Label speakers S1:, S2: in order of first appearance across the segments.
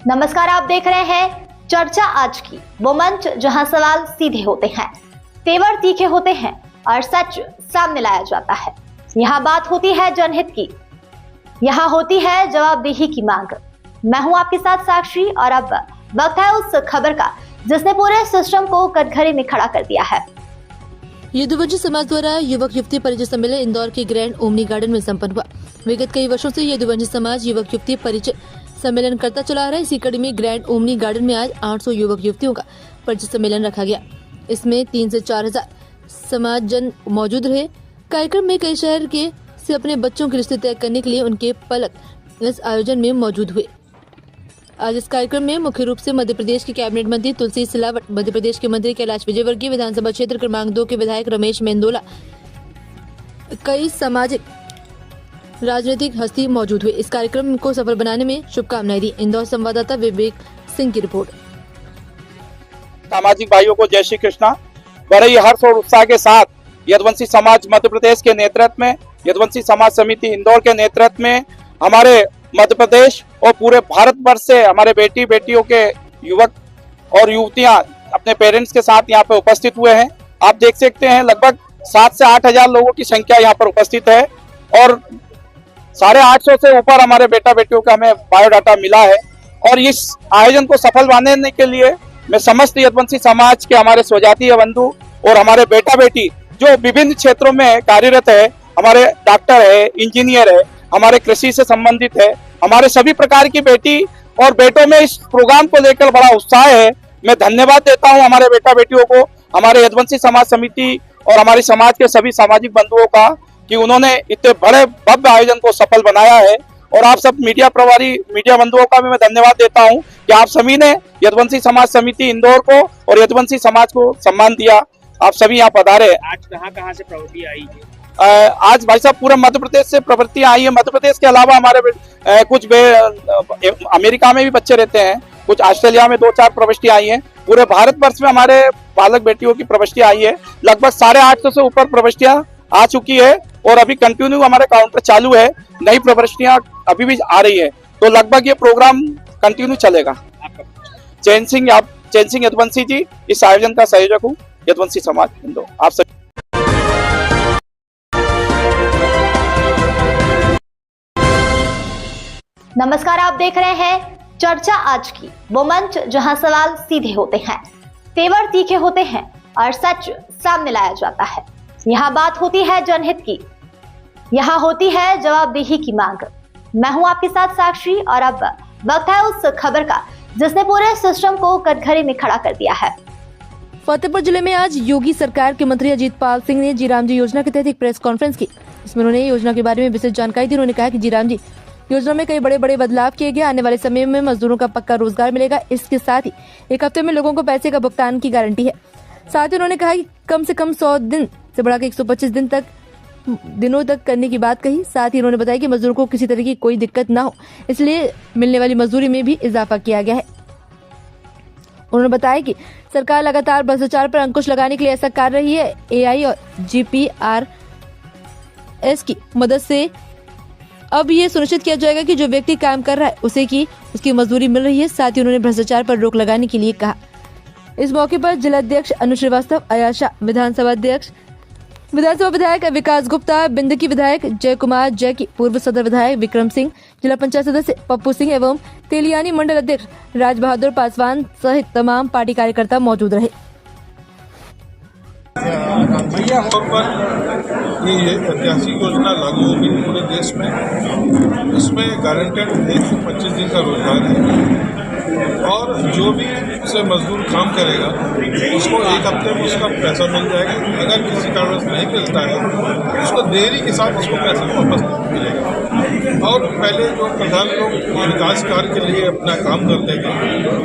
S1: नमस्कार, आप देख रहे हैं चर्चा आज की, वो मंच जहां सवाल सीधे होते हैं, तेवर तीखे होते हैं और सच सामने लाया जाता है। यहाँ बात होती है जनहित की, यहाँ होती है जवाबदेही की मांग। मैं हूं आपके साथ साक्षी और अब वक्त है उस खबर का जिसने पूरे सिस्टम को कटघरे में खड़ा कर दिया है।
S2: यदुवंशी समाज द्वारा युवक युवती परिचय सम्मेलन इंदौर के ग्रैंड ओमनी गार्डन में संपन्न हुआ। विगत कई वर्षों से यदुवंशी समाज युवक युवती परिचय सम्मेलन करता चला आ रहा है। इसी कड़ी में ग्रैंड ओमनी गार्डन में आज 800 युवक युवतियों का परिचय सम्मेलन रखा गया। इसमें 3 से 4 हजार समाज जन मौजूद रहे। कार्यक्रम में कई शहर के से अपने बच्चों के रिश्ते तय करने के लिए उनके पलक इस आयोजन में मौजूद हुए। आज इस कार्यक्रम में मुख्य रूप से मध्य प्रदेश के कैबिनेट मंत्री तुलसी सिलावट, मध्य प्रदेश के मंत्री कैलाश विजयवर्गीय, विधानसभा क्षेत्र क्रमांक 2 के विधायक रमेश मेंदोला, कई सामाजिक राजनीतिक हस्ती मौजूद हुए। इस कार्यक्रम को सफल बनाने में शुभकामनाएं दी। इंदौर संवाददाता विवेक सिंह की रिपोर्ट।
S3: सामाजिक भाइयों को जय श्री कृष्णा। बड़े ही हर्ष और उत्साह के साथ यदुवंशी समाज मध्य प्रदेश के नेतृत्व में, यदुवंशी समाज समिति इंदौर के नेतृत्व में हमारे मध्य प्रदेश और पूरे भारत वर्ष से हमारे बेटी बेटियों के युवक और युवतियां अपने पेरेंट्स के साथ यहाँ पे उपस्थित हुए हैं। आप देख सकते हैं लगभग 7 से 8 हजार लोगों की संख्या यहाँ पर उपस्थित है और 850 से ऊपर हमारे बेटा बेटियों का हमें बायोडाटा मिला है। और इस आयोजन को सफल बनाने के लिए मैं समस्त यदुवंशी समाज के हमारे स्वजातीय बंधु और हमारे बेटा बेटी जो विभिन्न क्षेत्रों में कार्यरत है, हमारे डॉक्टर है, इंजीनियर है, हमारे कृषि से संबंधित है, हमारे सभी प्रकार की बेटी और बेटों में इस प्रोग्राम को लेकर बड़ा उत्साह है। मैं धन्यवाद देता हूं हमारे बेटा बेटियों को, हमारे यदुवंशी समाज समिति और हमारे समाज के सभी सामाजिक बंधुओं का कि उन्होंने इतने बड़े भव्य आयोजन को सफल बनाया है। और आप सब मीडिया प्रभारी मीडिया बंधुओं का भी मैं धन्यवाद देता हूं कि आप सभी ने यदुवंशी समाज समिति इंदौर को और यदुवंशी समाज को सम्मान दिया। आप सभी यहाँ पधारे।
S4: आज कहाँ से प्रवृत्ति आई है?
S3: आज भाई साहब पूरे मध्य प्रदेश से प्रवृत्ति आई है। मध्य प्रदेश के अलावा हमारे कुछ अमेरिका में भी बच्चे रहते हैं, कुछ ऑस्ट्रेलिया में 2-4 प्रविष्टि आई हैं। पूरे भारत वर्ष में हमारे बालक बेटियों की प्रविष्टि आई है। लगभग 850 से ऊपर प्रविष्टियां आ चुकी है और अभी कंटिन्यू हमारे काउंटर चालू है। नई प्रविष्टियां अभी भी आ रही है, तो लगभग ये प्रोग्राम कंटिन्यू चलेगा। चैन सिंह यदुवंशी जी इस आयोजन का संयोजक हूँ, यदुवंशी समाज इंदौर। आप सब
S1: नमस्कार, आप देख रहे हैं चर्चा आज की, वो मंच जहां सवाल सीधे होते हैं, तेवर तीखे होते हैं और सच सामने लाया जाता है। यहाँ बात होती है जनहित की, यहाँ होती है जवाबदेही की मांग। मैं हूं आपके साथ साक्षी और अब वक्त है उस खबर का जिसने पूरे सिस्टम को कटघरे में खड़ा कर दिया है।
S2: फतेहपुर जिले में आज योगी सरकार के मंत्री अजीत पाल सिंह ने जीराम जी योजना के तहत एक प्रेस कॉन्फ्रेंस की। इसमें उन्होंने योजना के बारे में विशेष जानकारी दी। उन्होंने कहा कि जीराम जी योजना में कई बड़े बड़े बदलाव किए गए। आने वाले समय में मजदूरों का पक्का रोजगार मिलेगा। इसके साथ ही 1 हफ्ते में लोगों को पैसे का भुगतान की गारंटी है। साथ ही उन्होंने कहा कि कम से कम 100 दिन से बढ़ाकर 125 दिनों तक करने की बात कही। साथ ही उन्होंने बताया कि मजदूरों को किसी तरह की कोई दिक्कत न हो, इसलिए मिलने वाली मजदूरी में भी इजाफा किया गया है। उन्होंने बताया कि सरकार लगातार भ्रष्टाचार पर अंकुश लगाने के लिए ऐसा कर रही है। AI और GPRS की मदद से अब ये सुनिश्चित किया जाएगा कि जो व्यक्ति काम कर रहा है उसे की उसकी मजदूरी मिल रही है। साथ ही उन्होंने भ्रष्टाचार पर रोक लगाने के लिए कहा। इस मौके पर जिलाध्यक्ष अनु श्रीवास्तव, अयाशा, विधानसभा विधायक विकास गुप्ता, बिंदकी विधायक जय कुमार जैकी, पूर्व सदर विधायक विक्रम सिंह, जिला पंचायत सदस्य पप्पू सिंह एवं तेलियानी मंडल अध्यक्ष राज बहादुर पासवान सहित तमाम पार्टी कार्यकर्ता मौजूद रहे।
S5: ये ऐतिहासिक योजना लागू होगी पूरे देश में। इसमें गारंटेड 125 दिन का रोजगार है और जो भी उसे मजदूर काम करेगा उसको 1 हफ्ते में उसका पैसा मिल जाएगा। अगर किसी कारण से नहीं मिलता है उसको देरी के साथ उसको पैसा वापस मिलेगा। और पहले जो प्रधान लोग विकास कार्य के लिए अपना काम करते थे,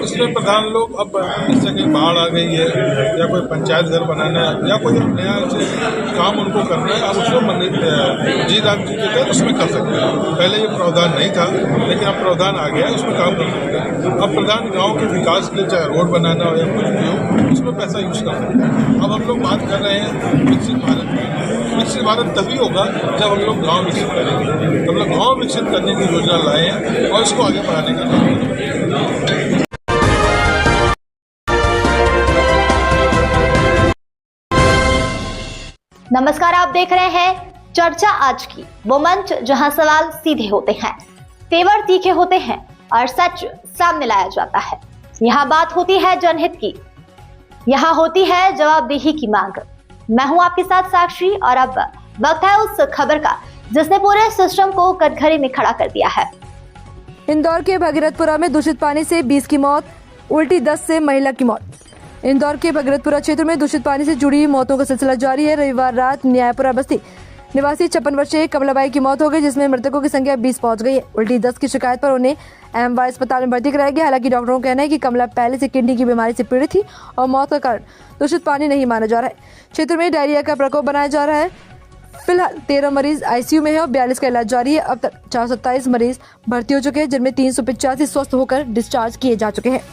S5: उसमें प्रधान लोग अब जैसे कहीं बाढ़ आ गई है या कोई पंचायत घर बनाना है या कोई नया काम उनको करना है, अब उसको जीराम जी के तहत उसमें कर सकते हैं। पहले ये प्रावधान नहीं था, लेकिन अब प्रावधान आ गया है, उसमें काम कर सकते हैं। अब प्रधान गाँव के विकास के लिए चाहे रोड बनाना हो या कुछ भी हो, उसमें पैसा यूज कर सकते हैं। अब हम लोग बात कर रहे हैं विकसित भारत की। विकसित भारत तभी होगा जब हम लोग गाँव विकसित करेंगे। हम लोग गाँव विकसित करने की योजना लाए हैं और इसको आगे बढ़ाने का काम करेंगे।
S1: नमस्कार, आप देख रहे हैं चर्चा आज की, वो मंच जहां सवाल सीधे होते हैं, तेवर तीखे होते हैं और सच सामने लाया जाता है। यहाँ बात होती है जनहित की, यहाँ होती है जवाबदेही की मांग। मैं हूं आपके साथ साक्षी और अब वक्त है उस खबर का जिसने पूरे सिस्टम को कटघरे में खड़ा कर दिया है।
S2: इंदौर के भगीरथपुरा में दूषित पानी से 20 की मौत, उल्टी 10 से महिला की मौत। इंदौर के भगीरथपुरा क्षेत्र में दूषित पानी से जुड़ी मौतों का सिलसिला जारी है। रविवार रात न्यायपुरा बस्ती निवासी 56 वर्षीय कमलाबाई की मौत हो गई, जिसमें मृतकों की संख्या 20 पहुंच गई है। उल्टी 10 की शिकायत पर उन्हें एमवाई अस्पताल में भर्ती कराया गया। हालांकि डॉक्टरों का कहना है कि कमला पहले से किडनी की बीमारी से पीड़ित थी और मौत का कारण दूषित पानी नहीं माना जा रहा है। क्षेत्र में डायरिया का प्रकोप बनाया जा रहा है। फिलहाल 13 मरीज आईसीयू में है और 42 का इलाज जारी है। अब तक 427 मरीज भर्ती हो चुके हैं, जिनमें 385 स्वस्थ होकर डिस्चार्ज किए जा चुके हैं।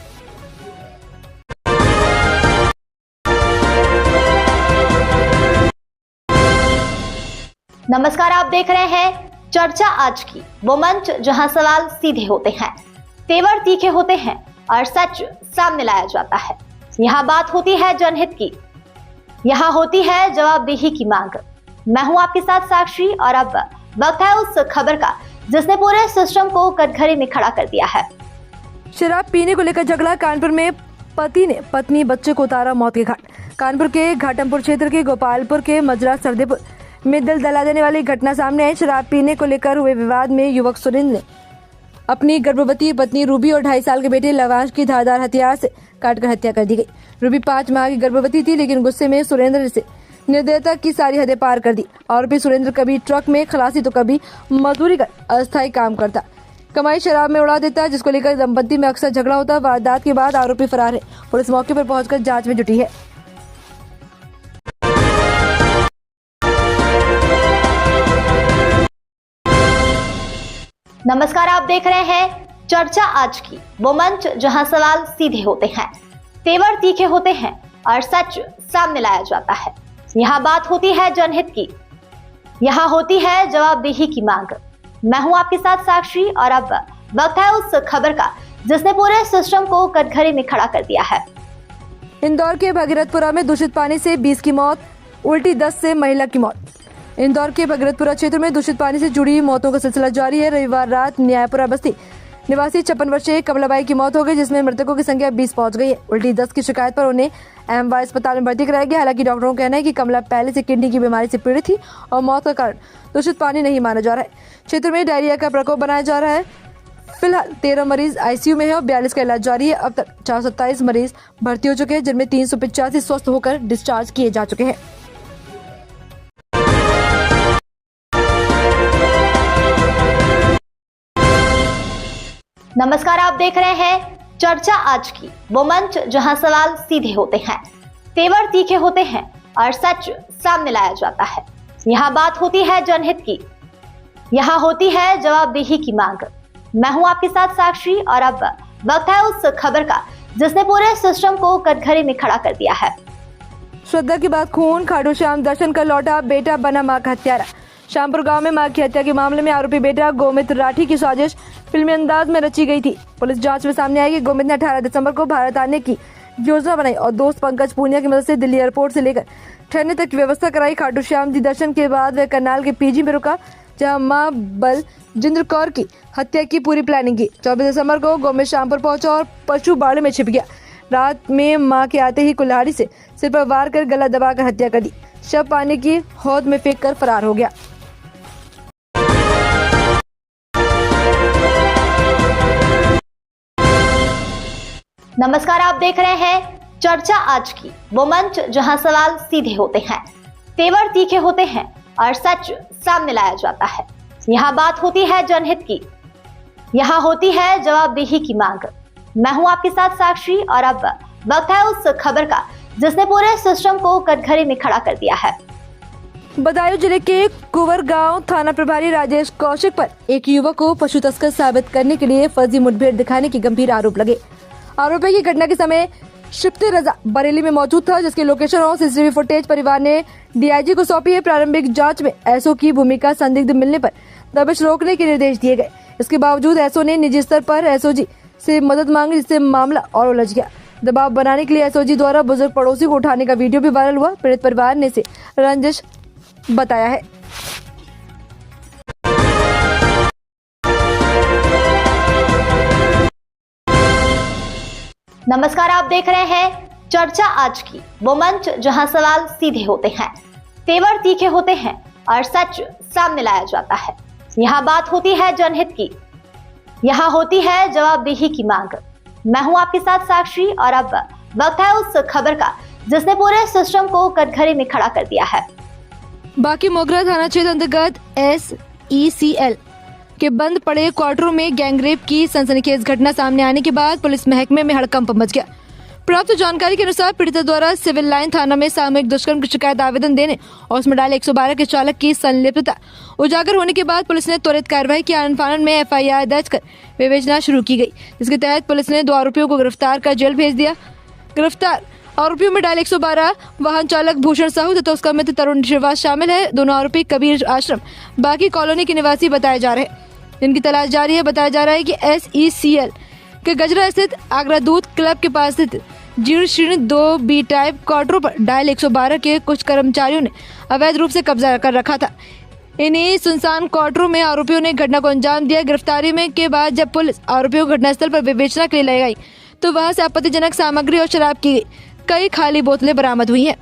S1: नमस्कार, आप देख रहे हैं चर्चा आज की, वो मंच जहां सवाल सीधे होते हैं, तेवर तीखे होते हैं और सच सामने लाया जाता है। यहाँ बात होती है जनहित की, यहाँ होती है जवाबदेही की मांग। मैं हूं आपके साथ साक्षी और अब वक्त है उस खबर का जिसने पूरे सिस्टम को कटघरे में खड़ा कर दिया है।
S2: शराब पीने को लेकर झगड़ा, कानपुर में पति ने पत्नी बच्चे को उतारा मौत के घाट। कानपुर के घाटमपुर क्षेत्र के गोपालपुर के मजरा सरदेपुर में दिल दहला देने वाली घटना सामने आई। शराब पीने को लेकर हुए विवाद में युवक सुरेंद्र ने अपनी गर्भवती पत्नी रूबी और 2.5 साल के बेटे लवांश की धारदार हथियार से काटकर हत्या कर दी गई। रूबी 5 माह की गर्भवती थी, लेकिन गुस्से में सुरेंद्र से निर्दयता की सारी हदें पार कर दी। आरोपी सुरेंद्र कभी ट्रक में खलासी तो कभी मजदूरी कर अस्थायी काम करता, कमाई शराब में उड़ा देता, जिसको लेकर दंपति में अक्सर झगड़ा होता। वारदात के बाद आरोपी फरार है। पुलिस मौके पर पहुंचकर जांच में जुटी है।
S1: नमस्कार, आप देख रहे हैं चर्चा आज की, वो मंच जहां सवाल सीधे होते हैं, तेवर तीखे होते हैं और सच सामने लाया जाता है। यहाँ बात होती है जनहित की, यहाँ होती है जवाबदेही की मांग। मैं हूं आपके साथ साक्षी और अब वक्त है उस खबर का जिसने पूरे सिस्टम को कटघरे में खड़ा कर दिया है।
S2: इंदौर के भगीरथपुरा में दूषित पानी से 20 की मौत, उल्टी 10 से महिला की मौत। इंदौर के भगीरथपुरा क्षेत्र में दूषित पानी से जुड़ी मौतों का सिलसिला जारी है। रविवार रात न्यायपुरा बस्ती निवासी 56 वर्षीय कमलाबाई की मौत हो गई, जिसमें मृतकों की संख्या 20 पहुंच गई है। उल्टी 10 की शिकायत पर उन्हें एमवाई अस्पताल में भर्ती कराया गया। हालांकि डॉक्टरों का कहना है कि कमला पहले से किडनी की बीमारी से पीड़ित थी और मौत का कारण दूषित पानी नहीं माना जा रहा है। क्षेत्र में डायरिया का प्रकोप बनाया जा रहा है। फिलहाल 13 मरीज आईसीयू में है और 42 का इलाज जारी है। अब तक 427 मरीज भर्ती हो चुके हैं, जिनमें 385 स्वस्थ होकर डिस्चार्ज किए जा चुके हैं।
S1: नमस्कार, आप देख रहे हैं चर्चा आज की, वो मंच जहां सवाल सीधे होते हैं, तेवर तीखे होते हैं और सच सामने लाया जाता है। यहाँ बात होती है जनहित की, यहाँ होती है जवाबदेही की मांग। मैं हूं आपके साथ साक्षी और अब वक्त है उस खबर का जिसने पूरे सिस्टम को कटघरे में खड़ा कर दिया है।
S2: श्रद्धा की बात खून, खाटू श्याम दर्शन कर लौटा, बेटा बना मां का हत्यारा। श्यामपुर गांव में मां की हत्या के मामले में आरोपी बेटा गोमित राठी की साजिश फिल्मी अंदाज में रची गई थी। पुलिस जांच में सामने आई कि गोमित ने 18 दिसंबर को भारत आने की योजना बनाई और दोस्त पंकज पूनिया की मदद से दिल्ली एयरपोर्ट से लेकर ठहरने तक की व्यवस्था कराई। खाटू श्याम जी दर्शन के बाद वह करनाल के पीजी में रुका, जहां मां बलजिंद्र कौर की हत्या की पूरी प्लानिंग की। 24 दिसंबर को गोमित श्यामपुर पहुंचा और पशु बाड़े में छिप गया। रात में मां के आते ही कुल्हाड़ी से सिर पर वार कर गला दबाकर हत्या कर दी। शव पानी की हौद में फेंक कर फरार हो गया।
S1: नमस्कार, आप देख रहे हैं चर्चा आज की, वो मंच जहां सवाल सीधे होते हैं, तेवर तीखे होते हैं और सच सामने लाया जाता है। यहाँ बात होती है जनहित की, यहाँ होती है जवाबदेही की मांग। मैं हूं आपके साथ साक्षी और अब वक्त है उस खबर का जिसने पूरे सिस्टम को कटघरे में खड़ा कर दिया है।
S2: बदायूं जिले के कुंवर गांव थाना प्रभारी राजेश कौशिक पर एक युवक को पशु तस्कर साबित करने के लिए फर्जी मुठभेड़ दिखाने की गंभीर आरोप लगे। आरोप है कि घटना के समय शिफ्ते रजा बरेली में मौजूद था, जिसके लोकेशन और सीसीटीवी फुटेज परिवार ने डीआईजी को सौंपी है। प्रारंभिक जांच में एसओ की भूमिका संदिग्ध मिलने पर दबिश रोकने के निर्देश दिए गए। इसके बावजूद एसओ ने निजी स्तर पर एसओजी से मदद मांगी, जिससे मामला और उलझ गया। दबाव बनाने के लिए एसओजी द्वारा बुजुर्ग पड़ोसी को उठाने का वीडियो भी वायरल हुआ। पीड़ित परिवार ने से रंजिश बताया है।
S1: नमस्कार, आप देख रहे हैं चर्चा आज की, वो मंच जहां सवाल सीधे होते हैं, तेवर तीखे होते हैं और सच सामने लाया जाता है। यहाँ बात होती है जनहित की, यहाँ होती है जवाबदेही की मांग। मैं हूं आपके साथ साक्षी और अब वक्त है उस खबर का जिसने पूरे सिस्टम को कटघरे में खड़ा कर दिया है।
S2: बाकी मोगरा थाना क्षेत्र अंतर्गत SECL के बंद पड़े क्वार्टरों में गैंगरेप की सनसनीखेज घटना सामने आने के बाद पुलिस महकमे में हड़कंप मच गया। प्राप्त जानकारी के अनुसार पीड़िता द्वारा सिविल लाइन थाना में सामूहिक दुष्कर्म की शिकायत आवेदन देने और उसमें डाले 112 के चालक की संलिप्तता उजागर होने के बाद पुलिस ने त्वरित कार्रवाई की आनन फानन में FIR दर्ज कर विवेचना शुरू की गई, जिसके तहत पुलिस ने 2 आरोपियों को गिरफ्तार कर जेल भेज दिया। गिरफ्तार आरोपियों में डायल 112 वाहन चालक भूषण साहू तथा उसका मित्र तरुण श्रीवास शामिल है। दोनों आरोपी कबीर आश्रम बाकी कॉलोनी के निवासी बताए जा रहे हैं, जिनकी तलाश जारी है। बताया जा रहा है कि SECL के गजरा स्थित आगरा दूध क्लब के पास स्थित 0-2B टाइप क्वार्टरों पर डायल 112 के कुछ कर्मचारियों ने अवैध रूप से कब्जा कर रखा था। इन्हीं सुनसान क्वार्टरों में आरोपियों ने घटना को अंजाम दिया। गिरफ्तारी में के बाद जब पुलिस आरोपियों को घटनास्थल पर विवेचना के लिए ले गई तो वहां से आपत्तिजनक सामग्री और शराब की कई खाली बोतलें बरामद हुई हैं।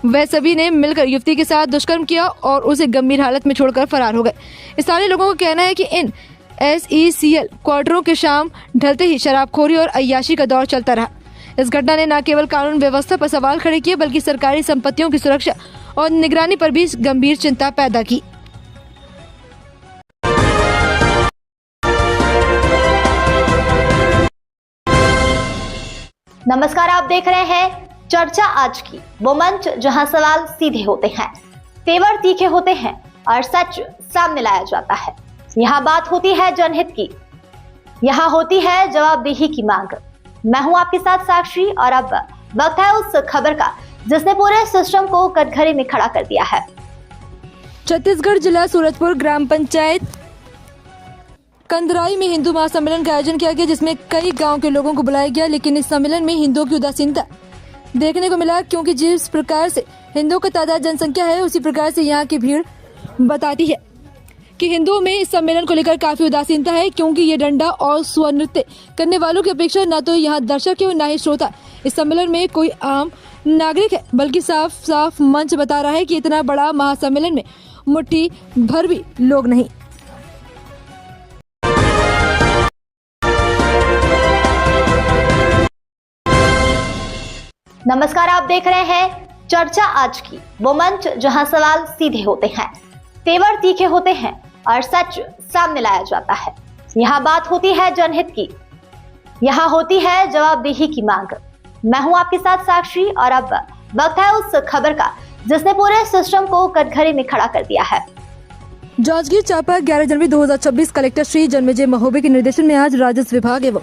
S2: वह सभी ने मिलकर युवती के साथ दुष्कर्म किया और उसे गंभीर हालत में छोड़कर फरार हो गए। स्थानीय लोगों का कहना है कि इन SECL क्वार्टरों के शाम ढलते ही शराबखोरी और अय्याशी का दौर चलता रहा। इस घटना ने न केवल कानून व्यवस्था पर सवाल खड़े किए बल्कि सरकारी संपत्तियों की सुरक्षा और निगरानी पर भी गंभीर चिंता पैदा की।
S1: नमस्कार, आप देख रहे हैं चर्चा आज की, वो मंच जहां सवाल सीधे होते हैं, तेवर तीखे होते हैं और सच सामने लाया जाता है। यहाँ बात होती है जनहित की, यहाँ होती है जवाबदेही की मांग। मैं हूं आपके साथ साक्षी और अब वक्त है उस खबर का जिसने पूरे सिस्टम को कटघरे में खड़ा कर दिया है।
S2: छत्तीसगढ़ जिला सूरजपुर ग्राम पंचायत कंदराई में हिंदू महासम्मेलन का आयोजन किया गया, जिसमें कई गांव के लोगों को बुलाया गया, लेकिन इस सम्मेलन में हिंदुओं की उदासीनता देखने को मिला, क्योंकि जिस प्रकार से हिंदुओं का तादाद जनसंख्या है उसी प्रकार से यहाँ की भीड़ बताती है कि हिंदुओं में इस सम्मेलन को लेकर काफी उदासीनता है, क्योंकि ये डंडा और स्वनृत्य करने वालों की अपेक्षा न तो यहाँ दर्शक है और न ही श्रोता इस सम्मेलन में कोई आम नागरिक है, बल्कि साफ साफ मंच बता रहा है कि इतना बड़ा महासम्मेलन में मुट्ठी भर भी लोग नहीं।
S1: नमस्कार, आप देख रहे हैं चर्चा आज की, वो मंच जहां सवाल सीधे होते हैं, तेवर तीखे होते हैं और सच सामने लाया जाता है। यहाँ बात होती है जनहित की, यहाँ होती है जवाबदेही की मांग। मैं हूं आपके साथ साक्षी और अब वक्त है उस खबर का जिसने पूरे सिस्टम को कटघरे में खड़ा कर दिया है।
S2: जांजगीर चांपा 11 जनवरी 2026 कलेक्टर श्री जन्मेजय महोबे के निर्देशन में आज राजस्व विभाग एवं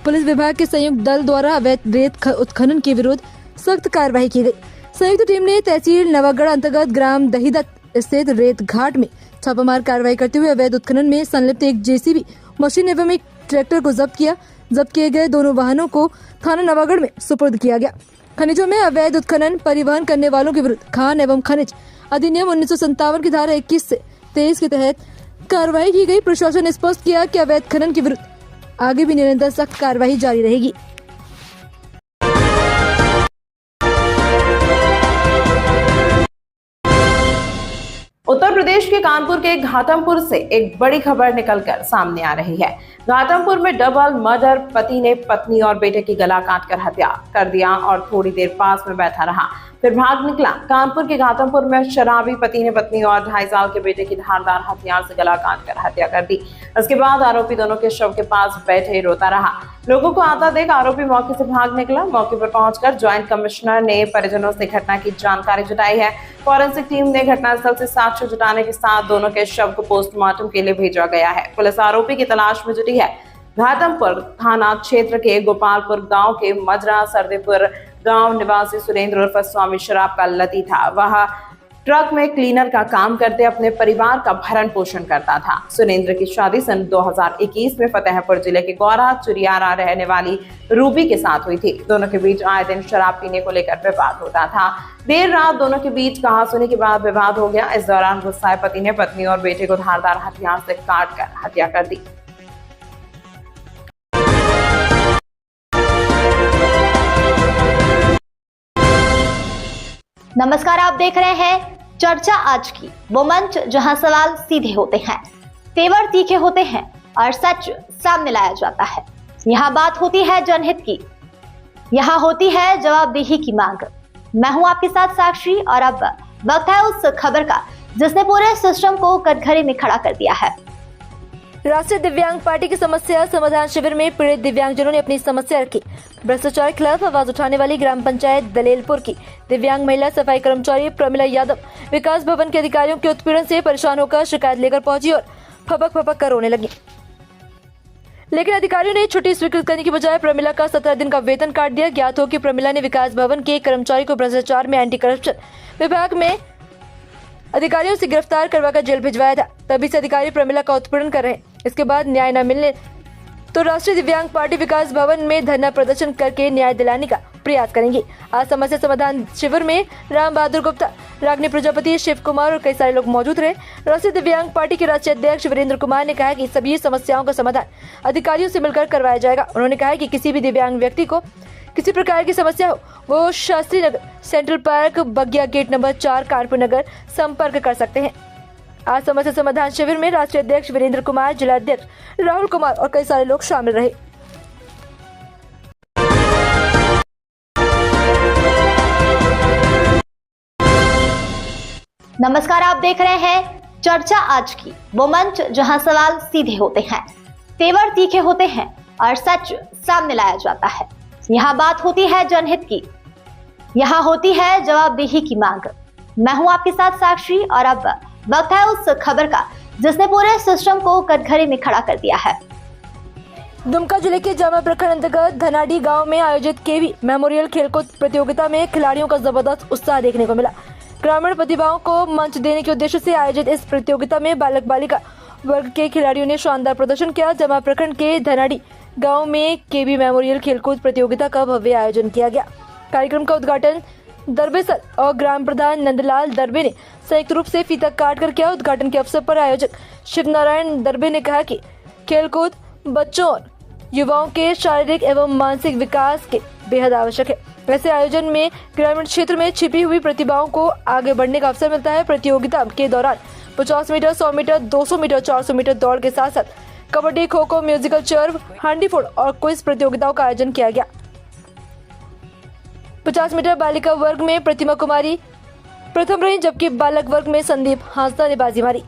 S2: पुलिस विभाग के संयुक्त दल द्वारा अवैध रेत उत्खनन के विरुद्ध सख्त कार्रवाई की गई। संयुक्त टीम ने तहसील नवागढ़ अंतर्गत ग्राम दहीदत्त स्थित रेत घाट में छापामार कार्रवाई करते हुए अवैध उत्खनन में संलिप्त एक JCB मशीन एवं एक ट्रैक्टर को जब्त किया। जब्त किए गए दोनों वाहनों को थाना नवागढ़ में सुपुर्द किया गया। खनिजों में अवैध उत्खनन परिवहन करने वालों के विरुद्ध खान एवं खनिज अधिनियम 1957 की धारा 21 से 23 के तहत कार्रवाई की गई। प्रशासन ने स्पष्ट किया कि अवैध खनन के विरुद्ध आगे भी निरंतर सख्त कार्रवाई जारी रहेगी।
S6: उत्तर प्रदेश के कानपुर के घाटमपुर से एक बड़ी खबर निकलकर सामने आ रही है। घाटमपुर में डबल मर्डर, पति ने पत्नी और बेटे की गला काटकर हत्या कर दिया और थोड़ी देर पास में बैठा रहा, फिर भाग निकला। कानपुर के घाटमपुर में शराबी पति ने पत्नी और 2.5 साल के बेटे की धारदार हथियार से गला काटकर हत्या कर दी। इसके बाद आरोपी दोनों के शव के पास बैठे रोता रहा। लोगों को आता देख आरोपी मौके से भाग निकला। मौके पर पहुंचकर ज्वाइंट कमिश्नर ने परिजनों से घटना की जानकारी जुटाई है। फॉरेंसिक टीम ने घटनास्थल से साक्ष्य जुटाने के साथ दोनों के शव को पोस्टमार्टम के लिए भेजा गया है। पुलिस आरोपी की तलाश में जुटी है। घाटमपुर थाना क्षेत्र के गोपालपुर गांव के मजरा सरदेपुर गांव निवासी सुरेंद्र उर्फ स्वामी शराब का लती था। वह ट्रक में क्लीनर का काम करते अपने परिवार का भरण पोषण करता था। सुरेंद्र की शादी सन 2021 में फतेहपुर जिले के गौरा चुरियारा रहने वाली रूबी के साथ हुई थी। दोनों के बीच आए दिन शराब पीने को लेकर विवाद होता था। देर रात दोनों के बीच कहासुनी के बाद विवाद हो गया। इस दौरान गुस्साए पति ने पत्नी और बेटे को धारदार हथियार से काटकर हत्या कर दी।
S1: नमस्कार, आप देख रहे हैं चर्चा आज की, वो मंच जहां सवाल सीधे होते हैं, तेवर तीखे होते हैं और सच सामने लाया जाता है। यहाँ बात होती है जनहित की, यहाँ होती है जवाबदेही की मांग। मैं हूं आपके साथ साक्षी और अब वक्त है उस खबर का जिसने पूरे सिस्टम को कटघरे में खड़ा कर दिया है।
S2: राष्ट्रीय दिव्यांग पार्टी की समस्या समाधान शिविर में पीड़ित दिव्यांगजनों ने अपनी समस्या रखी। भ्रष्टाचार के खिलाफ आवाज उठाने वाली ग्राम पंचायत दलेलपुर की दिव्यांग महिला सफाई कर्मचारी प्रमिला यादव विकास भवन के अधिकारियों के उत्पीड़न से परेशान होकर शिकायत लेकर पहुंची और फपक कर रोने लगी। लेकिन अधिकारियों ने छुट्टी स्वीकृत करने की बजाय प्रमिला का 17 दिन का वेतन काट दिया। ज्ञात हो कि प्रमिला ने विकास भवन के कर्मचारी को भ्रष्टाचार में एंटी करप्शन विभाग में अधिकारियों से गिरफ्तार करवाकर जेल भिजवाया था। तभी से अधिकारी प्रमिला का उत्पीड़न कर रहे हैं। इसके बाद न्याय न मिलने तो राष्ट्रीय दिव्यांग पार्टी विकास भवन में धरना प्रदर्शन करके न्याय दिलाने का प्रयास करेंगी। आज समस्या समाधान शिविर में राम बहादुर गुप्ता, रागिनी प्रजापति, शिव कुमार और कई सारे लोग मौजूद रहे। राष्ट्रीय दिव्यांग पार्टी के राष्ट्रीय अध्यक्ष वीरेंद्र कुमार ने कहा कि सभी समस्याओं का समाधान अधिकारियों से मिलकर करवाया जाएगा। उन्होंने कहा कि किसी भी दिव्यांग व्यक्ति को किसी प्रकार की समस्या हो वो शास्त्री नगर, सेंट्रल पार्क, बगिया गेट नंबर 4, कानपुर नगर संपर्क कर सकते हैं। आज समस्या समाधान शिविर में राष्ट्रीय अध्यक्ष वीरेंद्र कुमार, जिला अध्यक्ष राहुल कुमार और कई सारे लोग शामिल रहे।
S1: नमस्कार, आप देख रहे हैं चर्चा आज की, वो मंच जहां सवाल सीधे होते हैं, तेवर तीखे होते हैं और सच सामने लाया जाता है। यहाँ बात होती है जनहित की, यहाँ होती है जवाबदेही की मांग। मैं हूं आपके साथ साक्षी और अब वक्त है उस खबर का जिसने पूरे सिस्टम को कटघरे में खड़ा कर दिया है।
S2: दुमका जिले के जामा प्रखंड अंतर्गत धनाडी गांव में आयोजित केवी मेमोरियल खेलकूद प्रतियोगिता में खिलाड़ियों का जबरदस्त उत्साह देखने को मिला। ग्रामीण प्रतिभाओं को मंच देने के उद्देश्य से आयोजित इस प्रतियोगिता में बालक बालिका वर्ग के खिलाड़ियों ने शानदार प्रदर्शन किया। जामा प्रखंड के धनाडी गांव में केवी मेमोरियल खेलकूद प्रतियोगिता का भव्य आयोजन किया गया। कार्यक्रम का उद्घाटन दरबे सर और ग्राम प्रधान नंदलाल दरबे ने संयुक्त रूप से फीता काट कर किया। उद्घाटन के अवसर पर आयोजक शिव नारायण दरबे ने कहा कि खेलकूद बच्चों और युवाओं के शारीरिक एवं मानसिक विकास के बेहद आवश्यक है। ऐसे आयोजन में ग्रामीण क्षेत्र में छिपी हुई प्रतिभाओं को आगे बढ़ने का अवसर मिलता है। प्रतियोगिता के दौरान 50 मीटर, 100 मीटर, 200 मीटर, 400 मीटर दौड़ के साथ साथ कबड्डी, खो खो, म्यूजिकल चेयर, हांडी फोड़ और क्विज प्रतियोगिताओं का आयोजन किया गया। 50 मीटर बालिका वर्ग में प्रतिमा कुमारी प्रथम रही, जबकि बालक वर्ग में संदीप हांसदा ने बाजी मारी।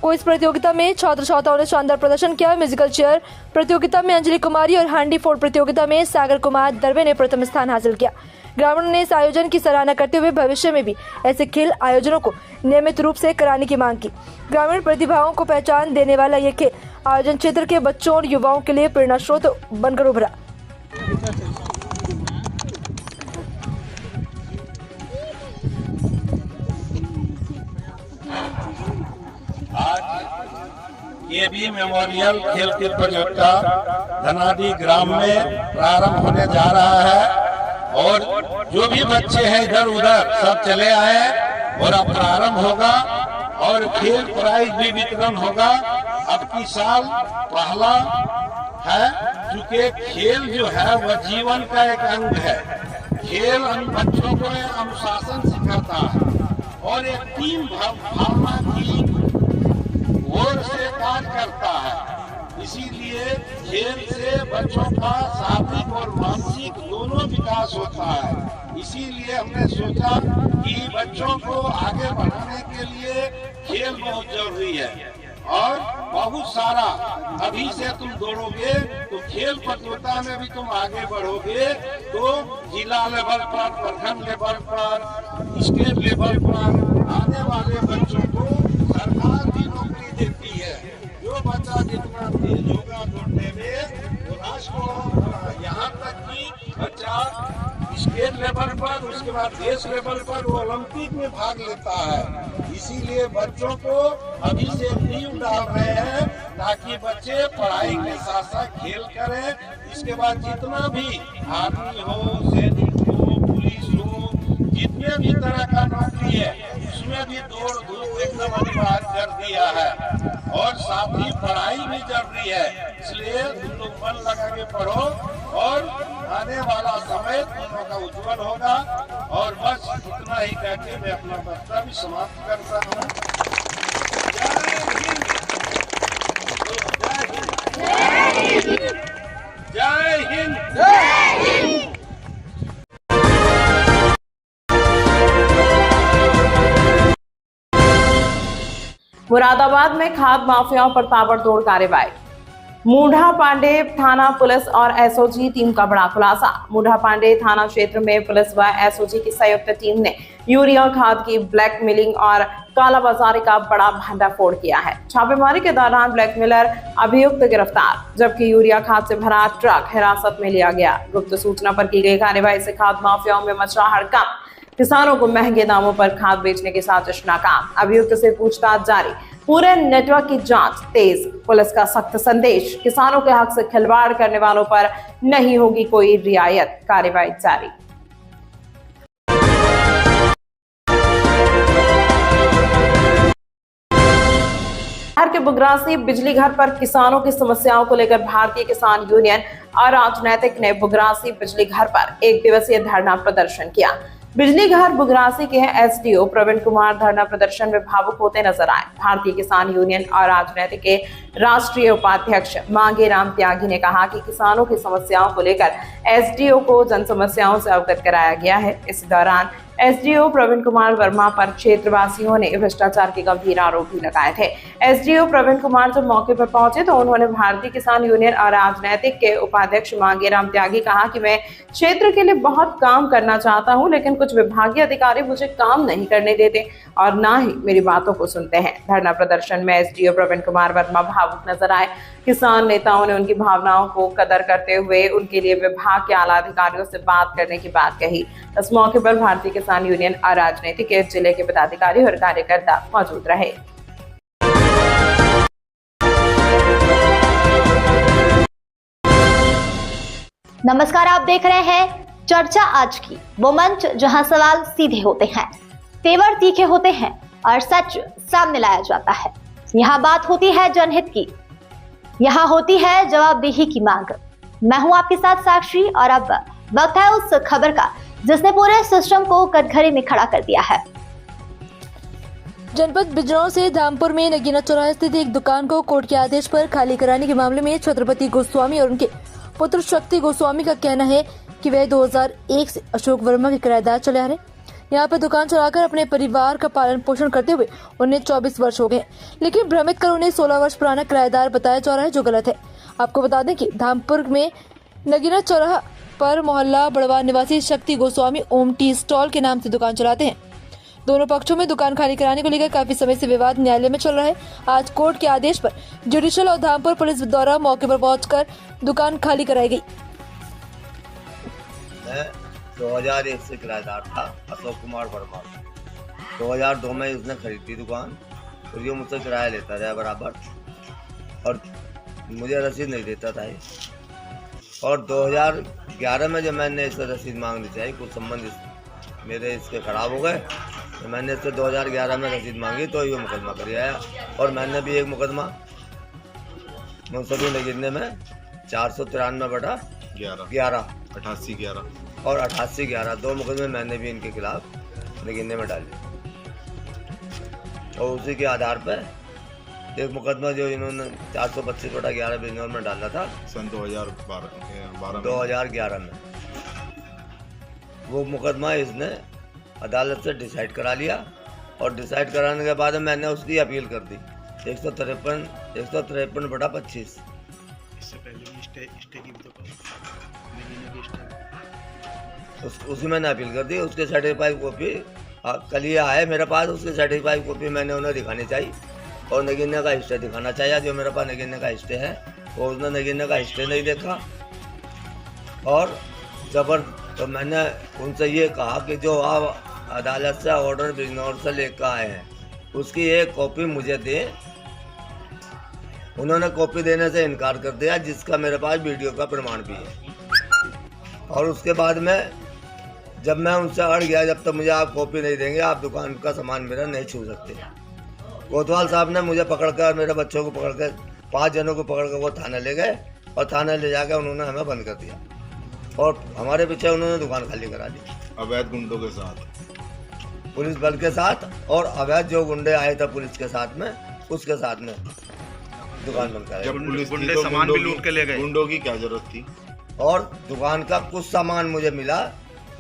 S2: क्विज प्रतियोगिता में छात्र छात्राओं ने शानदार प्रदर्शन किया। म्यूजिकल चेयर प्रतियोगिता में अंजलि कुमारी और हांडी फोड़ प्रतियोगिता में सागर कुमार दरबे ने प्रथम स्थान हासिल किया। ग्रामीणों ने इस आयोजन की सराहना करते हुए भविष्य में भी ऐसे खेल आयोजनों को नियमित रूप से कराने की मांग की। ग्रामीण प्रतिभाओं को पहचान देने वाला ये खेल आयोजन क्षेत्र के बच्चों और युवाओं के लिए प्रेरणा स्रोत बनकर उभरा।
S7: ये भी मेमोरियल खेल की प्रतियोगिता धनाडी ग्राम में प्रारंभ होने जा रहा है और जो भी बच्चे हैं इधर उधर सब चले आए और अब प्रारंभ होगा और खेल प्राइज भी वितरण होगा। अब की साल पहला है, क्योंकि खेल जो है वह जीवन का एक अंग है। खेल बच्चों को अनुशासन सिखाता है और एक टीम भावना की ओर से कार्य करता है। इसीलिए खेल से बच्चों का शारीरिक और मानसिक दोनों विकास होता है। इसीलिए हमने सोचा कि बच्चों को आगे बढ़ाने के लिए खेल बहुत जरूरी है और बहुत सारा अभी से तुम दौड़ोगे तो खेल प्रतियोगिता में भी तुम आगे बढ़ोगे तो जिला लेवल पर, प्रखंड लेवल पर, स्टेट लेवल पर आने वाले बच्चों को सरकार भी नौकरी देती है। जो बच्चा जितना तेज होगा दौड़ने में तो राष्ट्र को यहाँ तक कि बच्चा स्टेट लेवल पर, उसके बाद देश लेवल पर वो ओलंपिक में भाग लेता है। इसीलिए बच्चों को अभी से नींव डाल रहे हैं ताकि बच्चे पढ़ाई के साथ साथ खेल करें। इसके बाद जितना भी आर्मी हो, सैनिक हो, पुलिस हो, जितने भी तरह का नौकरी है उसमें भी दौड़ धूप एकदम अनिवार्य कर दिया है और साथ ही पढ़ाई भी जरूरी है। इसलिए तुम लोग मन लगा के पढ़ो और आने वाला समय दोनों का उज्जवल होगा। और बस इतना ही कहकर मैं अपना वक्तव्य समाप्त करता हूँ। जय हिंद, जय हिंद।
S6: मुरादाबाद में खाद माफियाओं पर ताबड़तोड़ कार्रवाई। मूढ़ा पांडे थाना पुलिस और एसओजी टीम का बड़ा खुलासा। मूढ़ा पांडे थाना क्षेत्र में पुलिस व एसओजी की संयुक्त टीम ने यूरिया खाद की ब्लैक मिलिंग और कालाबाजारी का बड़ा भंडाफोड़ किया है। छापेमारी के दौरान ब्लैकमेलर अभियुक्त गिरफ्तार, जबकि यूरिया खाद से भरा ट्रक हिरासत में लिया गया। गुप्त सूचना पर की गई कार्रवाई से खाद माफियाओं में मचा हड़कंप। किसानों को महंगे दामों पर खाद बेचने की साजिश नाकाम। अभियुक्त से पूछताछ जारी। पूरे नेटवर्क की जांच तेज। पुलिस का सख्त संदेश, किसानों के हक से खिलवाड़ करने वालों पर नहीं होगी कोई रियायत। कार्रवाई जारी। शहर के बुगरासी बिजली घर पर किसानों की समस्याओं को लेकर भारतीय किसान यूनियन और राजनीतिक ने बुगरासी बिजली घर पर एक दिवसीय धरना प्रदर्शन किया। बिजली घर बुगरासी के एसडीओ प्रवीण कुमार धरना प्रदर्शन में भावुक होते नजर आए। भारतीय किसान यूनियन और राजनीतिक के राष्ट्रीय उपाध्यक्ष मांगे राम त्यागी ने कहा कि किसानों की समस्याओं को लेकर एसडीओ को जन समस्याओं से अवगत कराया गया है। इस दौरान एसडीओ प्रवीण कुमार वर्मा पर क्षेत्रवासियों ने भ्रष्टाचार के गंभीर आरोप भी लगाए थे। एसडीओ प्रवीण कुमार जब मौके पर पहुंचे तो उन्होंने भारतीय किसान यूनियन और राजनीतिक के उपाध्यक्ष मांगे राम त्यागी कहा कि मैं क्षेत्र के लिए बहुत काम करना चाहता हूं, लेकिन कुछ विभागीय अधिकारी मुझे काम नहीं करने देते और ना ही मेरी बातों को सुनते हैं। धरना प्रदर्शन में एसडीओ प्रवीण कुमार वर्मा भावुक नजर आए। किसान नेताओं ने उनकी भावनाओं को कदर करते हुए उनके लिए विभाग के आला अधिकारियों से बात करने की बात कही। इस मौके पर भारतीय किसान यूनियन और राजनीतिक के जिले के पदाधिकारी और कार्यकर्ता मौजूद रहे।
S1: नमस्कार, आप देख रहे हैं चर्चा आज की, वो मंच जहां सवाल सीधे होते हैं, तेवर तीखे होते हैं और सच सामने लाया जाता है। यहाँ बात होती है जनहित की, यहाँ होती है जवाबदेही की मांग। मैं हूं आपके साथ साक्षी और अब वक्त है उस खबर का जिसने पूरे सिस्टम को कटघरे में खड़ा कर दिया है।
S2: जनपद बिजनौर से धामपुर में नगीना चौराहे स्थित एक दुकान को कोर्ट के आदेश पर खाली कराने के मामले में छत्रपति गोस्वामी और उनके पुत्र शक्ति गोस्वामी का कहना है कि वे 2001 से अशोक वर्मा के किराएदार चले आ रहे। यहाँ पर दुकान चलाकर अपने परिवार का पालन पोषण करते हुए उन्हें 24 वर्ष हो गए, लेकिन भ्रमित कर उन्हें 16 वर्ष पुराना किराएदार बताया जा रहा है, जो गलत है। आपको बता दें कि धामपुर में नगीना चौराहा पर मोहल्ला बड़वा निवासी शक्ति गोस्वामी ओम टी स्टॉल के नाम से दुकान चलाते हैं। दोनों पक्षों में दुकान खाली कराने को लेकर काफी समय से विवाद न्यायालय में चल रहा है। आज कोर्ट के आदेश पर जुडिशियल और धामपुर पुलिस द्वारा मौके पर पहुंचकर दुकान खाली कराई गई।
S8: 2001 से किराएदार था अशोक कुमार वर्मा। 2002 में उसने खरीदी दुकान और ये मुझसे किराया लेता रहा बराबर और मुझे रसीद नहीं देता था। और 2011 में जब मैंने इससे रसीद मांगनी चाहिए, कुछ संबंध मेरे इसके खराब हो गए, तो मैंने इससे 2011 में रसीद मांगी तो ये मुकदमा कर आया। और मैंने भी एक मुकदमा मुंसफी नगीने में 493/11
S5: 88/11
S8: और 88/11 दो मुकदमे मैंने भी इनके खिलाफ नगीने में डाले। और उसी के आधार पर एक मुकदमा जो इन्होंने 425/11 बिजनौर में डाला था
S5: सन
S8: 2011 में, वो मुकदमा इसने अदालत से डिसाइड करा लिया। और डिसाइड कराने के बाद मैंने उसकी अपील कर दी 153/25।
S4: इससे पहले स्टे की तो
S8: उसी मैंने अपील कर दी। उसके सर्टिफाइड कॉपी कल ही आए मेरे पास। उसकी सर्टिफाइड कॉपी मैंने उन्हें दिखानी चाहिए और नगीने का हिस्ट्री दिखाना चाहिए। जो मेरे पास नगीने का हिस्ट्री है वो उसने नगीने का हिस्ट्री नहीं देखा और तो मैंने उनसे ये कहा कि जो आप अदालत से ऑर्डर बिजनौर से लेकर आए हैं उसकी एक कॉपी मुझे दें। उन्होंने कॉपी देने से इनकार कर दिया, जिसका मेरे पास वीडियो का प्रमाण भी है। और उसके बाद में जब मैं उनसे अड़ गया, जब तक मुझे आप कॉपी नहीं देंगे आप दुकान का सामान मेरा नहीं छू सकते। कोतवाल साहब ने मुझे पकड़कर, मेरे बच्चों को पकड़कर, 5 जनों को पकड़कर वो थाने ले गए और थाने ले जाकर उन्होंने हमें बंद कर दिया और हमारे पीछे उन्होंने दुकान खाली करा दी
S5: अवैध गुंडों के साथ,
S8: पुलिस बल के साथ। और अवैध जो गुंडे आए थे पुलिस के साथ में, उसके साथ में दुकान बंद कराई।
S5: जब पुलिस गुंडे सामान भी लूट के ले गए, गुंडों की क्या जरूरत थी?
S8: और दुकान का कुछ सामान मुझे मिला,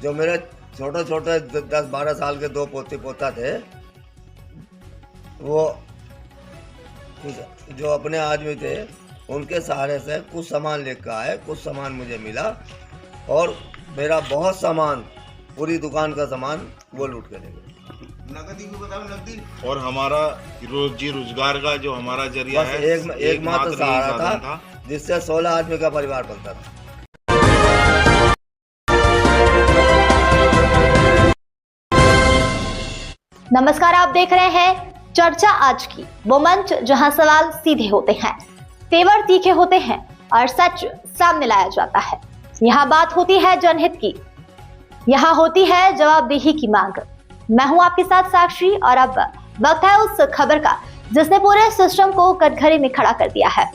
S8: जो मेरे छोटे छोटे 10-12 साल के 2 पोती पोता थे, वो जो अपने आदमी थे उनके सहारे से कुछ सामान लेकर आए, कुछ सामान मुझे मिला और मेरा बहुत सामान, पूरी दुकान का सामान वो लूट के ले गए।
S5: नकदी को बताओ, नकदी। और हमारा रोजी रोजगार का जो हमारा जरिया है,
S8: एक मात्र सहारा था जिससे 16 आदमी का परिवार बनता था।
S1: नमस्कार, आप देख रहे हैं चर्चा आज की, वो मंच जहां सवाल सीधे होते हैं, तेवर तीखे होते हैं और सच सामने लाया जाता है। यहाँ बात होती है जनहित की, यहाँ होती है जवाबदेही की मांग। मैं हूं आपके साथ साक्षी और अब वक्त है उस खबर का जिसने पूरे सिस्टम को कटघरे में खड़ा कर दिया है।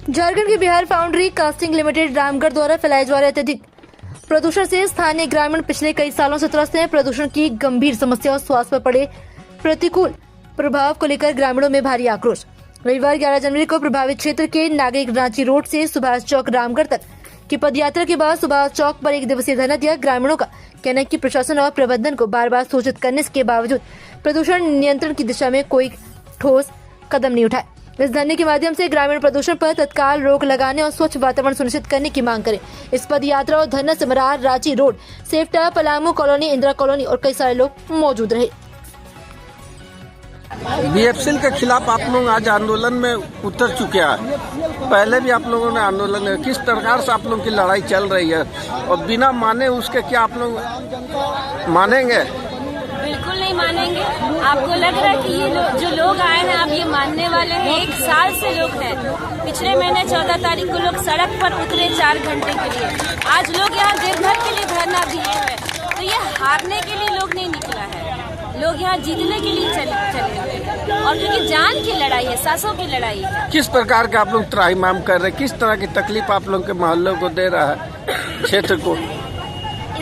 S2: झारखंड की Bihar foundry casting limited Ramgarh द्वारा फैलाए जा रहे अत्यधिक प्रदूषण से स्थानीय ग्रामीण पिछले कई सालों से त्रस्त हैं। प्रदूषण की गंभीर समस्या और स्वास्थ्य पर पड़े प्रतिकूल प्रभाव को लेकर ग्रामीणों में भारी आक्रोश। रविवार 11 जनवरी को प्रभावित क्षेत्र के नागरिक रांची रोड से सुभाष चौक रामगढ़ तक की पदयात्रा के बाद सुभाष चौक पर 1 दिवसीय धरना दिया। ग्रामीणों का कहना है कि प्रशासन और प्रबंधन को बार बार सूचित करने के बावजूद प्रदूषण नियंत्रण की दिशा में कोई ठोस कदम नहीं उठाए। इस धरने के माध्यम से ग्रामीण प्रदूषण पर तत्काल रोक लगाने और स्वच्छ वातावरण सुनिश्चित करने की मांग करें। इस पद यात्रा और धरना से मरार रांची रोड, सेफ्टा, पलामू कॉलोनी, इंदिरा कॉलोनी और कई सारे लोग मौजूद रहे।
S9: बीएफसीएल के खिलाफ आप लोग आज आंदोलन में उतर चुके हैं। पहले भी आप लोगों ने आंदोलन, किस प्रकार से आप लोगों की लड़ाई चल रही है और बिना माने उसके क्या आप लोग मानेंगे?
S10: बिल्कुल नहीं मानेंगे। आपको लग रहा है कि ये जो लोग आए हैं आप ये मानने वाले हैं? 1 साल से लोग हैं। पिछले महीने 14 तारीख को लोग सड़क पर उतरे 4 घंटे के लिए। आज लोग यहाँ दिन भर के लिए धरना दिए हैं। तो ये हारने के लिए लोग नहीं निकला है, लोग यहाँ जीतने के लिए चले हुए हैं। और क्योंकि जान की लड़ाई है, सांसों की लड़ाई है।
S9: किस प्रकार के आप लोग त्राहिमाम कर रहे हैं? किस तरह की तकलीफ आप लोग के मोहल्लों को दे रहा है, क्षेत्र को?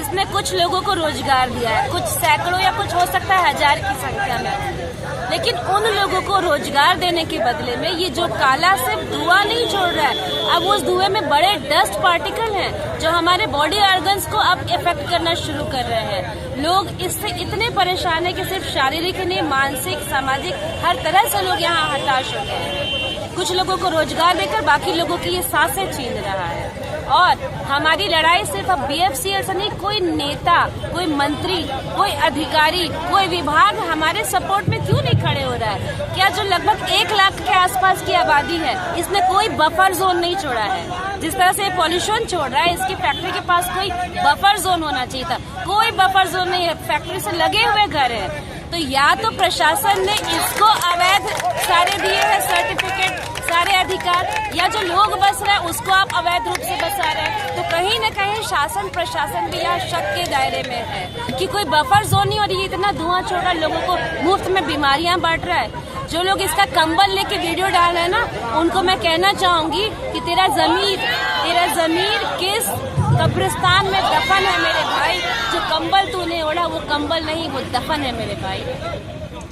S10: इसने कुछ लोगों को रोजगार दिया है, कुछ सैकड़ों या कुछ हो सकता है 1000 की संख्या में। लेकिन उन लोगों को रोजगार देने के बदले में ये जो काला सिर्फ धुआं नहीं छोड़ रहा है, अब उस धुएं में बड़े डस्ट पार्टिकल हैं जो हमारे बॉडी ऑर्गन्स को अब इफेक्ट करना शुरू कर रहे हैं। लोग इससे इतने परेशान है कि सिर्फ शारीरिक नहीं, मानसिक, सामाजिक, हर तरह से लोग यहाँ हताश हो गए हैं। कुछ लोगों को रोजगार देकर बाकी लोगों की ये सांसें छीन रहा है। और हमारी लड़ाई सिर्फ अब बीएफसीएल से नहीं, कोई नेता, कोई मंत्री, कोई अधिकारी, कोई विभाग हमारे सपोर्ट में क्यों नहीं खड़े हो रहा है? क्या जो लगभग 1 लाख के आसपास की आबादी है, इसने कोई बफर जोन नहीं छोड़ा है? जिस तरह से पॉल्यूशन छोड़ रहा है, इसकी फैक्ट्री के पास कोई बफर जोन होना चाहिए था। कोई बफर जोन नहीं है, फैक्ट्री से लगे हुए घर है। तो या तो प्रशासन ने इसको अवैध सारे दिए हैं सर्टिफिकेट, सारे अधिकार, या जो लोग बस रहे हैं उसको आप अवैध रूप से बसा रहे हैं। तो कहीं न कहीं शासन प्रशासन भी यहाँ शक के दायरे में है कि कोई बफर जोन नहीं, और ये इतना धुआं छोड़ रहा है, लोगों को मुफ्त में बीमारियां बांट रहा है। जो लोग इसका कंबल लेके वीडियो डाल रहे हैं ना, उनको मैं कहना चाहूंगी कि तेरा जमीर किस कब्रिस्तान में दफन है मेरे भाई? जो कंबल तूने ओढ़ा वो कंबल नहीं, वो दफन है मेरे भाई।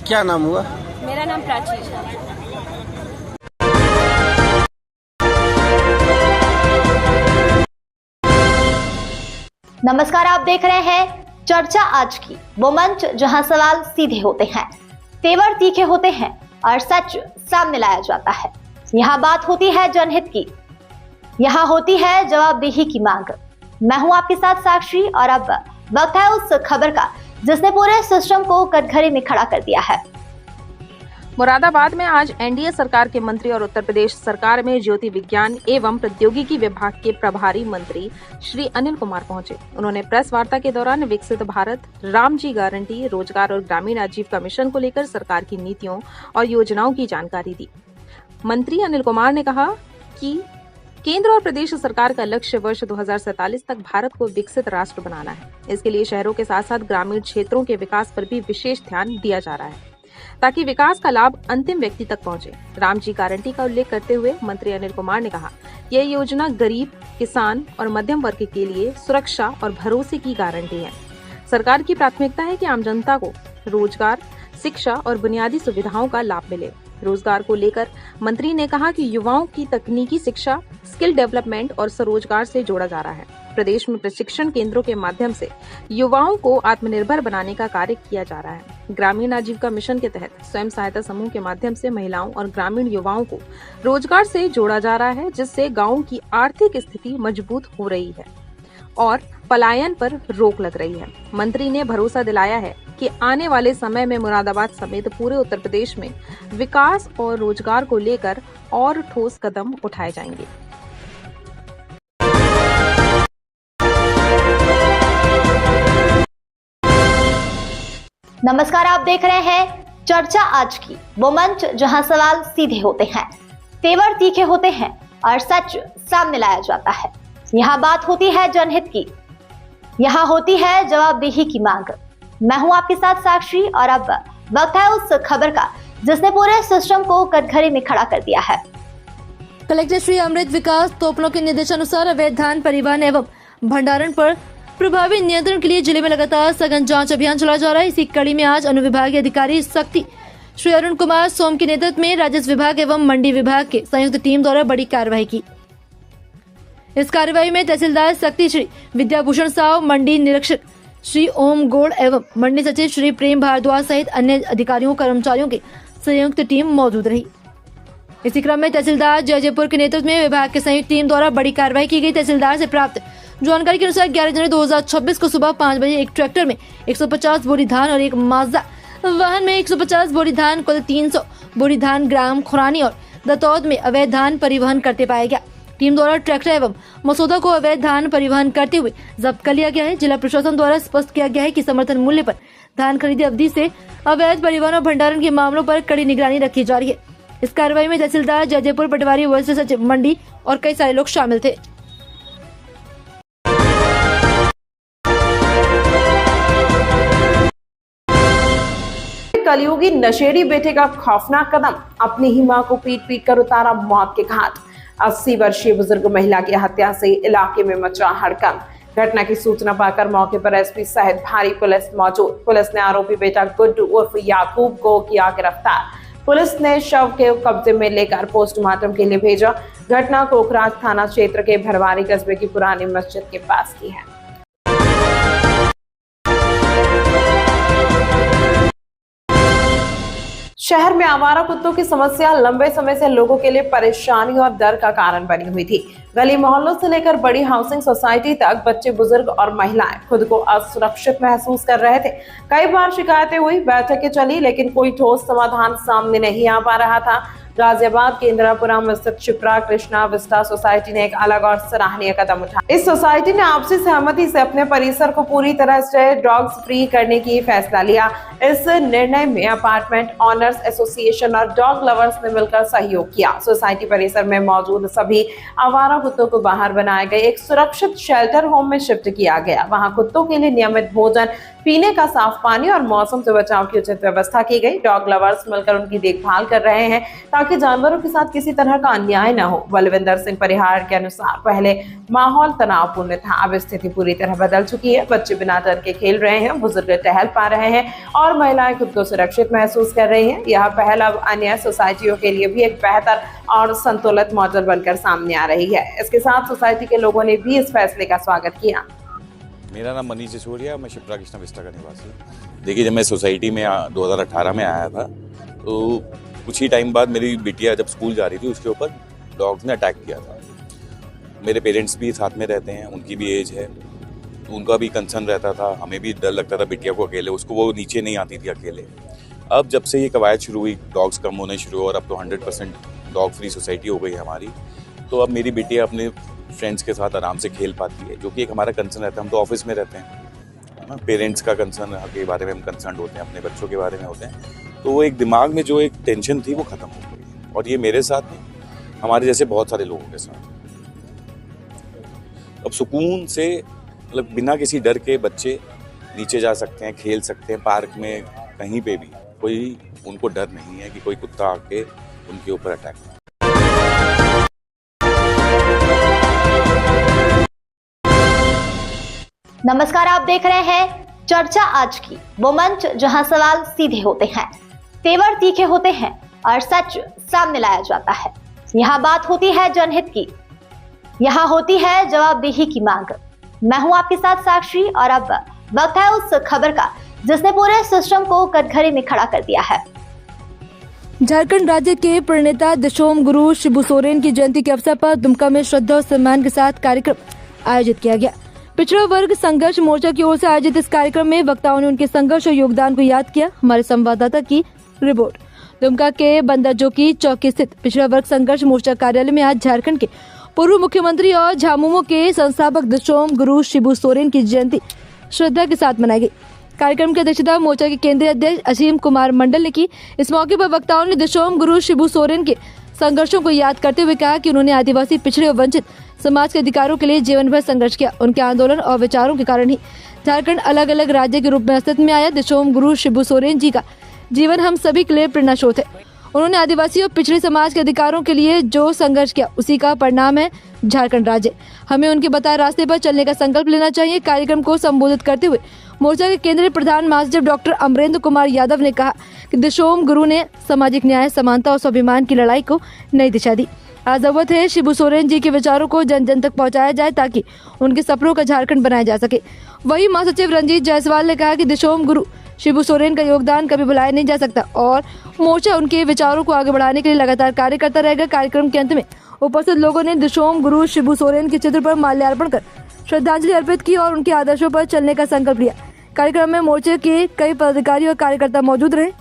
S9: क्या नाम हुआ?
S10: मेरा नाम प्राची झा।
S1: नमस्कार, आप देख रहे हैं चर्चा आज की, वो मंच जहां सवाल सीधे होते हैं, तेवर तीखे होते हैं और सच सामने लाया जाता है। यहाँ बात होती है जनहित की, यहाँ होती है जवाबदेही की मांग। मैं हूं आपके साथ साक्षी और अब वक्त है उस खबर का जिसने पूरे सिस्टम को कटघरे में खड़ा कर दिया है।
S6: मुरादाबाद में आज एनडीए सरकार के मंत्री और उत्तर प्रदेश सरकार में ज्योति विज्ञान एवं प्रौद्योगिकी विभाग के प्रभारी मंत्री श्री अनिल कुमार पहुंचे। उन्होंने प्रेस वार्ता के दौरान विकसित भारत, रामजी गारंटी, रोजगार और ग्रामीण आजीविका मिशन को लेकर सरकार की नीतियों और योजनाओं की जानकारी दी। मंत्री अनिल कुमार ने कहा कि केंद्र और प्रदेश सरकार का लक्ष्य वर्ष 2047 तक भारत को विकसित राष्ट्र बनाना है। इसके लिए शहरों के साथ साथ ग्रामीण क्षेत्रों के विकास पर भी विशेष ध्यान दिया जा रहा है ताकि विकास का लाभ अंतिम व्यक्ति तक पहुंचे। रामजी गारंटी का उल्लेख करते हुए मंत्री अनिल कुमार ने कहा, यह योजना गरीब, किसान और मध्यम वर्ग के लिए सुरक्षा और भरोसे की गारंटी है। सरकार की प्राथमिकता है कि आम जनता को रोजगार, शिक्षा और बुनियादी सुविधाओं का लाभ मिले। रोजगार को लेकर मंत्री ने कहा कि युवाओं की तकनीकी शिक्षा, स्किल डेवलपमेंट और स्वरोजगार से जोड़ा जा रहा है। प्रदेश में प्रशिक्षण केंद्रों के माध्यम से युवाओं को आत्मनिर्भर बनाने का कार्य किया जा रहा है। ग्रामीण आजीविका मिशन के तहत स्वयं सहायता समूह के माध्यम से महिलाओं और ग्रामीण युवाओं को रोजगार से जोड़ा जा रहा है, जिससे गांवों की आर्थिक स्थिति मजबूत हो रही है और पलायन पर रोक लग रही है। मंत्री ने भरोसा दिलाया है कि आने वाले समय में मुरादाबाद समेत पूरे उत्तर प्रदेश में विकास और रोजगार को लेकर और ठोस कदम उठाए जाएंगे।
S1: नमस्कार, आप देख रहे हैं चर्चा आज की, वो मंच जहां सवाल सीधे होते हैं, तेवर तीखे होते हैं और सच सामने लाया जाता है। यहाँ बात होती है जनहित की, यहाँ होती है जवाबदेही की मांग। मैं हूं आपके साथ साक्षी और अब वक्त है उस खबर का जिसने पूरे सिस्टम को कटघरे में खड़ा कर दिया है।
S2: कलेक्टर श्री अमृत विकास तोपनो के निर्देशानुसार अवैध धान परिवहन एवं भंडारण पर प्रभावी नियंत्रण के लिए जिले में लगातार सघन जांच अभियान चलाया जा रहा है। इसी कड़ी में आज अनुविभागीय अधिकारी शक्ति श्री अरुण कुमार सोम के नेतृत्व में राजस्व विभाग एवं मंडी विभाग के संयुक्त टीम द्वारा बड़ी कार्रवाई की। इस कार्रवाई में तहसीलदार शक्ति श्री विद्याभूषण साव, मंडी निरीक्षक श्री ओम गोड़ एवं मंडी सचिव श्री प्रेम भारद्वाज सहित अन्य अधिकारियों कर्मचारियों की संयुक्त टीम मौजूद रही। इसी क्रम में तहसीलदार जयजयपुर के नेतृत्व में विभाग की संयुक्त टीम द्वारा बड़ी कार्रवाई की गई। तहसीलदार से प्राप्त जानकारी के अनुसार 11 जनवरी 2026 को सुबह 5 बजे एक ट्रैक्टर में 150 बोरी धान और एक माजदा वाहन में 150 बोरी धान, कुल 300 बोरी धान ग्राम खुरानी और दतौद में अवैध धान परिवहन करते पाया गया। टीम द्वारा ट्रैक्टर एवं मसौदा को अवैध धान परिवहन करते हुए जब्त कर लिया गया है। जिला प्रशासन द्वारा स्पष्ट किया गया है कि समर्थन मूल्य पर धान खरीदी अवधि से अवैध परिवहन और भंडारण के मामलों पर कड़ी निगरानी रखी जा रही है। इस कार्रवाई में तहसीलदार जयजयपुर, पटवारी, वरिष्ठ सचिव मंडी और कई सारे लोग शामिल थे।
S6: कलयुगी नशेड़ी बेटे का खौफनाक कदम, अपनी ही मां को पीट पीट कर उतारा मौत के घाट। 80 वर्षीय बुजुर्ग महिला की हत्या से इलाके में मचा हड़कंप। घटना की सूचना पाकर मौके पर एसपी सहित भारी पुलिस मौजूद। पुलिस ने आरोपी बेटा गुड्डू उर्फ याकूब को किया गिरफ्तार। पुलिस ने शव के कब्जे में लेकर पोस्टमार्टम के लिए भेजा। घटना कोकराज थाना क्षेत्र के भरवारी कस्बे की पुरानी मस्जिद के पास की है। शहर में आवारा कुत्तों की समस्या लंबे समय से लोगों के लिए परेशानी और डर का कारण बनी हुई थी। गली मोहल्लों से लेकर बड़ी हाउसिंग सोसाइटी तक बच्चे, बुजुर्ग और महिलाएं खुद को असुरक्षित महसूस कर रहे थे। कई बार शिकायतें हुई, बैठकें चली, लेकिन कोई ठोस समाधान सामने नहीं आ पा रहा था। गाजियाबाद के इंदिरापुरा में स्थित शिप्रा कृष्णा विस्टा सोसाइटी ने एक अलग और सराहनीय कदम उठाया। इस सोसाइटी ने आपसी सहमति से अपने परिसर को पूरी तरह से डॉग्स फ्री करने की फैसला लिया। इस निर्णय में अपार्टमेंट ऑनर्स एसोसिएशन और डॉग लवर्स ने मिलकर सहयोग किया। सोसाइटी परिसर में मौजूद सभी आवारा कुत्तों को बाहर बनाए गए एक सुरक्षित शेल्टर होम में शिफ्ट किया गया। वहां कुत्तों के लिए नियमित भोजन, पीने का साफ पानी और मौसम से बचाव की उचित व्यवस्था की गई। डॉग लवर्स मिलकर उनकी देखभाल कर रहे हैं ताकि जानवरों के साथ किसी तरह का अन्याय न हो। बलविंदर सिंह परिहार के अनुसार पहले माहौल तनावपूर्ण था, अब स्थिति पूरी तरह बदल चुकी है। बच्चे बिना डर के खेल रहे हैं, बुजुर्ग टहल पा रहे हैं और महिलाएं खुद को सुरक्षित महसूस कर रही हैं। यह पहल अब अन्य सोसाइटियों के लिए भी एक बेहतर और संतुलित मॉडल बनकर सामने आ रही है। इसके साथ सोसाइटी के लोगों ने भी इस फैसले का स्वागत किया।
S11: मेरा नाम मनीष सिसोदिया, मैं शिप्रा कृष्णा विस्टा का निवासी। देखिए, जब मैं सोसाइटी में 2018 में आया था तो कुछ ही टाइम बाद मेरी बिटिया जब स्कूल जा रही थी, उसके ऊपर डॉग्स ने अटैक किया था। मेरे पेरेंट्स भी साथ में रहते हैं, उनकी भी एज है, तो उनका भी कंसर्न रहता था, हमें भी डर लगता था बिटिया को अकेले, उसको वो नीचे नहीं आती थी अकेले। अब जब से ये कवायद शुरू हुई, डॉग्स कम होने शुरू और अब तो 100% डॉग फ्री सोसाइटी हो गई है हमारी, तो अब मेरी बिटिया अपने फ्रेंड्स के साथ आराम से खेल पाती है, जो कि एक हमारा कंसर्न रहता है। हम तो ऑफिस में रहते हैं, है ना, पेरेंट्स का कंसर्न के बारे में हम कंसर्न होते हैं, अपने बच्चों के बारे में होते हैं। तो वो एक दिमाग में जो एक टेंशन थी वो खत्म हो गई, और ये मेरे साथ नहीं, हमारे जैसे बहुत सारे लोगों के साथ। अब सुकून से, मतलब बिना किसी डर के बच्चे नीचे जा सकते हैं, खेल सकते हैं, पार्क में कहीं पे भी, कोई उनको डर नहीं है कि कोई कुत्ता आके उनके ऊपर अटैक करे।
S1: नमस्कार, आप देख रहे हैं चर्चा आज की, वो मंच जहां सवाल सीधे होते हैं, तेवर तीखे होते हैं और सच सामने लाया जाता है। यहाँ बात होती है जनहित की, यहाँ होती है जवाबदेही की मांग। मैं हूं आपके साथ साक्षी, और अब वक्त है उस खबर का जिसने पूरे सिस्टम को कटघरे में खड़ा कर दिया है।
S2: झारखंड राज्य के प्रणेता दशोम गुरु शिबू सोरेन की जयंती के अवसर पर दुमका में श्रद्धा और सम्मान के साथ कार्यक्रम आयोजित किया गया। पिछड़ा वर्ग संघर्ष मोर्चा की ओर से आयोजित इस कार्यक्रम में वक्ताओं ने उनके संघर्ष और योगदान को याद किया। हमारे संवाददाता की रिपोर्ट। दुमका के बंदाजोकी चौकी स्थित पिछड़ा वर्ग संघर्ष मोर्चा कार्यालय में आज झारखंड के पूर्व मुख्यमंत्री और झामुमो के संस्थापक दशोम गुरु शिबू सोरेन की जयंती श्रद्धा के साथ मनाई गई। कार्यक्रम की अध्यक्षता मोर्चा के केंद्रीय अध्यक्ष असीम कुमार मंडल ने की। इस मौके पर वक्ताओं ने दशोम गुरु शिबू सोरेन के संघर्षों को याद करते हुए कहा कि उन्होंने आदिवासी पिछड़े और वंचित समाज के अधिकारों के लिए जीवन भर संघर्ष किया। उनके आंदोलन और विचारों के कारण ही झारखंड अलग अलग राज्य के रूप में अस्तित्व में आया। दशोम गुरु शिबू सोरेन जी का जीवन हम सभी के लिए प्रेरणा स्रोत है। उन्होंने आदिवासी और पिछड़े समाज के अधिकारों के लिए जो संघर्ष किया, उसी का परिणाम है झारखंड राज्य। हमें उनके बताए रास्ते पर चलने का संकल्प लेना चाहिए। कार्यक्रम को संबोधित करते हुए मोर्चा के केंद्रीय प्रधान महासचिव डॉक्टर अमरेंद्र कुमार यादव ने कहा कि दशोम गुरु ने सामाजिक न्याय, समानता और स्वाभिमान की लड़ाई को नई दिशा दी। आज जरूरत है शिबू सोरेन जी के विचारों को जन जन तक पहुंचाया जाए ताकि उनके सपनों का झारखंड बनाया जा सके। वहीं महासचिव रंजीत जायसवाल ने कहा कि दशोम गुरु शिबू सोरेन का योगदान कभी भुलाया नहीं जा सकता और मोर्चा उनके विचारों को आगे बढ़ाने के लिए लगातार कार्य करता रहेगा। कार्यक्रम के अंत में उपस्थित लोगों ने दशोम गुरु शिबू सोरेन के चित्र पर माल्यार्पण कर श्रद्धांजलि अर्पित की और उनके आदर्शों पर चलने का संकल्प लिया। कार्यक्रम में मोर्चे के कई पदाधिकारी और कार्यकर्ता मौजूद रहे।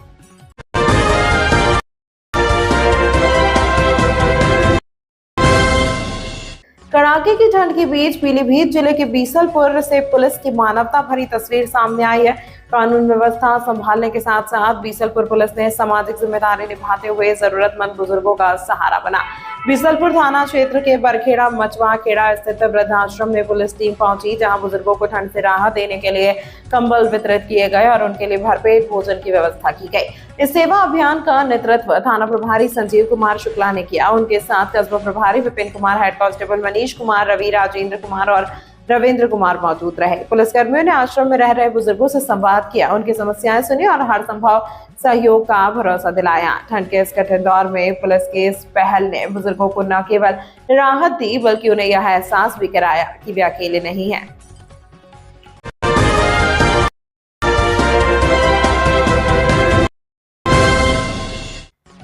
S6: कड़ाके की ठंड के बीच पीलीभीत जिले के बीसलपुर से पुलिस की मानवता भरी तस्वीर सामने आई है। कानून व्यवस्था संभालने के साथ साथ बीसलपुर पुलिस ने सामाजिक जिम्मेदारी निभाते हुए जरूरतमंद बुजुर्गों का सहारा बना। बीसलपुर थाना क्षेत्र के बरखेड़ा मचवा खेड़ा स्थित वृद्धाश्रम में पुलिस टीम पहुंची, जहां बुजुर्गों को ठंड से राहत देने के लिए कंबल वितरित किए गए और उनके लिए भरपेट भोजन की व्यवस्था की गई। इस सेवा अभियान का नेतृत्व थाना प्रभारी संजीव कुमार शुक्ला ने किया। उनके साथ कस्बा प्रभारी विपिन कुमार, हेड कांस्टेबल मनीष कुमार, रवि, राजेंद्र कुमार और रविंद्र कुमार मौजूद रहे। पुलिसकर्मियों ने आश्रम में रह रहे बुजुर्गों से संवाद किया, उनकी समस्याएं सुनी और हर संभव सहयोग का भरोसा दिलाया। ठंड के इस कठिन दौर में पुलिस की इस पहल ने बुजुर्गों को न केवल राहत दी बल्कि उन्हें यह एहसास भी कराया कि वे अकेले नहीं हैं।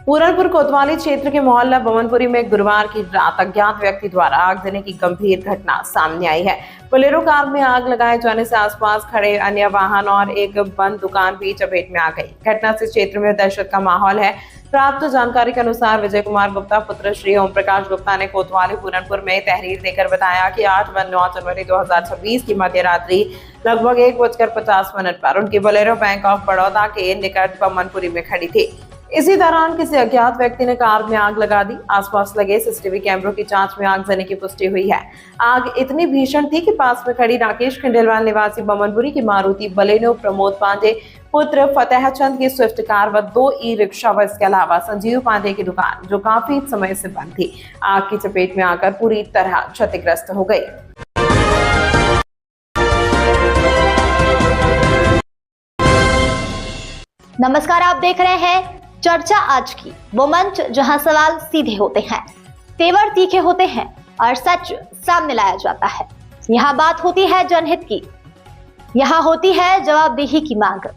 S6: पूरनपुर कोतवाली क्षेत्र के मोहल्ला बमनपुरी में गुरुवार की रात अज्ञात व्यक्ति द्वारा आग देने की गंभीर घटना सामने आई है। बोलेरो कार में आग लगाए जाने से आसपास खड़े अन्य वाहन और एक बंद दुकान भी चपेट में आ गई। घटना से क्षेत्र में दहशत का माहौल है। प्राप्त जानकारी के अनुसार विजय कुमार गुप्ता पुत्र श्री ओम प्रकाश गुप्ता ने कोतवाली पूरनपुर में तहरीर देकर बताया कि 8 व 9 जनवरी 2026 की मध्य रात्रि लगभग 1:50 पर उनकी बोलेरो बैंक ऑफ बड़ौदा के निकट बमनपुरी में खड़ी थी। इसी दौरान किसी अज्ञात व्यक्ति ने कार में आग लगा दी। आसपास लगे सीसीटीवी कैमरों की जांच में आग जलने की पुष्टि हुई है। आग इतनी भीषण थी कि पास में खड़ी राकेश खंडेलवाल निवासी बमनपुरी की मारुति बलेनो, प्रमोद पांडे पुत्र फतेह चंद की स्विफ्ट कार व 2 ई-रिक्शा व इसके अलावा संजीव पांडे की दुकान जो काफी समय से बंद थी, आग की चपेट में आकर पूरी तरह क्षतिग्रस्त हो गई।
S1: नमस्कार, आप देख रहे हैं चर्चा आज की, वो मंच जहां सवाल सीधे होते हैं, तेवर तीखे होते हैं और सच सामने लाया जाता है। यहाँ बात होती है जनहित की, यहाँ होती है जवाबदेही की मांग।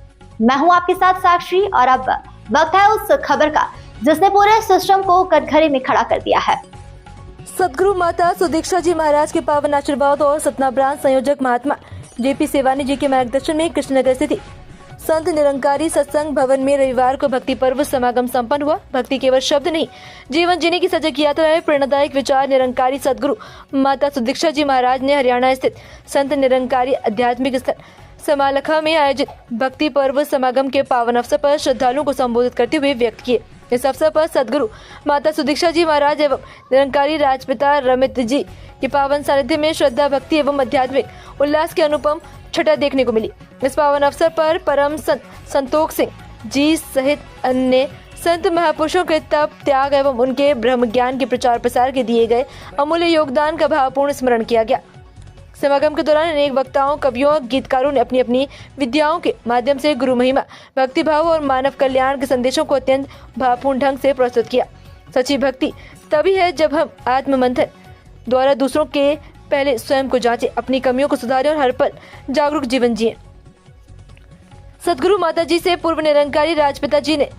S1: मैं हूं आपके साथ साक्षी, और अब वक्त है उस खबर का जिसने पूरे सिस्टम को कटघरे में खड़ा कर दिया है।
S2: सदगुरु माता सुदीक्षा जी महाराज के पावन आशीर्वाद और सतना ब्रांच संयोजक महात्मा जेपी सेवानी जी के मार्गदर्शन में कृष्णनगर स्थित संत निरंकारी सत्संग भवन में रविवार को भक्ति पर्व समागम संपन्न हुआ। भक्ति केवल शब्द नहीं, जीवन जीने की सजग यात्रा है। प्रेरणादायक विचार निरंकारी सदगुरु माता सुदीक्षा जी महाराज ने हरियाणा स्थित संत निरंकारी आध्यात्मिक स्थल समालखा में आयोजित भक्ति पर्व समागम के पावन अवसर पर श्रद्धालुओं को संबोधित करते हुए व्यक्त किए। इस अवसर पर सदगुरु माता सुदीक्षा जी महाराज एवं निरंकारी राजपिता रमित जी के पावन सानिध्य में श्रद्धा, भक्ति एवं आध्यात्मिक उल्लास की अनुपम छटा देखने को मिली। इस पावन अवसर पर परम संत संतोख सिंह जी सहित अन्य संत महापुरुषों के तप, त्याग एवं उनके ब्रह्म ज्ञान के प्रचार प्रसार के दिए गए अमूल्य योगदान का भावपूर्ण स्मरण किया गया। समागम के दौरान अनेक वक्ताओं, कवियों, गीतकारों ने अपनी अपनी विद्याओं के माध्यम से गुरु महिमा, भक्ति भाव और मानव कल्याण के संदेशों को अत्यंत भावपूर्ण ढंग से प्रस्तुत किया। सच्ची भक्ति तभी है जब हम आत्म मंथन द्वारा दूसरों के पहले स्वयं को जांचें, अपनी कमियों को सुधारें और हर पल जागरूक जीवन जिएं। सदगुरु माता जी से पूर्व निरंकारी राजपिता जी ने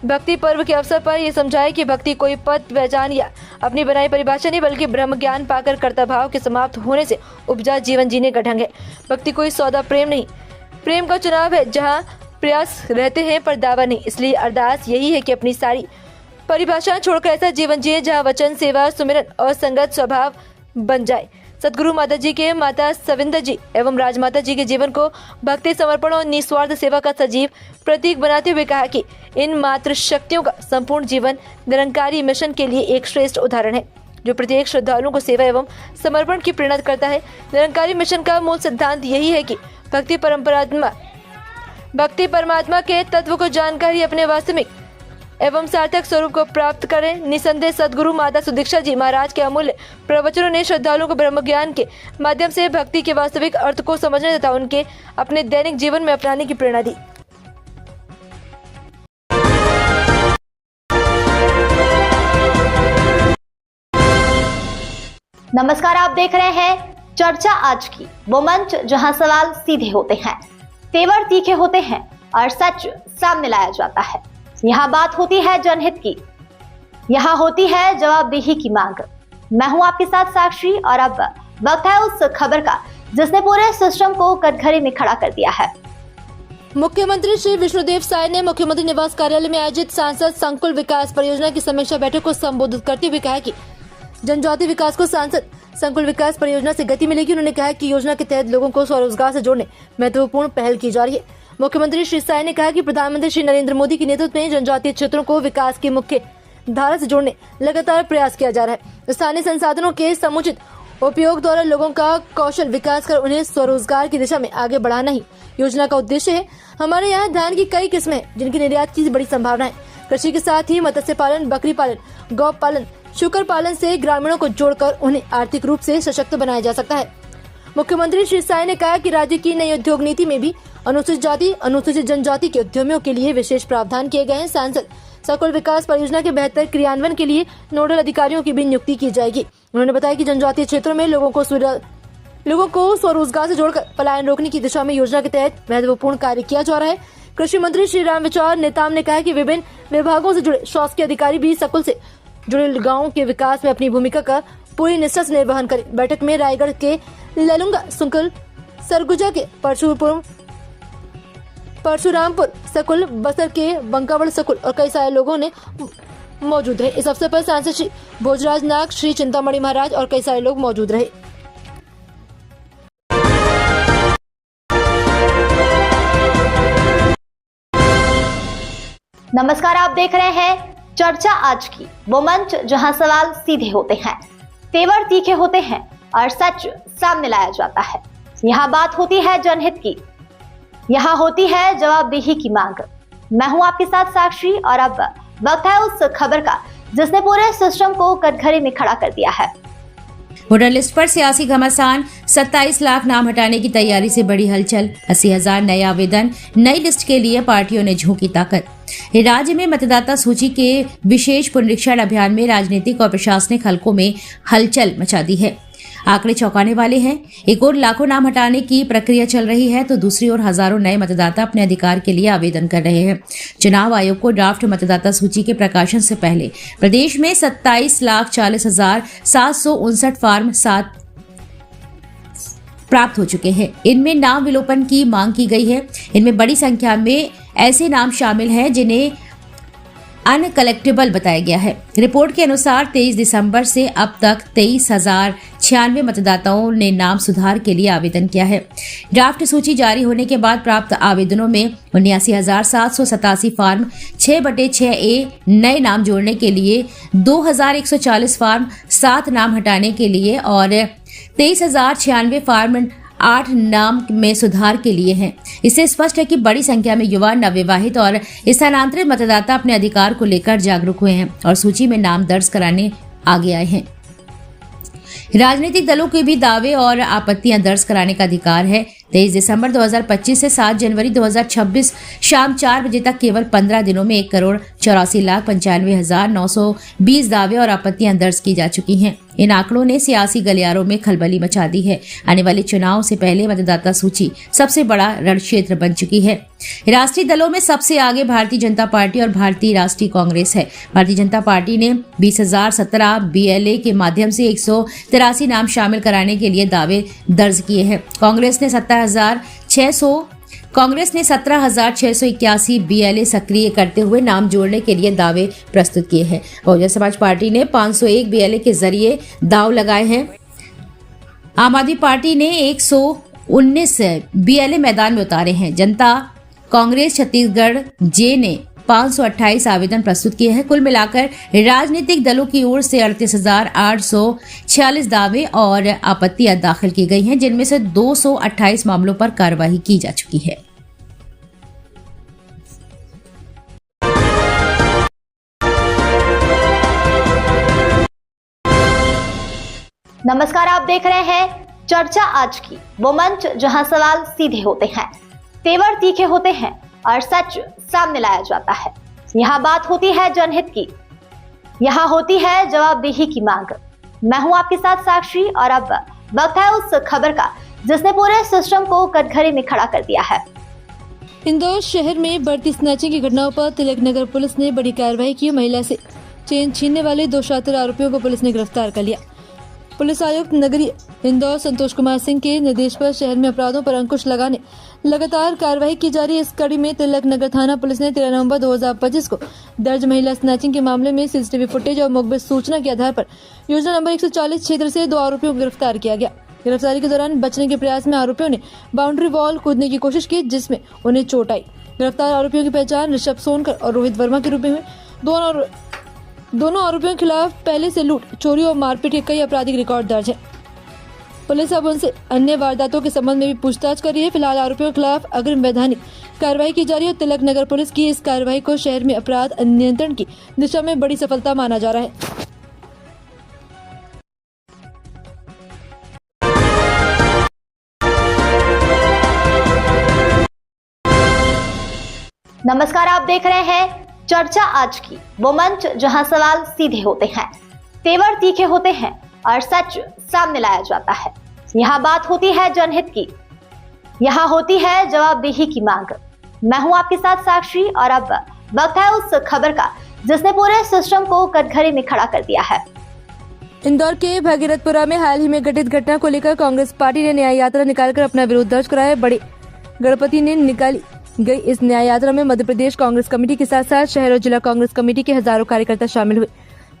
S2: भक्ति पर्व के अवसर पर यह समझाया कि भक्ति कोई पद, पहचान या अपनी बनाई परिभाषा नहीं, बल्कि ब्रह्म ज्ञान पाकर कर्ता भाव के समाप्त होने से उपजा जीवन जीने का ढंग है। भक्ति कोई सौदा प्रेम नहीं, प्रेम का चुनाव है जहाँ प्रयास रहते हैं पर दावा नहीं। इसलिए अरदास यही है कि अपनी सारी परिभाषाएं छोड़कर ऐसा जीवन जिए जहाँ वचन, सेवा, सुमिरन और संगत स्वभाव बन जाए। सदगुरु माता जी के माता सविंदर जी एवं राजमाता जी के जीवन को भक्ति, समर्पण और निस्वार्थ सेवा का सजीव प्रतीक बनाते हुए कहा कि इन मात्र शक्तियों का संपूर्ण जीवन निरंकारी मिशन के लिए एक श्रेष्ठ उदाहरण है, जो प्रत्येक श्रद्धालुओं को सेवा एवं समर्पण की प्रेरणा करता है। निरंकारी मिशन का मूल सिद्धांत यही है कि भक्ति परमात्मा के तत्व को जानकर ही अपने वास्तविक एवं सार्थक स्वरूप को प्राप्त करें। निसंदेह सदगुरु माता सुदीक्षा जी महाराज के अमूल्य प्रवचनों ने श्रद्धालुओं को ब्रह्म ज्ञान के माध्यम से भक्ति के वास्तविक अर्थ को समझने तथा उनके अपने दैनिक जीवन में अपनाने की प्रेरणा दी।
S1: नमस्कार, आप देख रहे हैं चर्चा आज की, वो मंच जहां सवाल सीधे होते हैं, तेवर तीखे होते हैं और सच सामने लाया जाता है। यहाँ बात होती है जनहित की, यहाँ होती है जवाबदेही की मांग। मैं हूं आपके साथ साक्षी और अब वक्त है उस खबर का जिसने पूरे सिस्टम को कटघरे में खड़ा कर दिया है।
S2: मुख्यमंत्री श्री विष्णुदेव साय ने मुख्यमंत्री निवास कार्यालय में आयोजित सांसद संकुल विकास परियोजना की समीक्षा बैठक को संबोधित करते हुए कहा कि जनजातीय विकास को सांसद संकुल विकास परियोजना से गति मिलेगी। उन्होंने कहा कि योजना के तहत लोगों को स्वरोजगार से जोड़ने महत्वपूर्ण पहल की जा रही है। मुख्यमंत्री श्री साय ने कहा कि प्रधानमंत्री श्री नरेंद्र मोदी के नेतृत्व में जनजातीय क्षेत्रों को विकास की मुख्य धारा से जोड़ने लगातार प्रयास किया जा रहा है। स्थानीय संसाधनों के समुचित उपयोग द्वारा लोगों का कौशल विकास कर उन्हें स्वरोजगार की दिशा में आगे बढ़ाना ही योजना का उद्देश्य है। हमारे यहाँ धान की कई किस्में हैं जिनकी निर्यात की बड़ी संभावना है। कृषि के साथ ही मत्स्य पालन, बकरी पालन, गौ पालन, शुकर पालन से ग्रामीणों को जोड़कर उन्हें आर्थिक रूप से सशक्त बनाया जा सकता है। मुख्यमंत्री श्री साय ने कहा कि राज्य की नई उद्योग नीति में भी अनुसूचित जाति, अनुसूचित जनजाति के उद्यमियों के लिए विशेष प्रावधान किए गए हैं। सांसद संकुल विकास परियोजना के बेहतर क्रियान्वयन के लिए नोडल अधिकारियों की भी नियुक्ति की जाएगी। उन्होंने बताया कि जनजातीय क्षेत्रों में लोगों को स्वरोजगार से जोड़कर पलायन रोकने की दिशा में योजना के तहत महत्वपूर्ण कार्य किया जा रहा है। कृषि मंत्री श्री रामविचार नेताम ने कहा कि विभिन्न विभागों से जुड़े शासकीय अधिकारी भी संकुल से जुड़े गाँव के विकास में अपनी भूमिका का पूरी निष्ठा से निर्वहन करें। बैठक में रायगढ़ के ललुंगा संकुल, सरगुजा के परशुरामपुर सकुल, बस्तर के बंकावड़ सकुल और कई सारे लोगों ने मौजूद रहे। इस अवसर पर सांसद श्री भोजराज नाग, श्री चिंतामणि महाराज और कई सारे लोग मौजूद रहे।
S1: नमस्कार, आप देख रहे हैं चर्चा आज की, वो मंच जहां सवाल सीधे होते हैं, तेवर तीखे होते हैं और सच सामने लाया जाता है। यहाँ बात होती है जनहित की, यहाँ होती है जवाबदेही की मांग। मैं हूं आपके साथ साक्षी और अब वक्त है उस खबर का जिसने पूरे सिस्टम को कटघरे में खड़ा कर दिया है।
S12: वोटर लिस्ट पर सियासी घमासान, 27 लाख नाम हटाने की तैयारी से बड़ी हलचल, 80,000 नए आवेदन, नई लिस्ट के लिए पार्टियों ने झोंकी ताकत। राज्य में मतदाता सूची के विशेष पुनरीक्षण अभियान में राजनीतिक और प्रशासनिक हलकों में हलचल मचा दी है। आंकड़े चौंकाने वाले हैं। एक ओर लाखों नाम हटाने की प्रक्रिया चल रही है तो दूसरी ओर हजारों नए मतदाता अपने अधिकार के लिए आवेदन कर रहे हैं। चुनाव आयोग को ड्राफ्ट मतदाता सूची के प्रकाशन से पहले प्रदेश में 27,40,759 फॉर्म प्राप्त हो चुके हैं। इनमें नाम विलोपन की मांग की गई है। इनमें बड़ी संख्या में ऐसे नाम शामिल हैं जिन्हें अनकलेक्टेबल बताया गया है। रिपोर्ट के अनुसार 23 दिसंबर से अब तक 23,096 मतदाताओं ने नाम सुधार के लिए आवेदन किया है। ड्राफ्ट सूची जारी होने के बाद प्राप्त आवेदनों में 79,787 फार्म 6/6A नए नाम जोड़ने के लिए, 2,140 फार्म 7 नाम हटाने के लिए और 23,096 फार्म 8 नाम में सुधार के लिए हैं। इससे स्पष्ट है कि बड़ी संख्या में युवा, नवविवाहित और स्थानांतरित मतदाता अपने अधिकार को लेकर जागरूक हुए हैं और सूची में नाम दर्ज कराने आगे आए हैं। राजनीतिक दलों के भी दावे और आपत्तियां दर्ज कराने का अधिकार है। 23 दिसंबर 2025 से 7 जनवरी 2026 शाम 4 बजे तक केवल 15 दिनों में 1,84,95,920 दावे और आपत्तियां दर्ज की जा चुकी हैं। इन आंकड़ों ने सियासी गलियारों में खलबली मचा दी है। आने वाले चुनाव से पहले मतदाता सूची सबसे बड़ा रण क्षेत्र बन चुकी है। राष्ट्रीय दलों में सबसे आगे भारतीय जनता पार्टी और भारतीय राष्ट्रीय कांग्रेस है। भारतीय जनता पार्टी ने 20,017 BLA के माध्यम से 183 नाम शामिल कराने के लिए दावे दर्ज किए हैं। कांग्रेस ने 17,681 BLA सक्रिय करते हुए नाम जोड़ने के लिए दावे प्रस्तुत किए हैं। बहुजन समाज पार्टी ने 501 BLA के जरिए दाव लगाए हैं। आम आदमी पार्टी ने 119 BLA मैदान में उतारे हैं। जनता कांग्रेस छत्तीसगढ़ जे ने 528 आवेदन प्रस्तुत किए हैं। कुल मिलाकर राजनीतिक दलों की ओर से 38,846 दावे और आपत्तियां दाखिल की गई हैं, जिनमें से 228 मामलों पर कार्रवाई की जा चुकी है।
S1: नमस्कार, आप देख रहे हैं चर्चा आज की, वो मंच जहां सवाल सीधे होते हैं, तेवर तीखे होते हैं और सच सामने लाया जाता है। यहाँ बात होती है जनहित की, यहाँ होती है जवाबदेही की मांग। मैं हूं आपके साथ साक्षी और अब वक्त है उस खबर का जिसने पूरे सिस्टम को कटघरे में खड़ा कर दिया है।
S2: इंदौर शहर में बढ़ती स्नैचिंग की घटनाओं पर तिलक नगर पुलिस ने बड़ी कार्रवाई की। महिला से चेन छीनने वाले 2 शातिर आरोपियों को पुलिस ने गिरफ्तार कर लिया। पुलिस आयुक्त नगरीय इंदौर संतोष कुमार सिंह के निर्देश पर शहर में अपराधों पर अंकुश लगाने लगातार कार्रवाई की जा रही है। इस कड़ी में तिलक नगर थाना पुलिस ने 13 नवंबर 2025 को दर्ज महिला स्नैचिंग के मामले में सीसीटीवी फुटेज और मुखबिर सूचना के आधार पर योजना नंबर 140 क्षेत्र से 2 आरोपियों को गिरफ्तार किया गया। गिरफ्तारी के दौरान बचने के प्रयास में आरोपियों ने बाउंड्री वॉल कूदने की कोशिश की, जिसमें उन्हें चोट आई। गिरफ्तार आरोपियों की पहचान ऋषभ सोनकर और रोहित वर्मा के रूप में हुई। दोनों आरोपियों के खिलाफ पहले से लूट, चोरी और मारपीट के कई आपराधिक रिकॉर्ड दर्ज है। पुलिस अब उनसे अन्य वारदातों के संबंध में भी पूछताछ कर रही है। फिलहाल आरोपियों के खिलाफ अग्रिम वैधानिक कार्रवाई की जा रही है। तिलक नगर पुलिस की इस कार्रवाई को शहर में अपराध नियंत्रण की दिशा में बड़ी सफलता माना जा रहा है।
S1: नमस्कार, आप देख रहे हैं चर्चा आज की, वो मंच जहां सवाल सीधे होते हैं, तेवर तीखे होते हैं और सच सामने लाया जाता है। यहाँ बात होती है जनहित की, यहाँ होती है जवाबदेही की मांग। मैं हूं आपके साथ साक्षी और अब वक्त है उस खबर का जिसने पूरे सिस्टम को कटघरे में खड़ा कर दिया है।
S2: इंदौर के भगीरथपुरा में हाल ही में घटित घटना को लेकर कांग्रेस पार्टी ने न्याय यात्रा निकालकर अपना विरोध दर्ज कराया। बड़े गणपति ने निकाली गई इस न्याय यात्रा में मध्य प्रदेश कांग्रेस कमेटी के साथ साथ शहर और जिला कांग्रेस कमेटी के हजारों कार्यकर्ता शामिल हुए।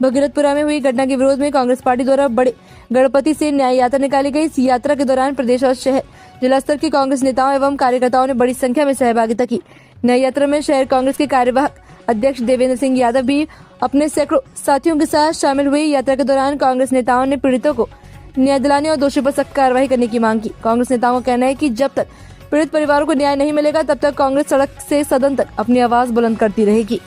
S2: भगीरथपुरा में हुई घटना के विरोध में कांग्रेस पार्टी द्वारा बड़े गणपति से न्याय यात्रा निकाली गई। इस यात्रा के दौरान प्रदेश और शहर जिला स्तर के कांग्रेस नेताओं एवं कार्यकर्ताओं ने बड़ी संख्या में सहभागिता की। न्याय यात्रा में शहर कांग्रेस के कार्यवाहक अध्यक्ष देवेंद्र सिंह यादव भी अपने सैकड़ों साथियों के साथ शामिल हुए। यात्रा के दौरान कांग्रेस नेताओं ने पीड़ितों को न्याय दिलाने और दोषियों पर सख्त कार्रवाई करने की मांग की। कांग्रेस नेताओं का कहना है कि जब तक पीड़ित परिवारों को न्याय नहीं मिलेगा तब तक कांग्रेस सड़क से सदन तक अपनी आवाज बुलंद करती रहेगी।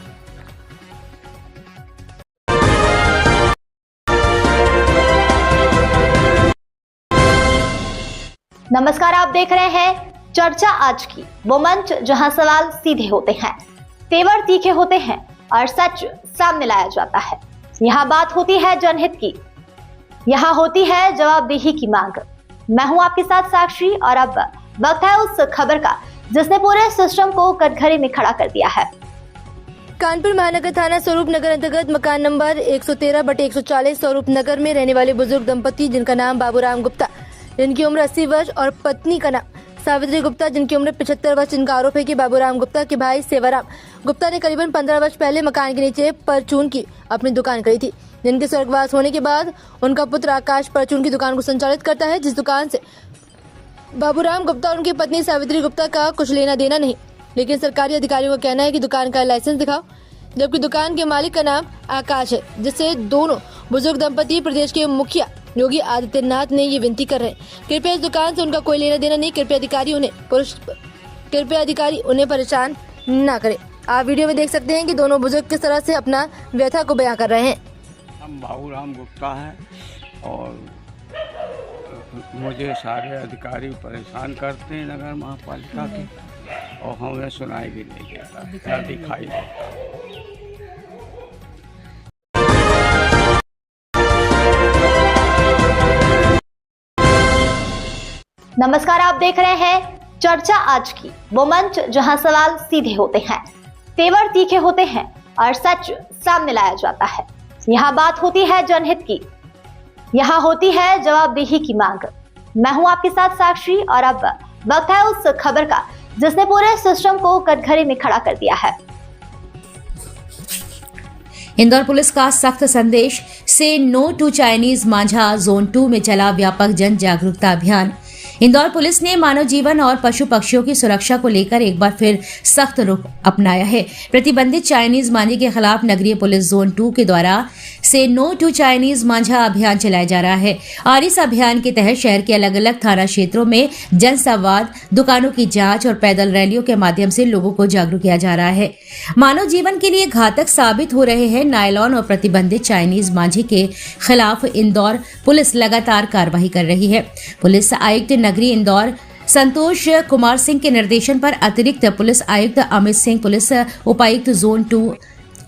S1: नमस्कार, आप देख रहे हैं चर्चा आज की, वो मंच जहां सवाल सीधे होते हैं, तेवर तीखे होते हैं और सच सामने लाया जाता है। यहाँ बात होती है जनहित की, यहाँ होती है जवाबदेही की मांग। मैं हूं आपके साथ साक्षी और अब वक्त है उस खबर का जिसने पूरे सिस्टम को कटघरे में खड़ा कर दिया है।
S2: कानपुर महानगर थाना स्वरूप नगर अंतर्गत मकान नंबर 113/140 स्वरूप नगर में रहने वाले बुजुर्ग दंपति जिनका नाम बाबूराम गुप्ता जिनकी उम्र 80 वर्ष और पत्नी का नाम सावित्री गुप्ता जिनकी उम्र 75 वर्ष। इनका आरोप है कि बाबूराम गुप्ता के भाई सेवाराम गुप्ता ने करीबन 15 वर्ष पहले मकान के नीचे परचून की अपनी दुकान करी थी, जिनके स्वर्गवास होने के बाद उनका पुत्र आकाश परचून की दुकान को संचालित करता है, जिस दुकान से बाबूराम गुप्ता और उनकी पत्नी सावित्री गुप्ता का कुछ लेना देना नहीं। लेकिन सरकारी अधिकारियों का कहना है कि दुकान का लाइसेंस दिखाओ, जबकि दुकान के मालिक का नाम आकाश है, जिससे दोनों बुजुर्ग दंपति प्रदेश के मुखिया योगी आदित्यनाथ ने ये विनती कर रहे हैं, कृपया इस दुकान से उनका कोई लेना देना नहीं, कृपया अधिकारी उन्हें परेशान न करे। आप वीडियो में देख सकते हैं कि दोनों बुजुर्ग किस तरह से अपना व्यथा को बयां कर रहे हैं।
S13: हम बाबूराम गुप्ता है और मुझे सारे अधिकारी परेशान करते हैं नगर महापालिका के, और हमें सुनाई भी नहीं देता, क्या दिखाई देता।
S1: नमस्कार, आप देख रहे हैं चर्चा आज की, वो मंच जहां सवाल सीधे होते हैं, तेवर तीखे होते हैं और सच सामने लाया जाता है। यहाँ बात होती है जनहित की, यहाँ होती है जवाबदेही की मांग। मैं हूं आपके साथ साक्षी और अब वक्त है उस खबर का जिसने पूरे सिस्टम को कटघरे में खड़ा कर दिया है।
S12: इंदौर पुलिस का सख्त संदेश, से नो टू चाइनीज मांझा जोन 2 में चला व्यापक जन जागरूकता अभियान। इंदौर पुलिस ने मानव जीवन और पशु पक्षियों की सुरक्षा को लेकर एक बार फिर सख्त रुख अपनाया है। प्रतिबंधित चाइनीज मांझे के खिलाफ नगरीय पुलिस जोन 2 के द्वारा से नो टू चाइनीज मांझा अभियान चलाया जा रहा है और इस अभियान के तहत शहर के अलग अलग थाना क्षेत्रों में जन संवाद, दुकानों की जांच और पैदल रैलियों के माध्यम से लोगों को जागरूक किया जा रहा है। मानव जीवन के लिए घातक साबित हो रहे हैं नायलॉन और प्रतिबंधित चाइनीज मांझे के खिलाफ इंदौर पुलिस लगातार कार्रवाई कर रही है। पुलिस आयुक्त नगरी इंदौर संतोष कुमार सिंह के निर्देशन पर अतिरिक्त पुलिस आयुक्त अमित सिंह, पुलिस उपायुक्त जोन 2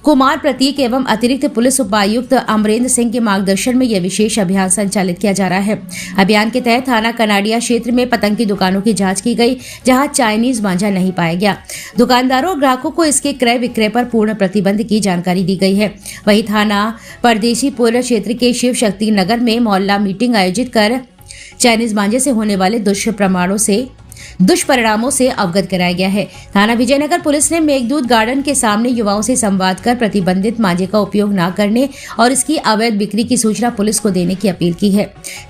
S12: कुमार प्रतीक एवं अतिरिक्त पुलिस उपायुक्त अमरेंद्र सिंह के मार्गदर्शन में यह विशेष अभियान संचालित किया जा रहा है। अभियान के तहत थाना कनाडिया क्षेत्र में पतंग की दुकानों की जांच की गई, जहां चाइनीज मांझा नहीं पाया गया। दुकानदारों और ग्राहकों को इसके क्रय विक्रय पर पूर्ण प्रतिबंध की जानकारी दी गई है। वहीं थाना परदेशीपुर क्षेत्र के शिव शक्ति नगर में मोहल्ला मीटिंग आयोजित कर चाइनीज मांझे से होने वाले दुष्परिणामों से अवगत कराया गया है। थाना विजयनगर पुलिस ने मेघदूत गार्डन के सामने युवाओं से संवाद कर प्रतिबंधित मांझे का उपयोग न करने और इसकी अवैध बिक्री की सूचना पुलिस को देने की अपील की है।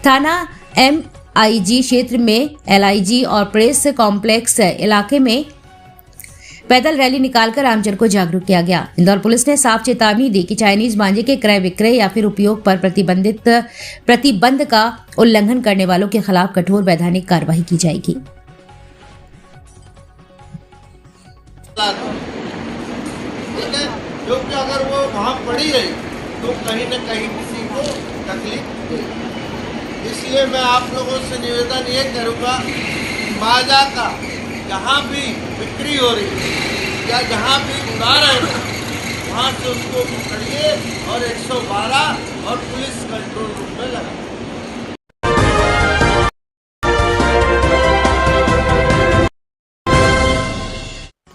S12: थाना MIG क्षेत्र में LIG और प्रेस कॉम्प्लेक्स इलाके में पैदल रैली निकालकर आमजन को जागरूक किया गया। इंदौर पुलिस ने साफ चेतावनी दी कि चाइनीज मांझे के क्रय विक्रय या फिर उपयोग पर प्रतिबंध का उल्लंघन करने वालों के खिलाफ कठोर वैधानिक कार्रवाई की जाएगी।
S14: क्योंकि अगर वो वहाँ पड़ी रही तो कहीं न कहीं किसी को तकलीफ देगी। इसलिए मैं आप लोगों से निवेदन ये करूँगा, मांझा का जहाँ भी बिक्री हो रही है या जहाँ भी उड़ा रहे हैं वहाँ से उसको पकड़िए और 112 और पुलिस कंट्रोल रूम में लगाइए।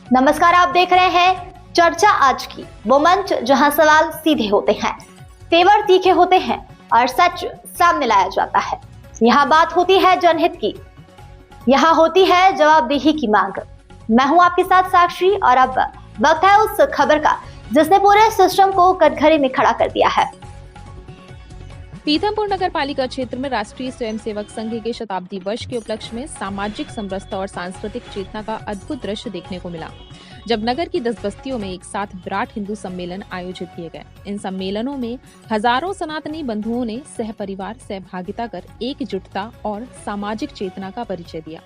S1: नमस्कार, आप देख रहे हैं चर्चा आज की, वो मंच जहां सवाल सीधे होते हैं, तेवर तीखे होते हैं और सच सामने लाया जाता है। यहाँ बात होती है जनहित की, यहाँ होती है जवाबदेही की मांग। मैं हूं आपके साथ साक्षी और अब वक्त है उस खबर का जिसने पूरे सिस्टम को कटघरे में खड़ा कर दिया है।
S15: पीथमपुर नगर पालिका क्षेत्र में राष्ट्रीय स्वयंसेवक संघ के शताब्दी वर्ष के उपलक्ष्य में सामाजिक समरसता और सांस्कृतिक चेतना का अद्भुत दृश्य देखने को मिला, जब नगर की 10 बस्तियों में एक साथ विराट हिंदू सम्मेलन आयोजित किए गए। इन सम्मेलनों में हजारों सनातनी बंधुओं ने सहपरिवार सहभागिता कर एकजुटता और सामाजिक चेतना का परिचय दिया।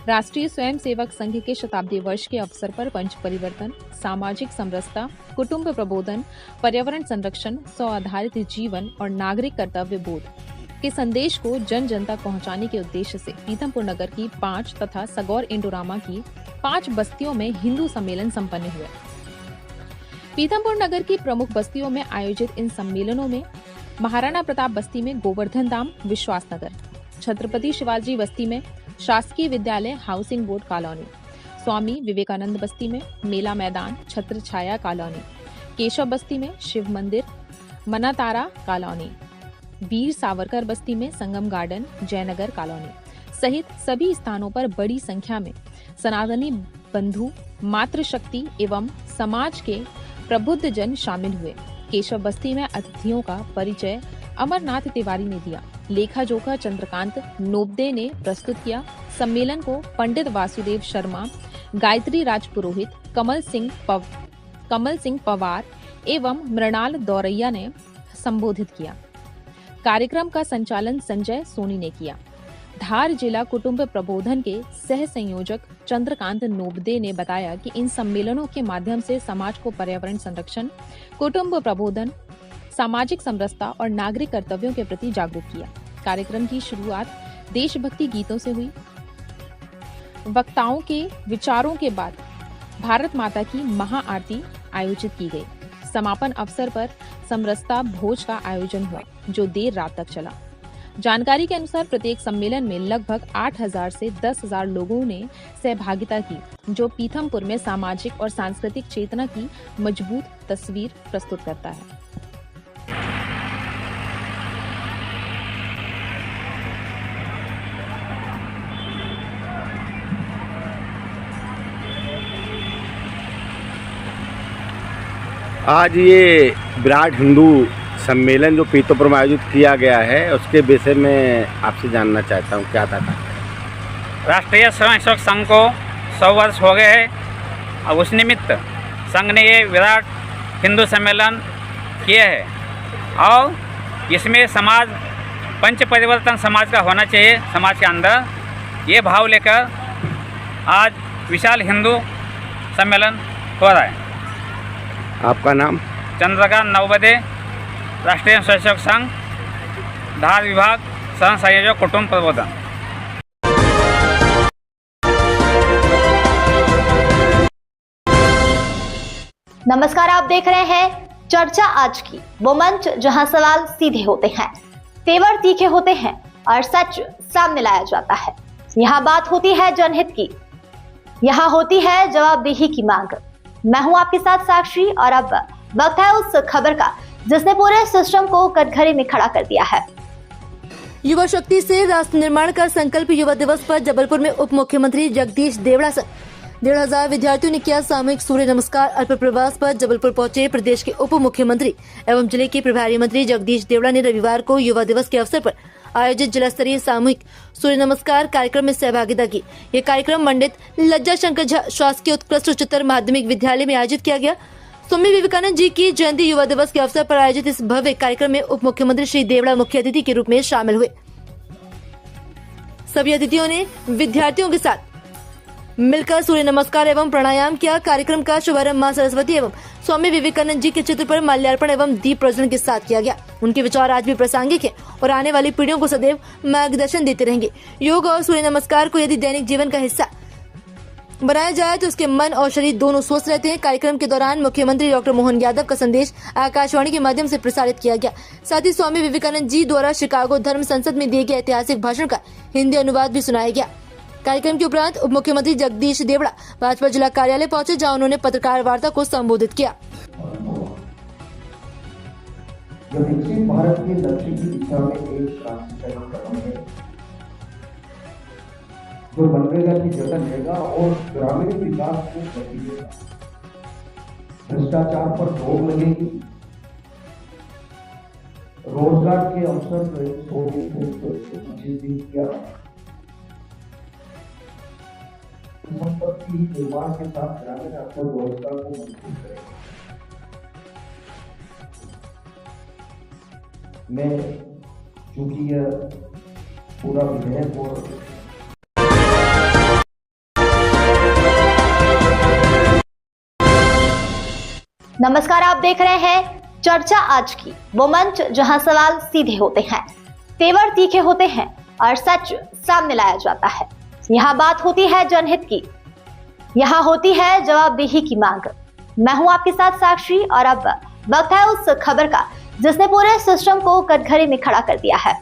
S15: राष्ट्रीय स्वयंसेवक संघ के शताब्दी वर्ष के अवसर पर पंच परिवर्तन, सामाजिक समरसता, कुटुंब प्रबोधन, पर्यावरण संरक्षण, स्व आधारित जीवन और नागरिक कर्तव्य बोध के संदेश को जन जन तक पहुंचाने के उद्देश्य से पीथमपुर नगर की 5 तथा सगौर इंडोरामा की 5 बस्तियों में हिंदू सम्मेलन संपन्न हुए। पीथमपुर नगर की प्रमुख बस्तियों में आयोजित इन सम्मेलनों में महाराणा प्रताप बस्ती में गोवर्धन धाम विश्वास नगर, छत्रपति शिवाजी बस्ती में शासकीय विद्यालय housing board colony, Swami Vivekananda बस्ती में मेला मैदान छत्र छाया कॉलोनी, केशव बस्ती में शिव मंदिर मनातारा कॉलोनी, वीर सावरकर बस्ती में संगम गार्डन, जयनगर कॉलोनी सहित सभी स्थानों पर बड़ी संख्या में सनातनी बंधु, मातृशक्ति एवं समाज के प्रबुद्ध जन शामिल हुए। केशव बस्ती में अतिथियों का परिचय अमरनाथ तिवारी ने दिया। लेखा जोखा चंद्रकांत नोबदे ने प्रस्तुत किया। सम्मेलन को पंडित वासुदेव शर्मा, गायत्री राज पुरोहित, कमल सिंह पवार एवं मृणाल दौरैया ने संबोधित किया। कार्यक्रम का संचालन संजय सोनी ने किया। धार जिला कुटुंब प्रबोधन के सह संयोजक चंद्रकांत नोबदे ने बताया कि इन सम्मेलनों के माध्यम से समाज को पर्यावरण संरक्षण, कुटुंब प्रबोधन, सामाजिक समरसता और नागरिक कर्तव्यों के प्रति जागरूक किया। कार्यक्रम की शुरुआत देशभक्ति गीतों से हुई। वक्ताओं के विचारों के बाद भारत माता की महाआरती आयोजित की गई। समापन अवसर पर समरसता भोज का आयोजन हुआ, जो देर रात तक चला। जानकारी के अनुसार प्रत्येक सम्मेलन में लगभग 8,000 से 10,000 लोगों ने सहभागिता की, जो पीथमपुर में सामाजिक और सांस्कृतिक चेतना की मजबूत तस्वीर प्रस्तुत करता है।
S16: आज ये विराट हिंदू सम्मेलन जो पीतमपुर में आयोजित किया गया है, उसके विषय में आपसे जानना चाहता हूँ, क्या था?
S17: राष्ट्रीय स्वयंसेवक संघ को 100 वर्ष हो गए हैं और उस निमित्त संघ ने ये विराट हिंदू सम्मेलन किए हैं और इसमें समाज पंच परिवर्तन समाज का होना चाहिए। समाज के अंदर ये भाव लेकर आज विशाल हिंदू सम्मेलन हो रहा है।
S16: आपका नाम?
S17: चंद्रकांत नवबदे, राष्ट्रीय स्वयंसेवक संघ, धार विभाग, सह संयोजक कुटुंब प्रबोधन।
S1: नमस्कार, आप देख रहे हैं चर्चा आज की, वो मंच जहां सवाल सीधे होते हैं, तेवर तीखे होते हैं और सच सामने लाया जाता है। यहाँ बात होती है जनहित की, यहाँ होती है जवाबदेही की मांग। मैं हूं आपके साथ साक्षी और अब वक्त है उस खबर का जिसने पूरे सिस्टम को कटघरे में खड़ा कर दिया है।
S2: युवा शक्ति से राष्ट्र निर्माण का संकल्प युवा दिवस पर जबलपुर में उप मुख्यमंत्री जगदीश देवड़ा से 1,500 विद्यार्थियों ने किया सामूहिक सूर्य नमस्कार। अल्प प्रवास पर जबलपुर पहुंचे प्रदेश के उप मुख्यमंत्री एवं जिले के प्रभारी मंत्री जगदीश देवड़ा ने रविवार को युवा दिवस के अवसर पर आयोजित जिला स्तरीय सामूहिक सूर्य नमस्कार कार्यक्रम में सहभागिता की। ये कार्यक्रम पंडित लज्जा शंकर झा शासकीय उत्कृष्ट उच्चतर माध्यमिक विद्यालय में आयोजित किया गया। स्वामी विवेकानंद जी की जयंती युवा दिवस के अवसर पर आयोजित इस भव्य कार्यक्रम में उप मुख्यमंत्री श्री देवड़ा मुख्य अतिथि के रूप में शामिल हुए। सभी अतिथियों ने विद्यार्थियों के साथ मिलकर सूर्य नमस्कार एवं प्राणायाम किया। कार्यक्रम का शुभारंभ मां सरस्वती एवं स्वामी विवेकानंद जी के चित्र पर माल्यार्पण एवं दीप प्रज्वलन के साथ किया गया। उनके विचार आज भी प्रासंगिक है और आने वाली पीढ़ियों को सदैव मार्गदर्शन देते रहेंगे। योग और सूर्य नमस्कार को यदि दैनिक जीवन का हिस्सा बनाया जाए तो उसके मन और शरीर दोनों स्वस्थ रहते हैं। कार्यक्रम के दौरान मुख्यमंत्री डॉक्टर मोहन यादव का संदेश आकाशवाणी के माध्यम से प्रसारित किया गया। साथ ही स्वामी विवेकानंद जी द्वारा शिकागो धर्म संसद में दिए गए ऐतिहासिक भाषण का हिंदी अनुवाद भी सुनाया गया। कार्यक्रम के उपरांत उप मुख्यमंत्री जगदीश देवड़ा भाजपा जिला कार्यालय पहुंचे, जहां उन्होंने पत्रकार वार्ता को संबोधित किया।
S18: जो विकसित भारत के लक्ष्य की दिशा में एक क्रांतिकारी कदम है, जो मनरेगा की जगह लेगा और ग्रामीण विकास को गति देगा। भ्रष्टाचार पर रोक लगेगी, रोजगार के अवसर 125 दिन किया, संपत्ति निर्माण के साथ ग्रामीण अर्थव्यवस्था को मजबूत करेगा। मैं चूंकि यह पूरा विधेयक और
S1: नमस्कार, आप देख रहे हैं चर्चा आज की, वो मंच जहां सवाल सीधे होते हैं, तेवर तीखे होते हैं और सच सामने लाया जाता है। यहाँ बात होती है जनहित की, यहाँ होती है जवाबदेही की मांग। मैं हूं आपके साथ साक्षी और अब वक्त है उस खबर का जिसने पूरे सिस्टम को कटघरे में खड़ा कर दिया है।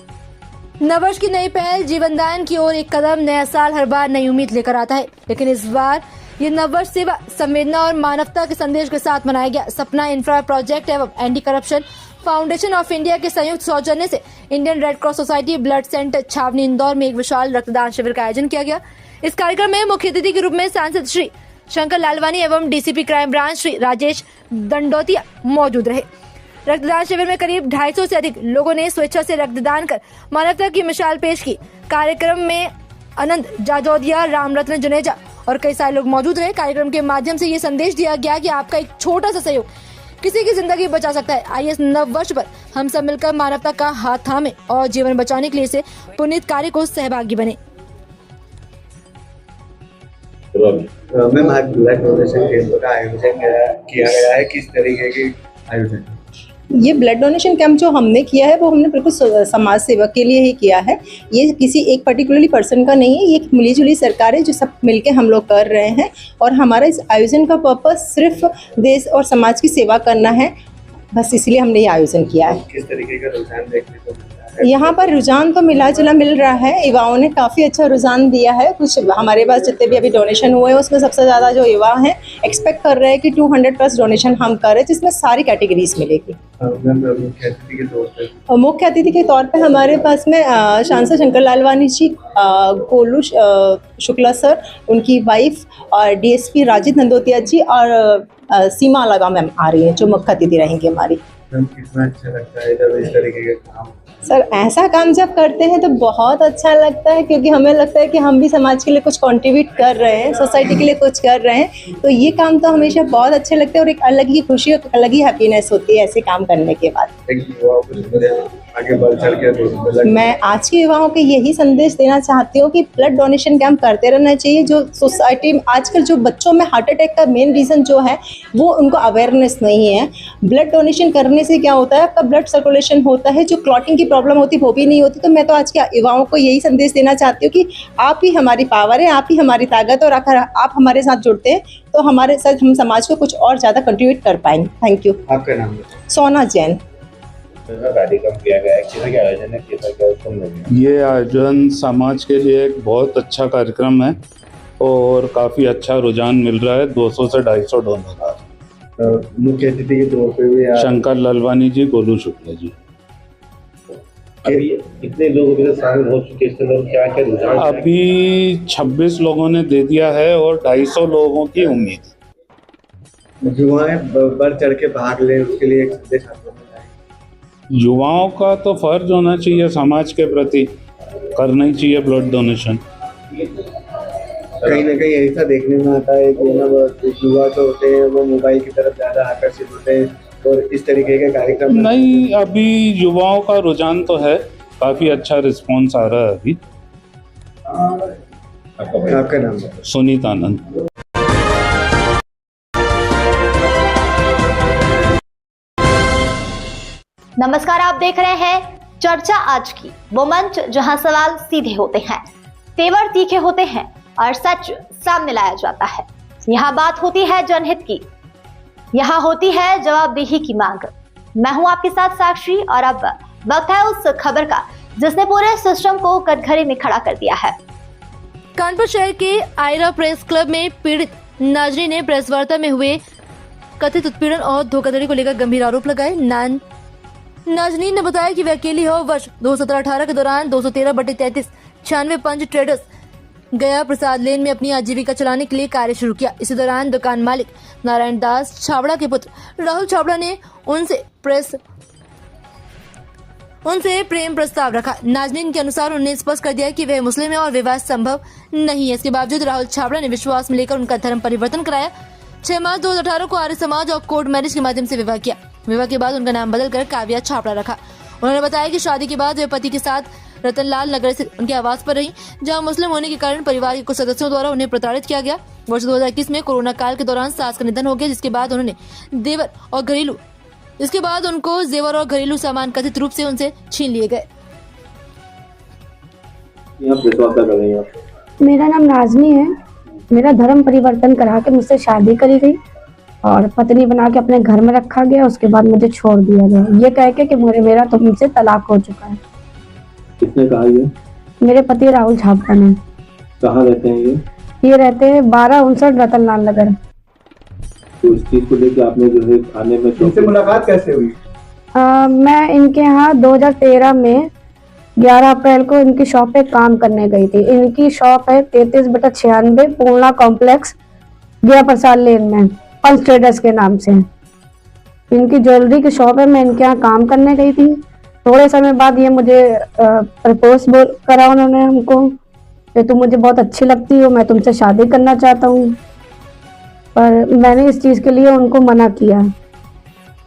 S2: नववर्ष की नई पहल जीवनदान की ओर एक कदम। नया साल हर बार नई उम्मीद लेकर आता है, लेकिन इस बार ये नववर्ष सेवा, संवेदना और मानवता के संदेश के साथ मनाया गया। सपना इंफ्रा प्रोजेक्ट एवं anti corruption foundation of India के संयुक्त सौजन्य से Indian red cross society blood centre छावनी इंदौर में एक विशाल रक्तदान शिविर का आयोजन किया गया। इस कार्यक्रम में मुख्य अतिथि के रूप में सांसद श्री शंकर लालवानी एवं DCP crime branch Shri Rajesh Dandotiya मौजूद रहे। रक्तदान शिविर में करीब 250 से अधिक लोगों ने स्वेच्छा से रक्तदान कर मानवता की मिसाल पेश की। कार्यक्रम में अनंत जाजौदिया, रामरत्न जुनेजा और कई सारे लोग मौजूद रहे। कार्यक्रम के माध्यम से ये संदेश दिया गया कि आपका एक छोटा सा सहयोग किसी की जिंदगी बचा सकता है। आइए इस नव वर्ष पर हम सब मिलकर मानवता का हाथ थामे और जीवन बचाने के लिए इसे पुनीत कार्य को सहभागी बने।
S19: मैम, आज ब्लड डोनेशन कैंप का आयोजन किया गया है, किस तरीके के आयोजन?
S20: ये ब्लड डोनेशन कैंप जो हमने किया है वो हमने बिल्कुल समाज सेवा के लिए ही किया है। ये किसी एक पर्टिकुलरली पर्सन का नहीं है, ये एक मिलीजुली सरकार है जो सब मिलके हम लोग कर रहे हैं। और हमारा इस आयोजन का पर्पस सिर्फ देश और समाज की सेवा करना है, बस इसलिए हमने ये आयोजन किया है।
S19: किस तरीके का रुझान देखने को मिला है?
S20: यहाँ पर रुझान तो मिला जुला मिल रहा है। युवाओं ने काफ़ी अच्छा रुझान दिया है। कुछ हमारे पास जितने भी अभी डोनेशन हुए हैं उसमें सबसे ज़्यादा जो युवा हैं एक्सपेक्ट कर रहे हैं कि 200+ डोनेशन हम करें, जिसमें सारी कैटेगरीज मिलेगी। मुख्य अतिथि के तौर पे हमारे पास में सांसद शंकर लालवानी जी, गोलू शुक्ला सर, उनकी वाइफ और डीएसपी राजेश दंडोतिया जी और सीमा अलगा मैम आ रही है जो मुख्य अतिथि रहेंगी हमारी।
S19: कितना अच्छा लगता है जब इस तरीके के काम?
S20: सर, ऐसा काम जब करते हैं तो बहुत अच्छा लगता है, क्योंकि हमें लगता है कि हम भी समाज के लिए कुछ कंट्रीब्यूट कर रहे हैं, सोसाइटी के लिए कुछ कर रहे हैं। तो ये काम तो हमेशा बहुत अच्छे लगते हैं और एक अलग ही खुशी और अलग ही हैप्पीनेस होती है ऐसे काम करने के बाद।
S19: आगे बढ़ चढ़ के
S20: मैं आज के युवाओं को यही संदेश देना चाहती हूँ कि ब्लड डोनेशन कैंप करते रहना चाहिए। जो सोसाइटी में आजकल जो बच्चों में हार्ट अटैक का मेन रीज़न जो है वो उनको अवेयरनेस नहीं है। ब्लड डोनेशन करने से क्या होता है, आपका ब्लड सर्कुलेशन होता है, जो क्लॉटिंग की प्रॉब्लम होती है वो भी नहीं होती। तो मैं तो आज के युवाओं को यही संदेश देना चाहती हूँ कि आप ही हमारी पावर है, आप ही हमारी ताकत, और अगर आप हमारे साथ जुड़ते हैं तो हमारे साथ हम समाज को कुछ और ज़्यादा कंट्रीब्यूट कर पाएंगे। Thank you.
S19: आपका नाम?
S20: सोना जैन।
S19: कार्यक्रम किया गया है, किस तरह के आयोजन है, किस तरह?
S21: ये आयोजन समाज के लिए एक बहुत अच्छा कार्यक्रम है और काफ़ी अच्छा रुझान मिल रहा है। 200 से 250 डोनर।
S19: मुख्य अतिथि के तौर पे
S21: शंकर लालवानी जी, गोलू शुक्ला जी।
S19: अभी कितने लोग अभी शामिल हो चुके हैं, क्या क्या रुझान?
S21: अभी 26 लोगों ने दे दिया है और 250 लोगों की उम्मीद।
S19: युवाएं बढ़ चढ़ के भाग लें, उसके लिए एक संदेश आपको?
S21: युवाओं का तो फर्ज होना चाहिए समाज के प्रति, करना ही चाहिए ब्लड डोनेशन।
S19: कहीं ना कहीं ऐसा देखने में आता है कि युवा जो होते हैं वो मोबाइल की तरफ ज़्यादा आकर्षित होते हैं और इस तरीके के कार्यक्रम
S21: नहीं, अभी युवाओं का रुझान तो है, काफ़ी अच्छा रिस्पॉन्स आ रहा है अभी।
S19: आपका नाम?
S21: सुनीत आनंद।
S1: नमस्कार, आप देख रहे हैं चर्चा आज की, वो मंच जहां सवाल सीधे होते हैं, तेवर तीखे होते हैं और सच सामने लाया जाता है। यहाँ बात होती है जनहित की, यहाँ होती है जवाबदेही की मांग। मैं हूं आपके साथ साक्षी और अब वक्त है उस खबर का जिसने पूरे सिस्टम को कटघरे में खड़ा कर दिया है।
S2: कानपुर शहर के आयरा प्रेस क्लब में पीड़ित नाजरीन ने प्रेस वार्ता में हुए कथित उत्पीड़न और धोखाधड़ी को लेकर गंभीर आरोप लगाए। नाजनीन ने बताया कि वे अकेली हो वर्ष 2017-18 के दौरान 213/33 96 पंच ट्रेडर्स गया प्रसाद लेन में अपनी आजीविका चलाने के लिए कार्य शुरू किया। इसी दौरान दुकान मालिक नारायण दास छाबड़ा के पुत्र राहुल छाबड़ा ने उनसे प्रेम प्रस्ताव रखा। नाजनीन के अनुसार उन्होंने स्पष्ट कर दिया कि वह मुस्लिम है और विवाह संभव नहीं है। इसके बावजूद राहुल छाबड़ा ने विश्वास में लेकर उनका धर्म परिवर्तन कराया। 6 मार्च 2018 को आर्य समाज और कोर्ट मैरिज के माध्यम से विवाह किया। विवाह के बाद उनका नाम बदलकर काव्या छाबड़ा रखा। उन्होंने बताया कि शादी के बाद वे पति के साथ रतनलाल नगर स्थित उनके आवास पर रही, जहां मुस्लिम होने के कारण परिवार के कुछ सदस्यों द्वारा उन्हें प्रताड़ित किया गया। वर्ष 2021 में कोरोना काल के दौरान सास का निधन हो गया, जिसके बाद उनको जेवर और घरेलू सामान कथित रूप से उनसे छीन लिए गए।
S22: मेरा नाम नाजनी है। मेरा धर्म परिवर्तन करा के मुझसे शादी करी गई और पत्नी बना के अपने घर में रखा गया। उसके बाद मुझे छोड़ दिया गया, ये कह के कि मेरा तो मुझसे तलाक हो चुका है।
S19: किसने कहा ये?
S22: मेरे पति राहुल छाबड़ा ने।
S19: कहाँ रहते हैं
S22: ये रहते हैं 1259 रतनलाल नगर।
S19: तो इस चीज को लेकर आपने जो है थाने में, इनसे मुलाकात कैसे हुई?
S22: मैं इनके यहाँ 2013 में 11 अप्रैल को इनकी शॉप पे काम करने गई थी। इनकी शॉप है 33/96 पूर्णा कॉम्प्लेक्स, गया प्रसाद लेन में, पंच ट्रेडर्स के नाम से। इनकी ज्वेलरी की शॉप है। मैं इनके यहाँ काम करने गई थी। थोड़े समय बाद ये मुझे प्रपोज करा उन्होंने हमको कि तुम मुझे बहुत अच्छी लगती हो, मैं तुमसे शादी करना चाहता हूँ। पर मैंने इस चीज़ के लिए उनको मना किया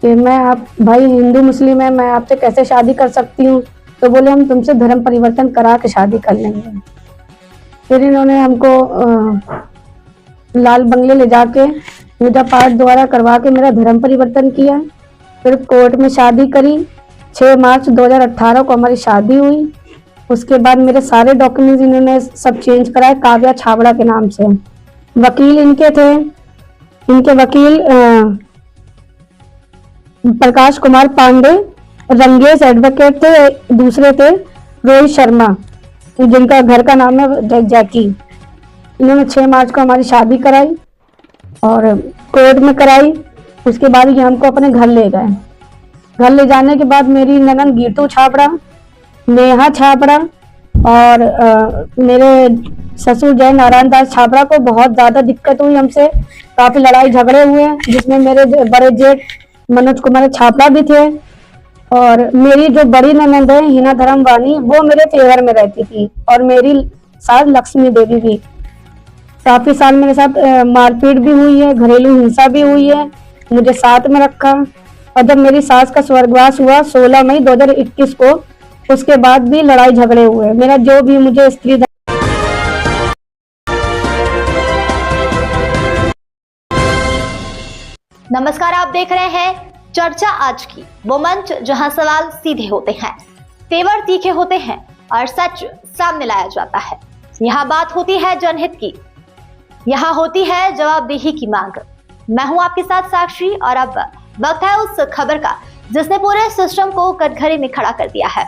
S22: कि आप भाई हिंदू मुस्लिम है, मैं आपसे कैसे शादी कर सकती हूँ। तो बोले हम तुमसे धर्म परिवर्तन करा के शादी कर लेंगे। फिर इन्होंने हमको लाल बंगले ले जाके पूजा पाठ द्वारा करवा के मेरा धर्म परिवर्तन किया। फिर कोर्ट में शादी करी। 6 मार्च 2018 को हमारी शादी हुई। उसके बाद मेरे सारे डॉक्यूमेंट्स इन्होंने सब चेंज कराए काव्या छाबड़ा के नाम से। वकील इनके थे, इनके वकील प्रकाश कुमार पांडे, रंगेश एडवोकेट थे, दूसरे थे रोहित शर्मा जिनका घर का नाम है जैकी। इन्होंने 6 मार्च को हमारी शादी कराई और कोर्ट में कराई। उसके बाद ये हमको अपने घर ले गए। घर ले जाने के बाद मेरी ननद गीतू छाबड़ा, नेहा छाबड़ा और मेरे ससुर जय नारायण दास छाबड़ा को बहुत ज़्यादा दिक्कत हुई हमसे। काफ़ी लड़ाई झगड़े हुए, जिसमें मेरे बड़े जेठ मनोज कुमार छाबड़ा भी थे। और मेरी जो बड़ी ननद है हिना धर्म वानी, वो मेरे फेवर में रहती थी। और मेरी सास लक्ष्मी देवी भी। काफ़ी साल मेरे साथ मारपीट भी हुई है, घरेलू हिंसा भी हुई है। मुझे साथ में रखा। और जब मेरी सास का स्वर्गवास हुआ 16 मई 2021 को, उसके बाद भी लड़ाई झगड़े हुए। मेरा जो भी मुझे स्त्री
S1: नमस्कार, आप देख रहे हैं चर्चा आज की, वो मंच जहां सवाल सीधे होते हैं, तेवर तीखे होते हैं और सच सामने लाया जाता है। यहाँ बात होती है जनहित की, यहाँ होती है जवाबदेही की मांग। मैं हूं आपके साथ साक्षी और अब वक्त है उस खबर का जिसने पूरे सिस्टम को कटघरे में खड़ा कर दिया है।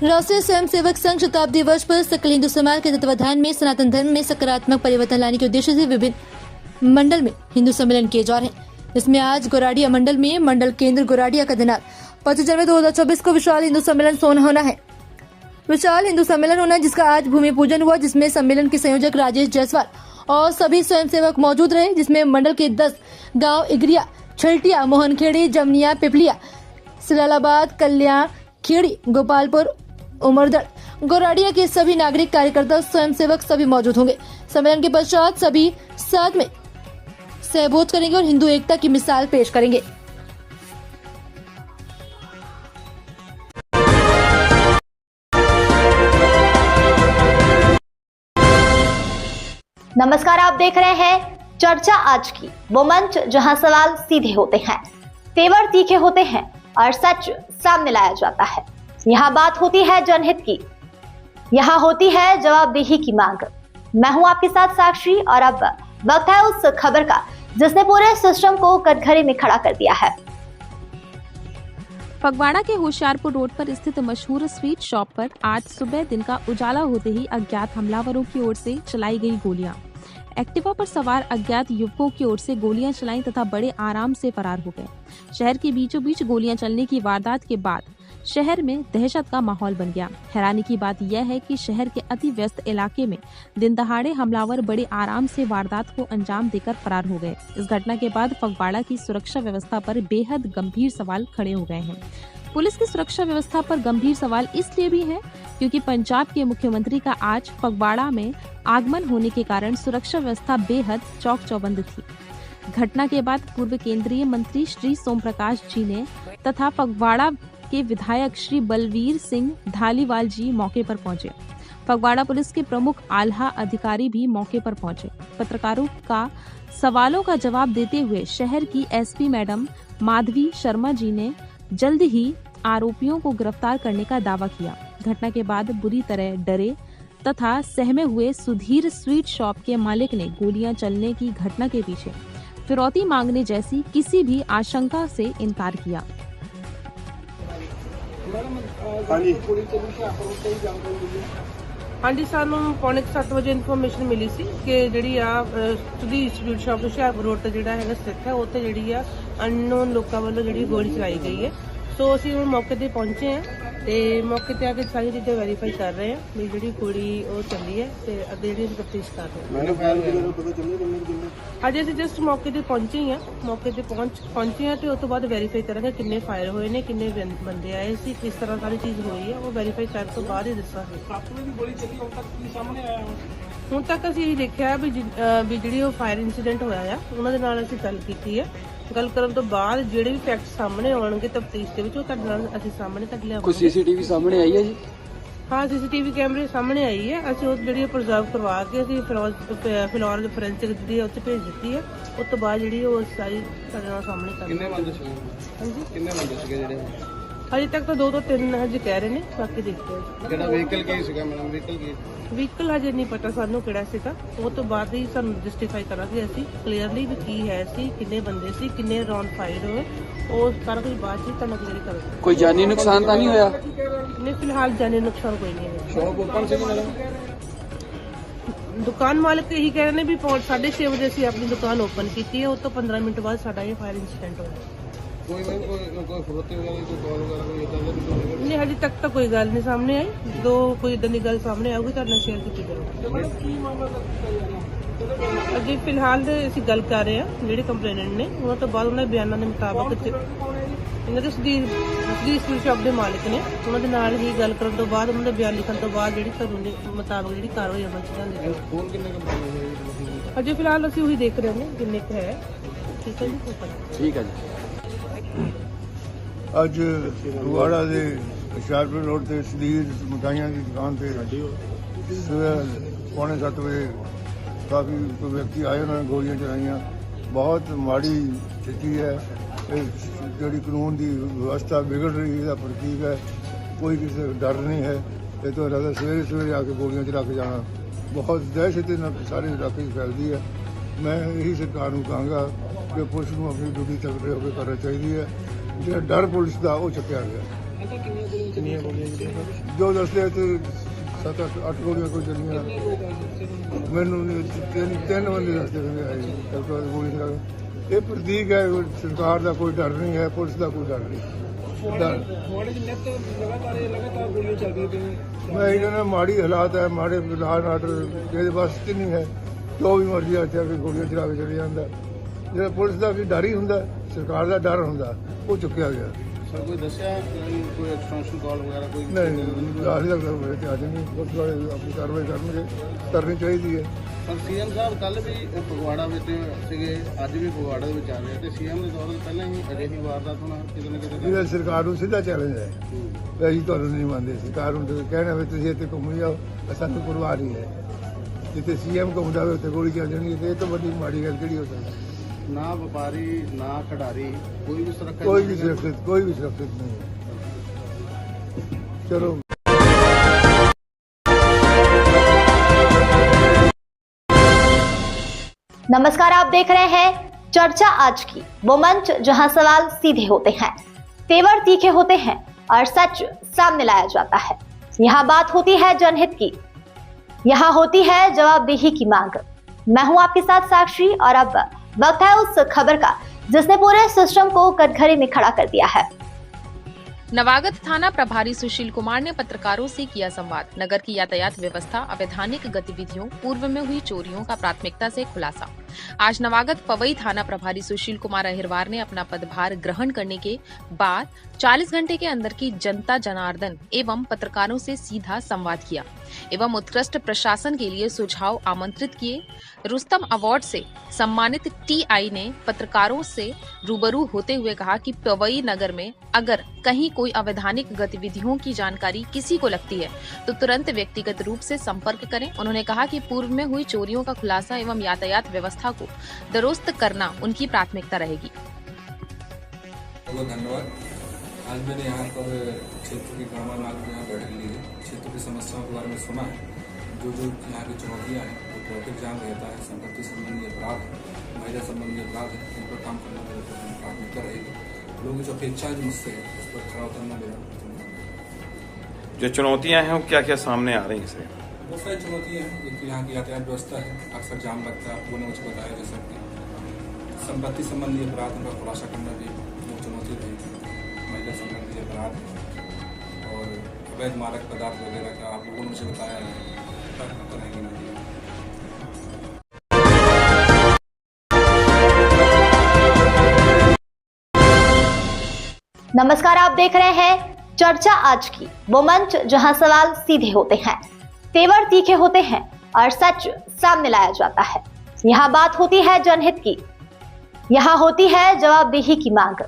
S2: राष्ट्रीय स्वयंसेवक संघ शताब्दी वर्ष पर सकल हिंदू समाज के तत्वाधान में सनातन धर्म में सकारात्मक परिवर्तन लाने के उद्देश्य से विभिन्न मंडल में हिंदू सम्मेलन किए जा रहे हैं। इसमें आज गोराडिया मंडल में मंडल केंद्र गोराडिया का दिनांक 25 जनवरी 2024 को विशाल हिंदू सम्मेलन सोन होना है। विशाल हिंदू सम्मेलन होना है जिसका आज भूमि पूजन हुआ, जिसमें सम्मेलन के संयोजक राजेश जायसवाल और सभी स्वयंसेवक मौजूद रहे। जिसमें मंडल के 10 गांव इगरिया, छलटिया, मोहनखेड़ी, जमनिया, पिपलिया, सिलालाबाद, कल्याण खेड़ी, गोपालपुर, उमरदड़, गोराडिया के सभी नागरिक, कार्यकर्ता, स्वयंसेवक सभी मौजूद होंगे। सम्मेलन के पश्चात सभी साथ में सहभोज करेंगे और हिंदू एकता की मिसाल पेश करेंगे।
S1: नमस्कार, आप देख रहे हैं चर्चा आज की, वो मंच जहां सवाल सीधे होते हैं, तेवर तीखे होते हैं और सच सामने लाया जाता है। यहाँ बात होती है जनहित की, यहाँ होती है जवाबदेही की मांग। मैं हूं आपके साथ साक्षी और अब वक्त है उस खबर का जिसने पूरे सिस्टम को कटघरे में खड़ा कर दिया है।
S15: फगवाड़ा के होशियारपुर रोड पर स्थित मशहूर स्वीट शॉप पर आज सुबह दिन का उजाला होते ही अज्ञात हमलावरों की ओर से चलाई गई गोलियां। एक्टिवा पर सवार अज्ञात युवकों की ओर से गोलियां चलाईं तथा बड़े आराम से फरार हो गए। शहर के बीचों बीच गोलियां चलने की वारदात के बाद शहर में दहशत का माहौल बन गया। हैरानी की बात यह है कि शहर के अति व्यस्त इलाके में दिन दहाड़े हमलावर बड़े आराम से वारदात को अंजाम देकर फरार हो गए। इस घटना के बाद फगवाड़ा की सुरक्षा व्यवस्था पर बेहद गंभीर सवाल खड़े हो गए हैं। पुलिस की सुरक्षा व्यवस्था पर गंभीर सवाल इसलिए भी है क्योंकि पंजाब के मुख्यमंत्री का आज फगवाड़ा में आगमन होने के कारण सुरक्षा व्यवस्था बेहद चौक चौबंद थी। घटना के बाद पूर्व केंद्रीय मंत्री श्री सोम प्रकाश जी ने तथा फगवाड़ा के विधायक श्री बलवीर सिंह धालीवाल जी मौके पर पहुंचे। फगवाड़ा पुलिस के प्रमुख आल्हा अधिकारी भी मौके पर पहुंचे। पत्रकारों का सवालों का जवाब देते हुए शहर की एसपी मैडम माधवी शर्मा जी ने जल्द ही आरोपियों को गिरफ्तार करने का दावा किया। घटना के बाद बुरी तरह डरे तथा सहमे हुए सुधीर स्वीट शॉप के मालिक ने गोलियां चलने की घटना के पीछे फिरौती मांगने जैसी किसी भी आशंका से इनकार किया।
S6: हाँ जी, सानू पौने 7 वजे इन्फॉर्मेशन मिली सी कि जिहड़ी आ Sudhir sweet shop Hoshiarpur road ते जिहड़ा हैगा स्थित है उत्थे जिहड़ी आ अननोन लोकां वल्लों जिहड़ी गोली चलाई गई है। सो असीं हुण मौके ते पहुंचे हैं ते मौके ते आके सारी चीज़ें वैरीफाई कर रहे हैं भी जिहड़ी कुड़ी वो चली है ते अगे जिहड़ी तफ्तीश कर रहे हैं। अजे असीं जस्ट मौके ते पहुंचे ही हैं, मौके ते पहुंचे हैं ते उस तो बाद वैरीफाई करांगे किन्ने फायर होए ने, किन्ने बंदे आए सी, किस तरह सारी चीज़ हुई है, वो वैरीफाई करने तो बाद ही दसांगे। ਹੁਣ ਤੱਕ ਅਸੀਂ ਇਹ ਦੇਖਿਆ ਵੀ ਜਿਹੜੀ ਉਹ ਫਾਇਰ ਇਨਸੀਡੈਂਟ ਹੋਇਆ ਆ ਉਹਨਾਂ ਦੇ ਨਾਲ ਅਸੀਂ ਗੱਲ ਕੀਤੀ ਹੈ। ਗੱਲ ਕਰਨ ਤੋਂ ਬਾਅਦ ਜਿਹੜੇ ਵੀ ਫੈਕਟ ਸਾਹਮਣੇ ਆਉਣਗੇ ਤਫਤੀਸ਼ ਦੇ ਵਿੱਚ ਉਹ ਤੁਹਾਡੇ ਨਾਲ ਅਸੀਂ ਸਾਹਮਣੇ ਤੱਕ ਲਿਆਵਾਂਗੇ।
S3: ਕੋਈ ਸੀਸੀਟੀਵੀ ਸਾਹਮਣੇ ਆਈ ਹੈ ਜੀ?
S6: ਹਾਂ, ਸੀਸੀਟੀਵੀ ਕੈਮਰੇ ਸਾਹਮਣੇ ਆਈ ਹੈ। ਅਸੀਂ ਉਹ ਜਿਹੜੀ ਪ੍ਰੀਜ਼ਰਵ ਕਰਵਾ ਕੇ ਅਸੀਂ ਫਿਲੌਰ ਦੇ ਫੋਰੈਂਸਿਕ ਜਿਹੜੀ ਉੱਥੇ ਭੇਜ ਦਿੱਤੀ ਹੈ। ਉਸ ਤੋਂ ਬਾਅਦ ਜਿਹੜੀ ਉਹ ਸਾਰੀ ਤੁਹਾਡੇ ਨਾਲ ਸਾਹਮਣੇ ਕਰ
S3: ਕਿੰਨੇ ਬੰਦੇ ਸੀਗੇ?
S6: ਹਾਂਜੀ,
S3: ਕਿੰਨੇ ਬੰਦੇ ਸੀਗੇ ਜਿਹੜੇ?
S6: ਅਜੇ ਤੱਕ ਤਾਂ 2 ਤੋਂ 3 ਹਜੇ ਕਹਿ ਰਹੇ ਨੇ, ਬਾਕੀ ਦੇਖਦੇ ਹਾਂ।
S3: ਜਿਹੜਾ ਵਹੀਕਲ ਕੀ ਸੀਗਾ ਮੈਡਮ?
S6: ਵਹੀਕਲ ਹਜੇ ਨਹੀਂ ਪਤਾ ਸਾਨੂੰ ਕਿਹੜਾ ਸੀਗਾ, ਉਹ ਤੋਂ ਬਾਅਦ ਹੀ ਸਾਨੂੰ ਜਸਟੀਫਾਈ ਕਰਾਂਗੇ ਅਸੀਂ ਕਲੀਅਰਲੀ ਵੀ ਕੀ ਹੈ ਸੀ, ਕਿੰਨੇ ਬੰਦੇ ਸੀ, ਕਿੰਨੇ ਰਾਉਂਡ ਫਾਇਰ ਹੋਏ, ਉਹ ਸਾਰਾ ਕੁਝ ਬਾਅਦ ਚ ਤੁਹਾਨੂੰ ਕਲੀਅਰ ਕਰਾਂਗੇ।
S3: ਕੋਈ ਜਾਨੀ ਨੁਕਸਾਨ ਤਾਂ ਨਹੀਂ ਹੋਇਆ?
S6: ਨਹੀਂ, ਫਿਲਹਾਲ ਜਾਨੀ ਨੁਕਸਾਨ ਕੋਈ ਨਹੀਂ ਹੈ।
S3: ਸ਼ੌਪ ਓਪਨ ਸੀ ਮੈਡਮ?
S6: ਦੁਕਾਨ ਮਾਲਕ ਇਹੀ ਕਹਿ ਰਹੇ ਨੇ ਵੀ 6:30 ਵਜੇ ਅਸੀਂ ਆਪਣੀ ਦੁਕਾਨ ਓਪਨ ਕੀਤੀ ਹੈ, ਉਸ ਤੋਂ 15 ਮਿੰਟ ਬਾਅਦ ਸਾਡਾ ਇਹ ਫਾਇਰ ਇਨਸੀਡੈਂਟ ਹੋਇਆ।
S3: ਕੋਈ ਫਰੋਤੀ ਵਗੈਰਾ ਕੋਈ ਕਾਲ ਵਗੈਰਾ ਕੋਈ ਇਦਾਂ ਦਾ
S6: ਨਹੀਂ, ਹਜੇ ਤੱਕ ਤਾਂ ਕੋਈ ਗੱਲ ਨਹੀਂ ਸਾਹਮਣੇ ਆਈ। ਜਦੋਂ ਕੋਈ ਇਦਾਂ ਦੀ ਗੱਲ ਸਾਹਮਣੇ ਆਊਗੀ ਤੁਹਾਡੇ ਨਾਲ ਸ਼ੇਅਰ ਕੀਤੀ ਜਾਊਗੀ। ਅਜੇ ਫਿਲਹਾਲ ਦੇ ਅਸੀਂ ਗੱਲ ਕਰ ਰਹੇ ਹਾਂ ਜਿਹੜੇ ਕੰਪਲੇਨੈਂਟ ਨੇ, ਉਹਨਾਂ ਤੋਂ ਬਾਅਦ ਉਹਨਾਂ ਦੇ ਬਿਆਨਾਂ ਦੇ ਮੁਤਾਬਕ ਇਹਨਾਂ ਦੇ ਸੁਧੀਰ ਸਵੀਟ ਸ਼ਾਪ ਦੇ ਮਾਲਕ ਨੇ, ਉਹਨਾਂ ਦੇ ਨਾਲ ਹੀ ਗੱਲ ਕਰਨ ਤੋਂ ਬਾਅਦ ਉਹਨਾਂ ਦੇ ਬਿਆਨ ਲਿਖਣ ਤੋਂ ਬਾਅਦ ਜਿਹੜੀ ਕਾਨੂੰਨ ਦੇ ਮੁਤਾਬਕ ਜਿਹੜੀ ਕਾਰਵਾਈ ਅਮਲ ਚ ਲਿਆਂਦੀ ਜਾਊਗੀ। ਅਜੇ ਫਿਲਹਾਲ ਅਸੀਂ ਉਹੀ ਦੇਖ ਰਹੇ ਹਾਂ ਕਿੰਨੇ ਕੁ ਹੈ। ਠੀਕ ਹੈ ਜੀ,
S3: ਠੀਕ ਹੈ ਜੀ।
S7: ਅੱਜ ਫਗਵਾੜਾ ਦੇ ਹੁਸ਼ਿਆਰਪੁਰ ਰੋਡ ਤੇ ਸੁਧੀਰ ਮਠਾਈਆਂ ਦੀ ਦੁਕਾਨ ਤੇ ਸਵੇਰ ਪੌਣੇ 7 ਵਜੇ ਕਾਫੀ ਵਿਅਕਤੀ ਆਏ, ਉਹਨਾਂ ਨੇ ਗੋਲੀਆਂ ਚਲਾਈਆਂ। ਬਹੁਤ ਮਾੜੀ ਸਥਿਤੀ ਹੈ, ਇਹ ਜਿਹੜੀ ਕਾਨੂੰਨ ਦੀ ਵਿਵਸਥਾ ਵਿਗੜ ਰਹੀ ਇਹਦਾ ਪ੍ਰਤੀਕ ਹੈ। ਕੋਈ ਕਿਸੇ ਡਰ ਨਹੀਂ ਹੈ। ਇਹ ਤੋਂ ਲੱਗਦਾ ਸਵੇਰੇ ਆ ਕੇ ਗੋਲੀਆਂ ਚਲਾ ਕੇ ਜਾਣਾ ਬਹੁਤ ਦਹਿਸ਼ਤ ਨਾਲ ਸਾਰੇ ਇਲਾਕੇ 'ਚ ਫੈਲਦੀ ਹੈ। ਮੈਂ ਇਹੀ ਸਰਕਾਰ ਨੂੰ ਕਹਾਂਗਾ ਕਿ ਪੁਲਿਸ ਨੂੰ ਆਪਣੀ ਡਿਊਟੀ ਤਕੜੇ ਹੋ ਕੇ ਕਰਨਾ ਚਾਹੀਦੀ ਹੈ। ਜਿਹੜਾ ਡਰ ਪੁਲਿਸ ਦਾ ਉਹ ਚੁੱਕਿਆ ਗਿਆ।
S3: ਕਿੰਨੀਆਂ ਗੋਲੀਆਂ?
S7: ਜੋ ਦੱਸਦੇ ਤੇ 7-8 ਗੋਲੀਆਂ ਕੋਈ ਚੱਲੀਆਂ, ਮੈਨੂੰ ਤਿੰਨ ਬੰਦੇ ਦੱਸਦੇ ਆਏ ਗੋਲੀ ਚਲਾ ਕੇ। ਇਹ ਪ੍ਰਤੀਕ ਹੈ ਸਰਕਾਰ ਦਾ ਕੋਈ ਡਰ ਨਹੀਂ ਹੈ, ਪੁਲਿਸ ਦਾ ਕੋਈ ਡਰ ਨਹੀਂ। ਮੈਂ ਇਹ ਕਹਿੰਦਾ ਮਾੜੀ ਹਾਲਾਤ ਹੈ, ਮਾੜੇ ਲਾਅ ਐਂਡ ਆਰਡਰ ਇਹਦੇ ਬਸ ਚ ਨਹੀਂ ਹੈ। ਜੋ ਵੀ ਮਰਜ਼ੀ ਆ ਕੇ ਗੋਲੀਆਂ ਚਲਾ ਕੇ ਚਲੇ ਜਾਂਦਾ। ਜਿਹੜਾ ਪੁਲਿਸ ਦਾ ਵੀ ਡਰ ਹੀ ਹੁੰਦਾ, ਸਰਕਾਰ ਦਾ ਡਰ ਹੁੰਦਾ, ਉਹ ਚੁੱਕਿਆ ਗਿਆ।
S3: ਸਰ ਕੋਈ ਦੱਸਿਆ ਕੋਈ ਐਕਸਟੈਂਸ਼ਨ ਕਾਲ ਵਗੈਰਾ ਕੋਈ?
S7: ਨਹੀਂ, ਆਹੀ ਲੱਗਦਾ ਮੇਰੇ ਤੇ ਅੱਜ ਨਹੀਂ, ਪੁਲਿਸ ਵਾਲੇ ਆਪਣੀ ਕਾਰਵਾਈ ਕਰਨੀ ਚਾਹੀਦੀ ਹੈ।
S3: ਪਰ ਸੀਐਮ ਸਾਹਿਬ ਕੱਲ ਵੀ ਫਗਵਾੜਾ ਵਿੱਚ ਸੀਗੇ, ਅੱਜ ਵੀ ਫਗਵਾੜਾ ਦੇ ਵਿੱਚ ਆ ਰਹੇ ਤੇ ਸੀਐਮ ਦੇ ਦੌਰ ਤੋਂ ਪਹਿਲਾਂ ਹੀ ਅਜਿਹੀ ਵਾਰਦਾਤ ਹੋਣਾ ਕਿਤੇ ਨਾ ਕਿਤੇ।
S7: ਇਹ ਸਰਕਾਰ ਨੂੰ ਸਿੱਧਾ ਚੈਲੰਜ ਹੈ, ਅਸੀਂ ਤੁਹਾਨੂੰ ਨਹੀਂ ਮੰਨਦੇ। ਸਰਕਾਰ ਨੂੰ ਕਹਿਣਾ ਵੀ ਤੁਸੀਂ ਇੱਥੇ ਘੁੰਮ ਜਾਓ, ਸਾਨੂੰ ਪਰਵਾਹ ਨਹੀਂ ਹੈ। ਜਿੱਥੇ ਸੀਐਮ ਘੁੰਮਦਾ ਹੋਵੇ ਉੱਥੇ ਗੋਲੀ ਚੱਲ ਜਾਣੀ, ਤੇ ਇਹ ਤੋਂ ਵੱਡੀ ਮਾੜੀ ਗੱਲ ਕਿਹੜੀ ਹੋ ਸਕਦੀ?
S3: ਨਾ ਵਪਾਰੀ ਨਾ ਖਿਡਾਰੀ ਕੋਈ ਵੀ ਸੁਰੱਖਿਅਤ
S7: ਨਹੀਂ ਹੈ। ਚਲੋ
S1: नमस्कार, आप देख रहे हैं चर्चा आज की, वो मंच जहां सवाल सीधे होते हैं, तेवर तीखे होते हैं और सच सामने लाया जाता है। यहाँ बात होती है जनहित की, यहाँ होती है जवाबदेही की मांग। मैं हूं आपके साथ साक्षी और अब वक्त है उस खबर का जिसने पूरे सिस्टम को कटघरे में खड़ा कर दिया है।
S15: नवागत थाना प्रभारी सुशील कुमार ने पत्रकारों से किया संवाद। नगर की यातायात व्यवस्था, अवैधानिक गतिविधियों, पूर्व में हुई चोरियों का प्राथमिकता से खुलासा। आज नवागत पवई थाना प्रभारी सुशील कुमार अहिरवार ने अपना पदभार ग्रहण करने के बाद 40 घंटे के अंदर की जनता जनार्दन एवं पत्रकारों से सीधा संवाद किया एवं उत्कृष्ट प्रशासन के लिए सुझाव आमंत्रित किए। रुस्तम अवार्ड से सम्मानित टीआई ने पत्रकारों से रूबरू होते हुए कहा कि पवई नगर में अगर कहीं कोई अवैधानिक गतिविधियों की जानकारी किसी को लगती है तो तुरंत व्यक्तिगत रूप से संपर्क करें। उन्होंने कहा कि पूर्व में हुई चोरियों का खुलासा एवं यातायात व्यवस्था को दुरुस्त करना उनकी प्राथमिकता रहेगी।
S23: बहुत धन्यवाद। आज मैंने यहाँ पर क्षेत्र की ग्रामीण नागरिक यहाँ बैठक ली है, क्षेत्र की समस्याओं के बारे में सुना है। जो यहाँ की चुनौतियाँ हैं, वो ट्रैफिक जाम रहता है, संपत्ति संबंधी अपराध, महिला संबंधी अपराध है, इन पर काम करना मेरा प्राथमिकता रहेगी। लोगों की जो अपेक्षाएं मुझसे है उस पर खड़ा उतरना मेरा।
S24: जो चुनौतियाँ हैं वो क्या क्या सामने आ रही हैं?
S23: बहुत सारी चुनौतियाँ हैं। एक तो यहाँ की यातायात व्यवस्था है, अक्सर जाम लगता है। आप लोगों ने मुझे बताया जैसा कि संपत्ति संबंधी अपराध उनका खुलासा करना भी एक चुनौती रहेगी। महिला संबंधी अपराध और अवैध मादक पदार्थ वगैरह का आप लोगों ने मुझे बताया है, करेंगे नहीं।
S1: नमस्कार, आप देख रहे हैं चर्चा आज की, वो मंच जहां सवाल सीधे होते हैं, तेवर तीखे होते हैं और सच सामने लाया जाता है। यहाँ बात होती है जनहित की, यहाँ होती है जवाबदेही की मांग।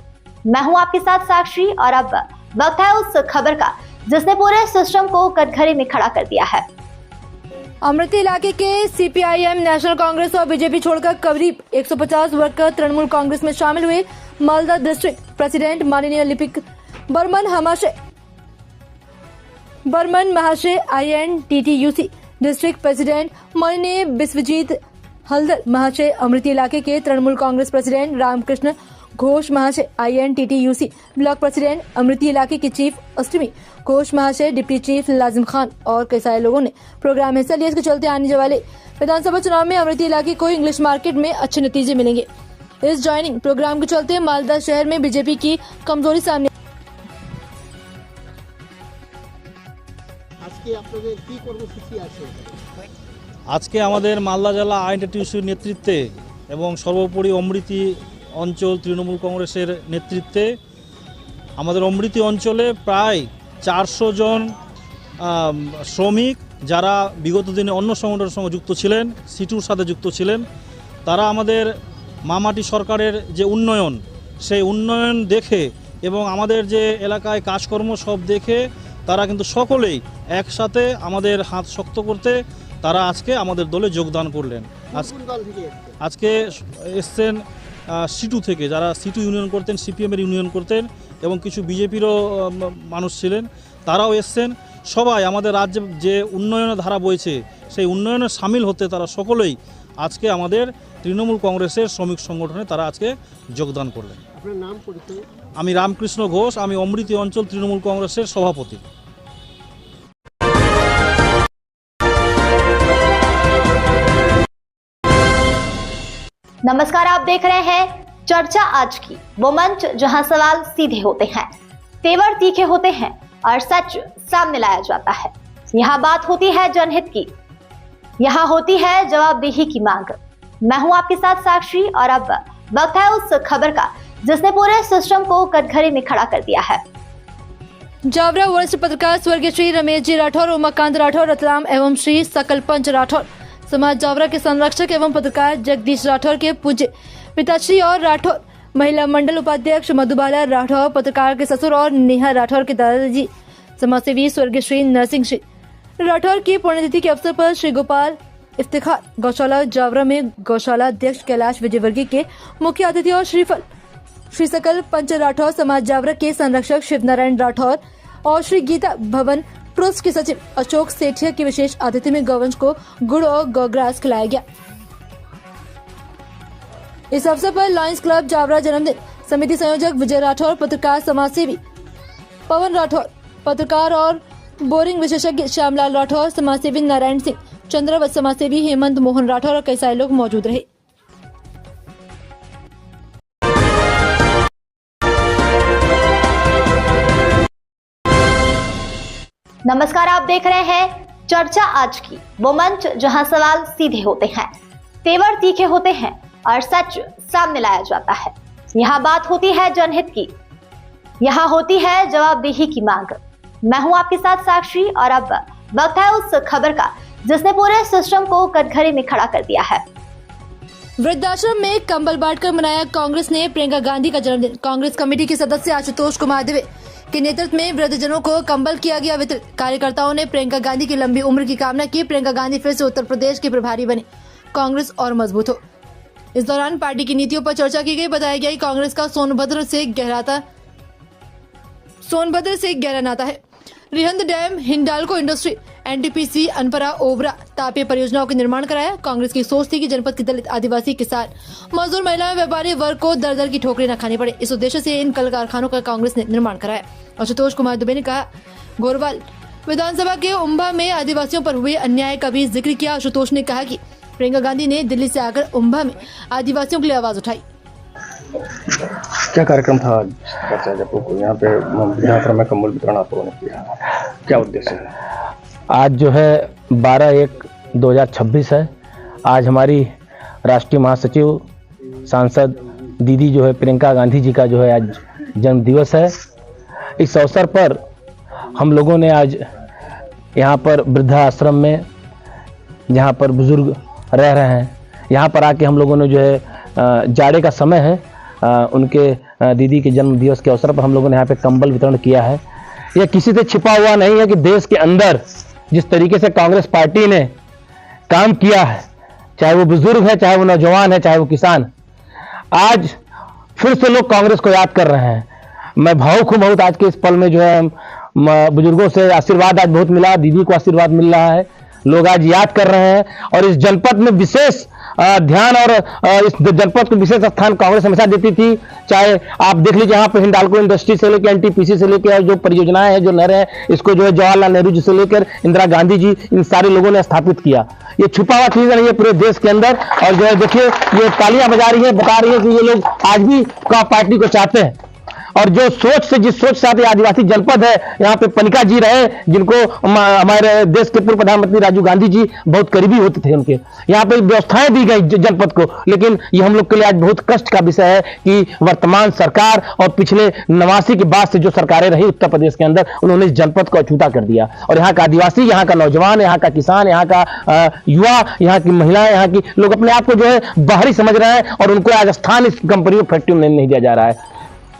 S1: मैं हूं आपके साथ साक्षी और अब वक्त है उस खबर का जिसने पूरे सिस्टम को कटघरे में खड़ा कर दिया है।
S2: अमृति इलाके के सीपीआईएम, नेशनल कांग्रेस और बीजेपी छोड़कर करीब 150 वर्कर तृणमूल कांग्रेस में शामिल हुए। मालदा डिस्ट्रिक्ट प्रेसिडेंट माननीय लिपिक बर्मन महाशय INTTUC डिस्ट्रिक्ट प्रेसिडेंट माननीय विश्वजीत हल्दर महाशय, अमृति इलाके के तृणमूल कांग्रेस प्रेसिडेंट रामकृष्ण घोष महाशय INTTUC ब्लॉक प्रेसिडेंट, अमृति इलाके के चीफ अष्टमी घोष महाशय, डिप्टी चीफ लाजिम खान और कई सारे लोगों ने प्रोग्राम में हिस्सा लिया। इसके चलते आने वाले विधानसभा चुनाव में अमृति इलाके को इंग्लिश मार्केट में अच्छे नतीजे मिलेंगे। इस ज्वाइनिंग प्रोग्राम के चलते मालदा शहर में बीजेपी की कमजोरी सामने
S4: আজকে আমাদের মালদা জেলা INTTUCর নেতৃত্বে এবং সর্বোপরি অমৃতি অঞ্চল তৃণমূল কংগ্রেসের নেতৃত্বে আমাদের অমৃতি অঞ্চলে প্রায় 400 জন শ্রমিক যারা বিগত দিনে অন্য সংগঠনের সঙ্গে যুক্ত ছিলেন, সিটুর সাথে যুক্ত ছিলেন, তারা আমাদের মামাটি সরকারের যে উন্নয়ন, সেই উন্নয়ন দেখে এবং আমাদের যে এলাকায় কাজকর্ম সব দেখে তারা কিন্তু সকলেই একসাথে আমাদের হাত শক্ত করতে তারা আজকে আমাদের দলে যোগদান করলেন। আজকে এসছেন সিটু থেকে, যারা সিটু ইউনিয়ন করতেন, সিপিএমের ইউনিয়ন করতেন এবং কিছু বিজেপিরও মানুষ ছিলেন, তারাও এসছেন। সবাই আমাদের রাজ্যে যে উন্নয়নের ধারা বইছে সেই উন্নয়নে সামিল হতে তারা সকলেই আজকে আমাদের তৃণমূল কংগ্রেসের শ্রমিক সংগঠনে তারা আজকে যোগদান করলেন।
S5: আপনার নাম পরিচয়?
S4: আমি রামকৃষ্ণ ঘোষ, আমি অমৃতি অঞ্চল তৃণমূল কংগ্রেসের সভাপতি।
S1: नमस्कार, आप देख रहे हैं चर्चा आज की, वो मंच जहां सवाल सीधे होते हैं, तेवर तीखे होते हैं और सच सामने लाया जाता है। यहाँ बात होती है जनहित की, यहाँ होती है जवाबदेही की मांग। मैं हूं आपके साथ साक्षी और अब वक्त है उस खबर का जिसने पूरे सिस्टम को कटघरे में खड़ा कर दिया है।
S2: जावरा वरिष्ठ पत्रकार स्वर्गीय श्री रमेश जी राठौर, उमाकांत राठौर रतलाम एवं श्री सकल पंच राठौर समाज जावरा के संरक्षक एवं पत्रकार जगदीश राठौर के पूज्य पिताश्री और राठौर महिला मंडल उपाध्यक्ष मधुबाला राठौर, पत्रकार के ससुर और नेहा राठौर के दादाजी समाजसेवी स्वर्गीय श्री नरसिंह श्री राठौर की पुण्यतिथि के अवसर पर श्री गोपाल इफ्तिखार गौशाला जावरा में गौशाला अध्यक्ष कैलाश विजयवर्गीय के मुख्य अतिथि और श्रीफल श्री सकल पंच राठौर समाज जावरा के संरक्षक शिव नारायण राठौर और श्री गीता भवन ट्रस्ट के सचिव अशोक सेठिया की विशेष अतिथि में गौवंश को गुड़ और गौग्रास खिलाया गया। इस अवसर पर लायंस क्लब जावरा जन्मदिन समिति संयोजक विजय राठौर, पत्रकार समाजसेवी पवन राठौर, पत्रकार और बोरिंग विशेषज्ञ श्यामलाल राठौर, समाजसेवी नारायण सिंह, चंद्रावत समाजसेवी हेमंत मोहन राठौर और कई सारे लोग मौजूद रहे।
S1: नमस्कार, आप देख रहे हैं चर्चा आज की, वो मंच जहां सवाल सीधे होते हैं, तेवर तीखे होते हैं और सच सामने लाया जाता है। यहाँ बात होती है जनहित की, यहाँ होती है जवाबदेही की मांग। मैं हूं आपके साथ साक्षी और अब वक्त है उस खबर का जिसने पूरे सिस्टम को कटघरे में खड़ा कर दिया है।
S2: वृद्धाश्रम में कंबल बांटकर मनाया कांग्रेस ने प्रियंका गांधी का जन्मदिन। कांग्रेस कमेटी के सदस्य आशुतोष कुमार दिवे के नेतृत्व में वृद्धजनों को कंबल किया गया वितरित। कार्यकर्ताओं ने प्रियंका गांधी की लंबी उम्र की कामना की। प्रियंका गांधी फिर से उत्तर प्रदेश की प्रभारी बने, कांग्रेस और मजबूत हो। इस दौरान पार्टी की नीतियों पर चर्चा की गई। बताया गया कि कांग्रेस का सोनभद्र से गहरा नाता है। Rihand dam, Hindalco industry, NTPC, Anpara Obra तापीय परियोजनाओं का निर्माण कराया। कांग्रेस की सोच थी कि जनपद के दलित, आदिवासी, किसान, मजदूर, महिलाएं, व्यापारी वर्ग को दर दर की ठोकरें न खानी पड़े। इस उद्देश्य से इन कल कारखानों का कांग्रेस ने निर्माण कराया। आशुतोष कुमार दुबे ने कहा, घोरवाल विधानसभा के उम्भा में आदिवासियों पर हुए अन्याय का भी जिक्र किया। आशुतोष ने कहा कि प्रियंका गांधी ने दिल्ली से आकर उम्भा में आदिवासियों के लिए आवाज उठाई।
S5: क्या कार्यक्रम था आज यहाँ पे विधानसभा में कंबल वितरण आप लोगों ने किया, क्या उद्देश्य है?
S8: आज जो है 12/1/2026 है। आज हमारी राष्ट्रीय महासचिव सांसद दीदी जो है प्रियंका गांधी जी का जो है आज जन्म दिवस है। इस अवसर पर हम लोगों ने आज यहाँ पर वृद्धाश्रम में जहाँ पर बुजुर्ग रह रहे हैं, यहाँ पर आके हम लोगों ने जो है जाड़े का समय है, उनके दीदी के जन्म दिवस के अवसर पर हम लोगों ने यहाँ पे कंबल वितरण किया है। यह किसी से छिपा हुआ नहीं है कि देश के अंदर जिस तरीके से कांग्रेस पार्टी ने काम किया है, चाहे वो बुजुर्ग है, चाहे वो नौजवान है, चाहे वो किसान, आज फिर से लोग कांग्रेस को याद कर रहे हैं। मैं भावुक हूँ बहुत आज के इस पल में, जो है बुजुर्गों से आशीर्वाद आज बहुत मिला, दीदी को आशीर्वाद मिल रहा है, लोग आज याद कर रहे हैं। और इस जनपद में विशेष ध्यान और इस जनपद को विशेष स्थान कांग्रेस हमेशा देती थी। चाहे आप देख लीजिए यहाँ पे हिंडाल्को इंडस्ट्री से लेकर एनटीपीसी से लेकर जो परियोजनाएं हैं, जो नहरें हैं, इसको जो है जवाहरलाल नेहरू जी से लेकर इंदिरा गांधी जी, इन सारे लोगों ने स्थापित किया। ये छुपा हुआ चीज नहीं है पूरे देश के अंदर। और जो है देखिए ये तालियां बजा रही है, बता रही है कि ये लोग आज भी पार्टी को चाहते हैं। और जो सोच से, जिस सोच से आते आदिवासी जनपद है, यहाँ पे पनिका जी रहे, जिनको हमारे देश के पूर्व प्रधानमंत्री राजीव गांधी जी बहुत करीबी होते थे, उनके यहाँ पे व्यवस्थाएं दी गई जनपद को। लेकिन ये हम लोग के लिए आज बहुत कष्ट का विषय है कि वर्तमान सरकार और पिछले 89 के बाद से जो सरकारें रही उत्तर प्रदेश के अंदर, उन्होंने इस जनपद को अछूता कर दिया। और यहाँ का आदिवासी, यहाँ का नौजवान, यहाँ का किसान, यहाँ का युवा, यहाँ की महिलाएं, यहाँ की लोग अपने आप को जो है बाहरी समझ रहे हैं और उनको आज स्थान इस कंपनी फैक्ट्री में नहीं दिया जा रहा है।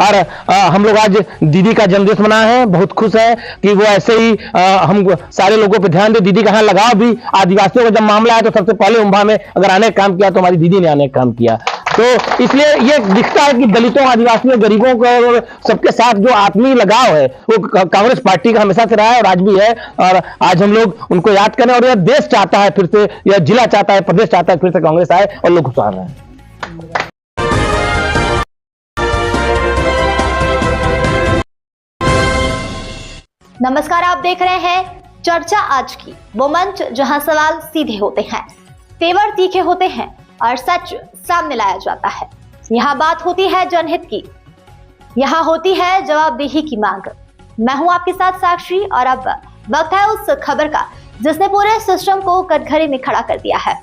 S8: और हम लोग आज दीदी का जन्मदिवस मनाए हैं, बहुत खुश है कि वो ऐसे ही हम सारे लोगों पे ध्यान दे। दीदी का यहाँ लगाव भी, आदिवासियों का जब मामला है तो सबसे पहले उम्भा में अगर आने का काम किया तो हमारी दीदी ने आने का काम किया। तो इसलिए ये दिखता है कि दलितों, आदिवासियों, गरीबों को सबके साथ जो आत्मीय लगाव है वो कांग्रेस पार्टी का हमेशा से रहा है और आज भी है। और आज हम लोग उनको याद करें और यह देश चाहता है फिर से, यह जिला चाहता है, प्रदेश चाहता है फिर से कांग्रेस आए और लोग खुशहाल रहे हैं।
S1: नमस्कार, आप देख रहे हैं चर्चा आज की, वो मंच जहां सवाल सीधे होते हैं, तेवर तीखे होते हैं और सच सामने लाया जाता है। यहाँ बात होती है जनहित की, यहाँ होती है जवाबदेही की मांग। मैं हूं आपके साथ साक्षी और अब वक्त है उस खबर का जिसने पूरे सिस्टम को कटघरे में खड़ा कर दिया है।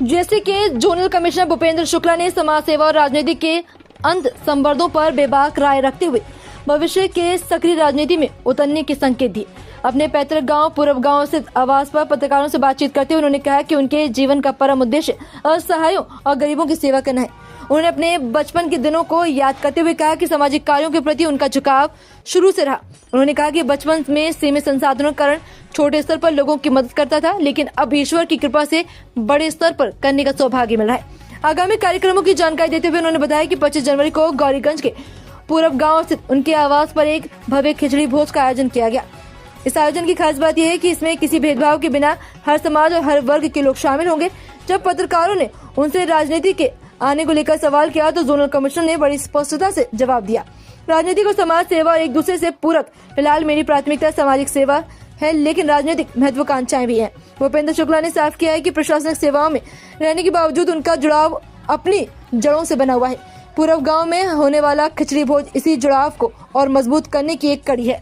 S2: जीएसटी के जोनल कमिश्नर भूपेंद्र शुक्ला ने समाज सेवा और राजनीति के अंध संवर्धों पर बेबाक राय रखते हुए भविष्य के सक्रिय राजनीति में उतरने के संकेत दिए। अपने पैतृक गांव पूर्व गांव स्थित आवास पर पत्रकारों से बातचीत करते हुए उन्होंने कहा कि उनके जीवन का परम उद्देश्य असहायों और गरीबों की सेवा करना है। उन्होंने अपने बचपन के दिनों को याद करते हुए कहा कि सामाजिक कार्यों के प्रति उनका झुकाव शुरू से रहा। उन्होंने कहा कि बचपन में सीमित संसाधनों के कारण छोटे स्तर पर लोगों की मदद करता था, लेकिन अब ईश्वर की कृपा से बड़े स्तर पर करने का सौभाग्य मिल रहा है। आगामी कार्यक्रमों की जानकारी देते हुए उन्होंने बताया कि 25 जनवरी को गौरीगंज के पूर्व गांव स्थित उनके आवास पर एक भव्य खिचड़ी भोज का आयोजन किया गया। इस आयोजन की खास बात यह है कि इसमें किसी भेदभाव के बिना हर समाज और हर वर्ग के लोग शामिल होंगे। जब पत्रकारों ने उनसे राजनीति के आने को लेकर सवाल किया तो जोनल कमिश्नर ने बड़ी स्पष्टता से जवाब दिया। राजनीति को समाज सेवा और एक दूसरे से पूरक। फिलहाल मेरी प्राथमिकता सामाजिक सेवा है, लेकिन राजनीतिक महत्वाकांक्षाएं भी हैं। भूपेंद्र शुक्ला ने साफ किया है कि प्रशासनिक सेवाओं में रहने के बावजूद उनका जुड़ाव अपनी जड़ों से बना हुआ है। पूर्व गांव में होने वाला खिचड़ी भोज इसी जुड़ाव को और मजबूत करने की एक कड़ी है।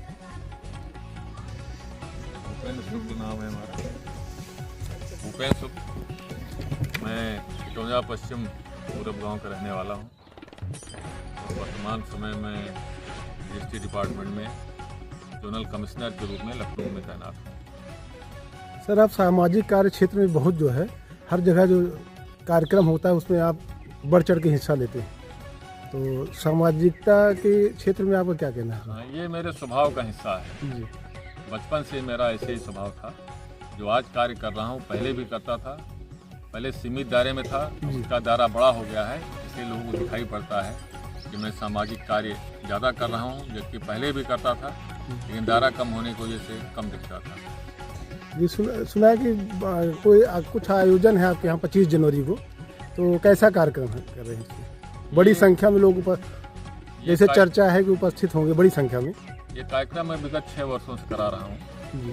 S9: भूपेंद्र शुक्ल, मैं चिटौंजा पश्चिम पूर्व गांव का रहने वाला हूं। वर्तमान समय में जीएसटी डिपार्टमेंट में जोनल कमिश्नर के रूप में लखनऊ में तैनात हूं।
S24: सर, आप सामाजिक कार्य क्षेत्र में बहुत जो है हर जगह जो कार्यक्रम होता है उसमें आप बढ़ चढ़ के हिस्सा लेते हैं, तो सामाजिकता के क्षेत्र में आपका क्या कहना है?
S9: ये मेरे स्वभाव का हिस्सा है जी। बचपन से मेरा ऐसे ही स्वभाव था। जो आज कार्य कर रहा हूँ पहले भी करता था। पहले सीमित दायरे में था, उसका दायरा बड़ा हो गया है, इसलिए लोगों को दिखाई पड़ता है कि मैं सामाजिक कार्य ज़्यादा कर रहा हूँ, जबकि पहले भी करता था, लेकिन दायरा कम होने की वजह से कम दिखता था।
S24: ये सुना है कि कोई कुछ आयोजन है आपके यहाँ 25 जनवरी को, तो कैसा कार्यक्रम कर रहे हैं? बड़ी संख्या में लोग जैसे चर्चा है कि उपस्थित होंगे बड़ी संख्या में।
S9: ये कार्यक्रम मैं विगत 6 वर्षों से करा रहा हूँ।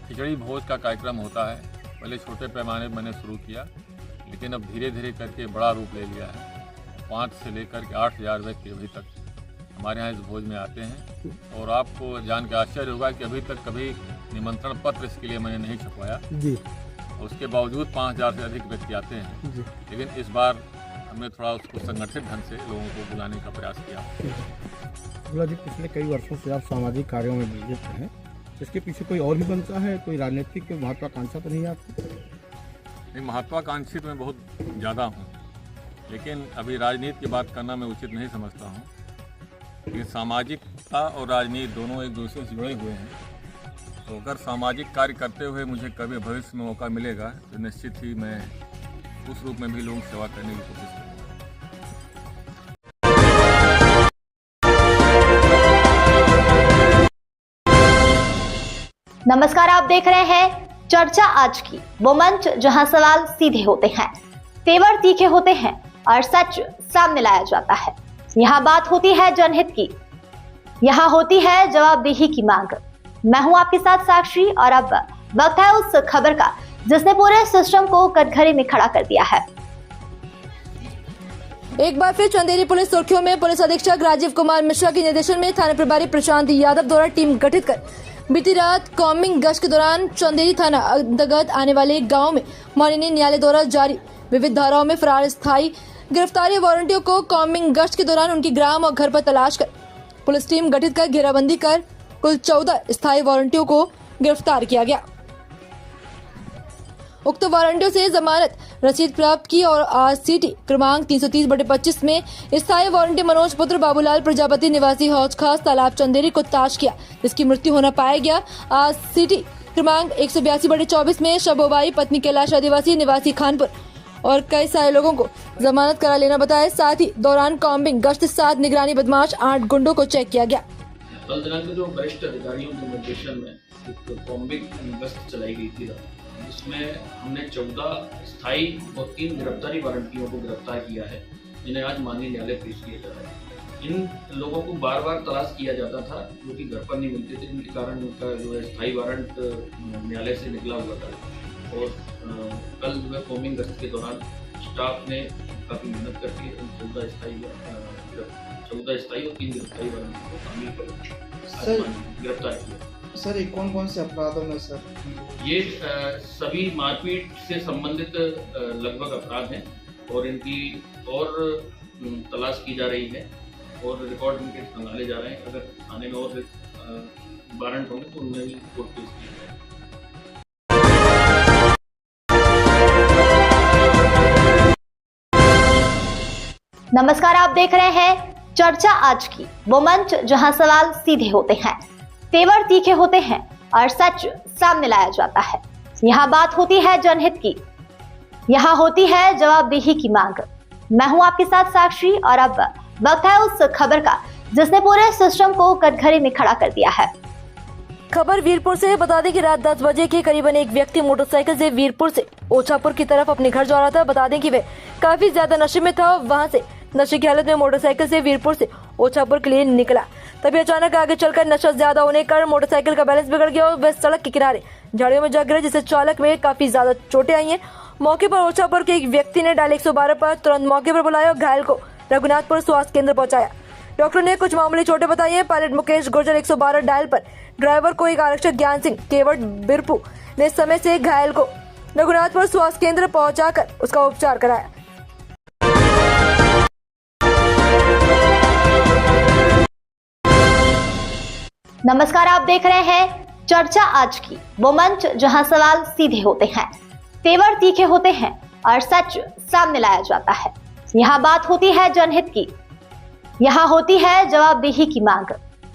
S9: खिचड़ी भोज का कार्यक्रम होता है। पहले छोटे पैमाने पर मैंने शुरू किया, लेकिन अब धीरे धीरे करके बड़ा रूप ले लिया है। 5 से लेकर के 8,000 व्यक्ति अभी तक हमारे यहाँ इस भोज में आते हैं। और आपको जान के आश्चर्य होगा कि अभी तक कभी निमंत्रण पत्र इसके लिए मैंने नहीं छपवाया जी। उसके बावजूद 5,000 से अधिक व्यक्ति आते हैं जी। लेकिन इस बार हमने थोड़ा उसको संगठित ढंग से लोगों को बुलाने का प्रयास किया।
S5: गुला जी, पिछले कई वर्षों से आप सामाजिक कार्यों में नियोजित हैं, इसके पीछे कोई और भी बनता है? कोई राजनीतिक महत्वाकांक्षा तो नहीं है आपकी?
S9: नहीं, महत्वाकांक्षी तो मैं बहुत ज़्यादा हूँ, लेकिन अभी राजनीति की बात करना मैं उचित नहीं समझता हूँ। ये सामाजिकता और राजनीति दोनों एक दूसरे से जुड़े हुए हैं। तो अगर सामाजिक कार्य करते हुए मुझे कभी भविष्य में मौका मिलेगा तो निश्चित ही मैं उस रूप में भी लोगों की सेवा करने की कोशिश करूँगा।
S1: नमस्कार, आप देख रहे हैं चर्चा आज की, वो मंच जहां सवाल सीधे होते हैं, तेवर तीखे होते हैं और सच सामने लाया जाता है। यहाँ बात होती है जनहित की, यहाँ होती है जवाबदेही की मांग। मैं हूं आपके साथ साक्षी और अब वक्त है उस खबर का जिसने पूरे सिस्टम को कटघरे में खड़ा कर दिया है।
S2: एक बार फिर चंदेरी पुलिस सुर्खियों में। पुलिस अधीक्षक राजीव कुमार मिश्रा के निर्देशन में थाना प्रभारी प्रशांत यादव द्वारा टीम गठित कर बीती रात कॉम्बिंग गश्त के दौरान चंदेरी थाना अंतर्गत आने वाले गांव में माननीय न्यायालय द्वारा जारी विविध धाराओं में फरार स्थायी गिरफ्तारी वारंटियों को कॉम्बिंग गश्त के दौरान उनकी ग्राम और घर पर तलाश कर पुलिस टीम गठित कर घेराबंदी कर कुल 14 स्थायी वारंटियों को गिरफ्तार किया गया। उक्त वारंटियों से जमानत रसीद प्राप्त की और आज सीटी क्रमांक 330/25 में स्थायी वारंटी मनोज पुत्र बाबूलाल प्रजापति निवासी हौज खास तालाब चंदेरी को ताश किया, जिसकी मृत्यु होना पाया गया। आज सीटी क्रमांक 182/24 में शबोबाई पत्नी कैलाश आदिवासी निवासी खानपुर और कई सारे लोगों को जमानत करा लेना बताया। साथ ही दौरान कॉम्बिंग गश्त 7 निगरानी बदमाश 8 गुंडों को चेक किया गया।
S10: कल दिनांक जो वरिष्ठ अधिकारियों के निर्देशन में एक कॉम्बिंग गश्त चलाई गई थी, जिसमें हमने 14 स्थायी और 3 गिरफ्तारी वारंटियों को गिरफ्तार किया है, जिन्हें आज माननीय न्यायालय पेश किया जा रहा है। इन लोगों को बार बार तलाश किया जाता था, जो कि घर पर नहीं मिलते थे, जिनके कारण उनका जो है स्थायी वारंट न्यायालय से निकला हुआ था। और कल जो है कॉम्बिंग गश्त के दौरान स्टाफ ने काफ़ी मेहनत करके 14 स्थायी और 3 गिरफ्तारी वारंट को शामिल कर गिरफ्तार किया।
S11: सर, ये कौन कौन से अपराधों में सर?
S10: ये सभी मारपीट से संबंधित लगभग अपराध हैं और इनकी और तलाश की जा रही है और रिकॉर्ड इनके संभाले जा रहे हैं। अगर थाने में और वारंट होंगे तो उनमें भी कोर्ट पेश किया जाएगा।
S1: नमस्कार, आप देख रहे हैं चर्चा आज की, वो मंच जहां सवाल सीधे होते हैं, तेवर तीखे होते हैं और सच सामने लाया जाता है। यहाँ बात होती है जनहित की, यहाँ होती है जवाबदेही की मांग। मैं हूं आपके साथ साक्षी और अब वक्त है उस खबर का जिसने पूरे सिस्टम को कटघरे में खड़ा कर दिया है।
S2: खबर वीरपुर से। बता दें कि रात 10 बजे के करीबन एक व्यक्ति मोटरसाइकिल से वीरपुर से ओछापुर की तरफ अपने घर जा रहा था। बता दें कि वह काफी ज्यादा नशे में था। वहां से नशे की हालत में मोटरसाइकिल से वीरपुर से ओछापुर के लिए निकला। तभी अचानक आगे चलकर नशा ज्यादा होने के कारण मोटरसाइकिल का बैलेंस बिगड़ गया और वह सड़क के किनारे झाड़ियों में जा गिरा, जिससे चालक में काफी ज्यादा चोटें आई हैं। मौके पर ओछापुर के एक व्यक्ति ने डायल 112 पर तुरंत मौके पर बुलाया और घायल को रघुनाथपुर स्वास्थ्य केंद्र पहुंचाया। डॉक्टर ने कुछ मामूली चोटें बताई है। पायलट मुकेश गुर्जर 112 डायल पर ड्राइवर को एक आरक्षक ज्ञान सिंह केवट बिरपू ने समय से घायल को रघुनाथपुर स्वास्थ्य केंद्र पहुंचाकर उसका उपचार कराया।
S1: नमस्कार, आप देख रहे हैं चर्चा आज की, वो मंच जहां सवाल सीधे होते हैं, तेवर तीखे होते हैं और सच सामने लाया जाता है। यहाँ बात होती है जनहित की, यहाँ होती है जवाबदेही की मांग।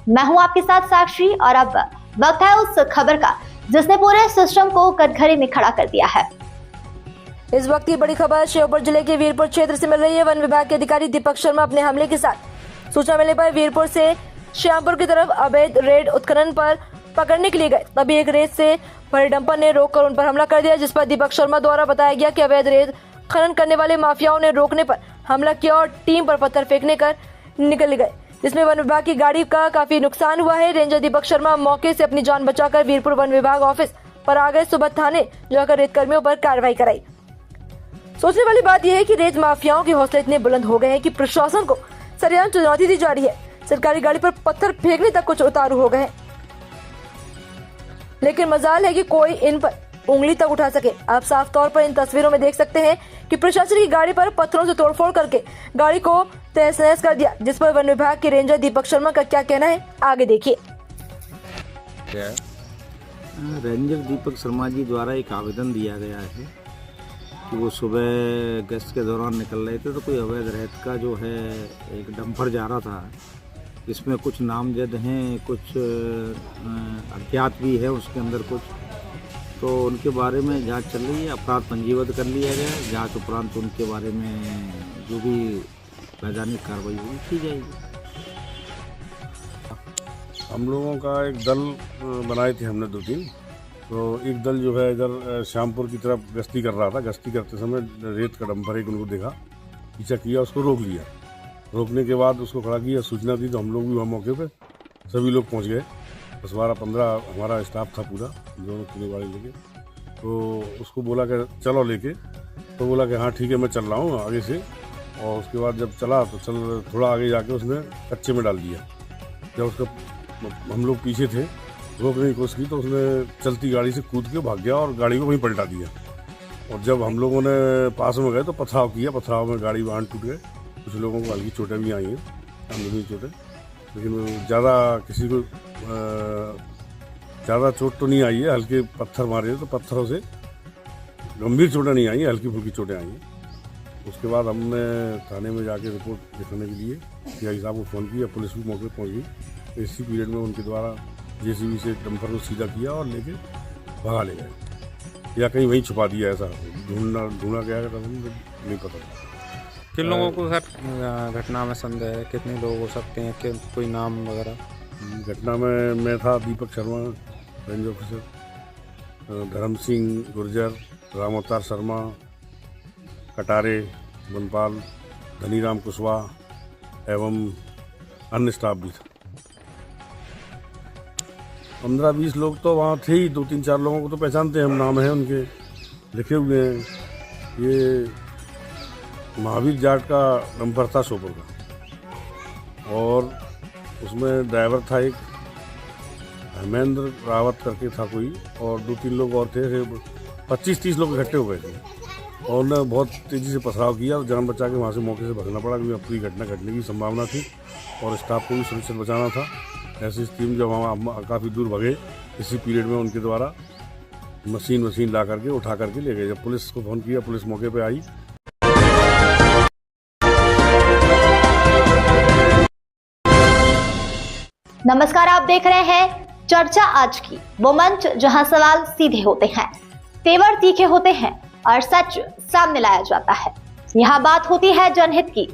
S1: मैं हूं आपके साथ साक्षी और अब वक्त है उस खबर का जिसने पूरे सिस्टम को कटघरे में खड़ा कर दिया है।
S2: इस वक्त की बड़ी खबर श्योपुर जिले के वीरपुर क्षेत्र से मिल रही है। वन विभाग के अधिकारी दीपक शर्मा अपने हमले के साथ सूचना मिलने पर वीरपुर से श्यामपुर की तरफ अवैध रेत उत्खनन पर पकड़ने के लिए गए। तभी एक रेत से भरे डंपर ने रोककर उन पर हमला कर दिया, जिस पर दीपक शर्मा द्वारा बताया गया कि अवैध रेत खनन करने वाले माफियाओं ने रोकने पर हमला किया और टीम पर पत्थर फेंकने कर निकल गए। जिसमें वन विभाग की गाड़ी का काफी नुकसान हुआ है। रेंजर दीपक शर्मा मौके से अपनी जान बचाकर वीरपुर वन विभाग ऑफिस पर आ गए। सुबह थाने जाकर रेत कर्मियों पर कार्रवाई कराई। सोचने वाली बात यह है कि रेत माफियाओं के हौसले इतने बुलंद हो गए हैं कि प्रशासन को सरेआम चुनौती दी जा रही है। सरकारी गाड़ी पर पत्थर फेंकने तक कुछ उतारू हो गए हैं, लेकिन मजाल है कि कोई इन पर उंगली तक उठा सके। आप साफ तौर पर इन तस्वीरों में देख सकते हैं कि प्रशासन की गाड़ी पर पत्थरों से तोड़फोड़ करके गाड़ी को तहस नहस कर दिया, जिस पर वन विभाग के रेंजर दीपक शर्मा का क्या कहना है, आगे देखिए।
S12: रेंजर दीपक शर्मा जी द्वारा एक आवेदन दिया गया है कि वो सुबह गश्त के दौरान निकल रहे थे तो कोई अवैध रेत का जो है एक डंपर जा रहा था, इसमें कुछ नामजद हैं, कुछ अज्ञात भी है उसके अंदर कुछ, तो उनके बारे में जांच चल रही है। अपराध पंजीबद्ध कर लिया गया है। जांच उपरांत उनके बारे में जो भी वैधानिक कार्रवाई होगी की जाएगी।
S13: हम लोगों का एक दल बनाए थे हमने 2-3, तो एक दल जो है इधर श्यामपुर की तरफ गश्ती कर रहा था। गश्ती करते समय रेत का डंपर एक उनको देखा, पीछा किया, उसको रोक लिया। रोकने के बाद उसको खड़ा किया, सूचना दी तो हम लोग भी वहाँ मौके पे सभी लोग पहुँच गए। 10-12-15 हमारा स्टाफ था पूरा, दोनों पूरे गाड़ी लेके। तो उसको बोला कि चलो लेके, तो बोला कि हाँ ठीक है मैं चल रहा हूँ आगे से। और उसके बाद जब चला तो थोड़ा आगे जाके उसने कच्चे में डाल दिया। जब उसका हम लोग पीछे थे, रोकने की कोशिश की तो उसने चलती गाड़ी से कूद के भाग गया और गाड़ी को वहीं पलटा दिया। और जब हम लोगों ने पास में गए तो पथराव किया, पथराव में गाड़ी वाहन टूट गए। कुछ लोगों को हल्की चोटें भी आई हैं, अंदरूनी चोटें, लेकिन ज़्यादा किसी को ज़्यादा चोट तो नहीं आई है। हल्के पत्थर मारे तो पत्थरों से गंभीर चोटें नहीं आई हैं, हल्की फुल्की चोटें आई हैं। उसके बाद हमने थाने में जाके रिपोर्ट लिखने के लिए सीआई साहब को फ़ोन किया, पुलिस भी मौके पहुँच गई। इसी पीरियड में उनके द्वारा जेसीबी से डंपर को सीधा किया और लेके भगा ले गए, या कहीं वहीं छुपा दिया। ऐसा ढूंढना गया था, नहीं पता।
S14: किन लोगों को सर घटना में संदेह है? कितने लोग हो सकते हैं, कि कोई नाम वगैरह?
S13: घटना में मैं था दीपक शर्मा रेंज ऑफिसर, धर्म सिंह गुर्जर, राम अवतार शर्मा, कटारे बनपाल, धनीराम कुशवाहा एवं अन्य स्टाफ भी था। 15-20 लोग तो वहाँ थे ही। 2-3-4 लोगों को तो पहचानते हैं हम, नाम है उनके लिखे हुए हैं। ये महावीर जाट का डंपर था शोपुर का, और उसमें ड्राइवर था एक हेमेंद्र रावत करके था कोई, और 2-3 लोग और थे। 25-30 लोग इकट्ठे हो गए थे और उन्होंने बहुत तेज़ी से पथराव किया और जान बचा के वहाँ से मौके से भगना पड़ा, क्योंकि अब पूरी घटना घटने की संभावना थी और स्टाफ को भी सुरक्षित बचाना था। ऐसी स्थिति में जब हम काफ़ी दूर भगे, इसी पीरियड में उनके द्वारा मशीन ला करके उठा करके ले गए। जब पुलिस को फ़ोन किया, पुलिस मौके पे आई।
S1: नमस्कार, आप देख रहे हैं चर्चा आज की, वो मंच जहां सवाल सीधे होते हैं, तेवर तीखे होते हैं और सच सामने लाया जाता है। यहाँ बात होती है जनहित की,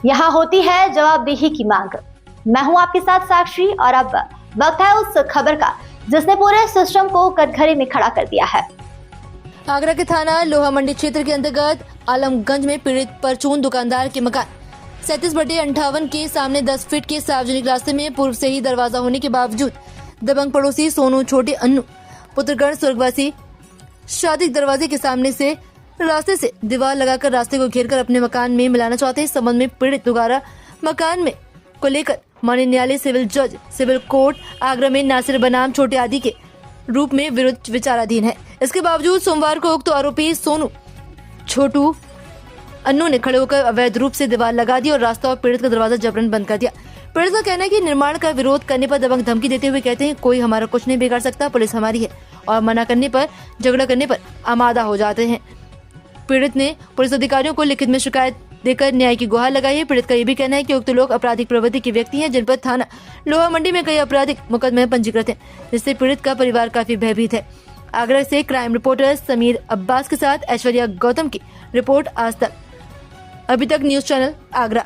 S1: यहाँ होती है जवाबदेही की मांग। मैं हूं आपके साथ साक्षी, और अब वक्त है उस खबर का जिसने पूरे सिस्टम को कटघरे में खड़ा कर दिया है।
S2: आगरा के थाना लोहा मंडी क्षेत्र के अंतर्गत आलमगंज में पीड़ित परचून दुकानदार के मकान 37/58 के सामने 10 फीट के सार्वजनिक रास्ते में पूर्व से ही दरवाजा होने के बावजूद दबंग पड़ोसी सोनू, छोटे अन्नू, पुत्रगण स्वर्गवासी शादी दरवाजे के सामने से रास्ते से दीवार लगाकर रास्ते को घेरकर अपने मकान में मिलाना चाहते हैं। संबंध में पीड़ित द्वारा मकान में को लेकर माननीय न्यायालय सिविल जज सिविल कोर्ट आगरा में नासिर बनाम छोटे आदि के रूप में विरुद्ध विचाराधीन है। इसके बावजूद सोमवार को उक्त आरोपी सोनू, छोटू, अन्नू ने खड़े होकर अवैध रूप से दीवार लगा दी और रास्ता और पीड़ित का दरवाजा जबरन बंद कर दिया। पीड़ित का कहना है कि निर्माण का विरोध करने पर दबंग धमकी देते हुए कहते हैं कोई हमारा कुछ नहीं बिगाड़ सकता, पुलिस हमारी है, और मना करने पर, झगड़ा करने पर आमादा हो जाते हैं। पीड़ित ने पुलिस अधिकारियों को लिखित में शिकायत देकर न्याय की गुहार लगाई है। पीड़ित का ये भी कहना है कि उक्त लोग आपराधिक प्रवृत्ति के व्यक्ति हैं, जिन पर थाना लोहा मंडी में कई आपराधिक मुकदमे पंजीकृत हैं, जिससे पीड़ित का परिवार काफी भयभीत है। आगरा से क्राइम रिपोर्टर समीर अब्बास के साथ ऐश्वर्या गौतम की रिपोर्ट, आज तक। अभी तक न्यूज चैनल आगरा।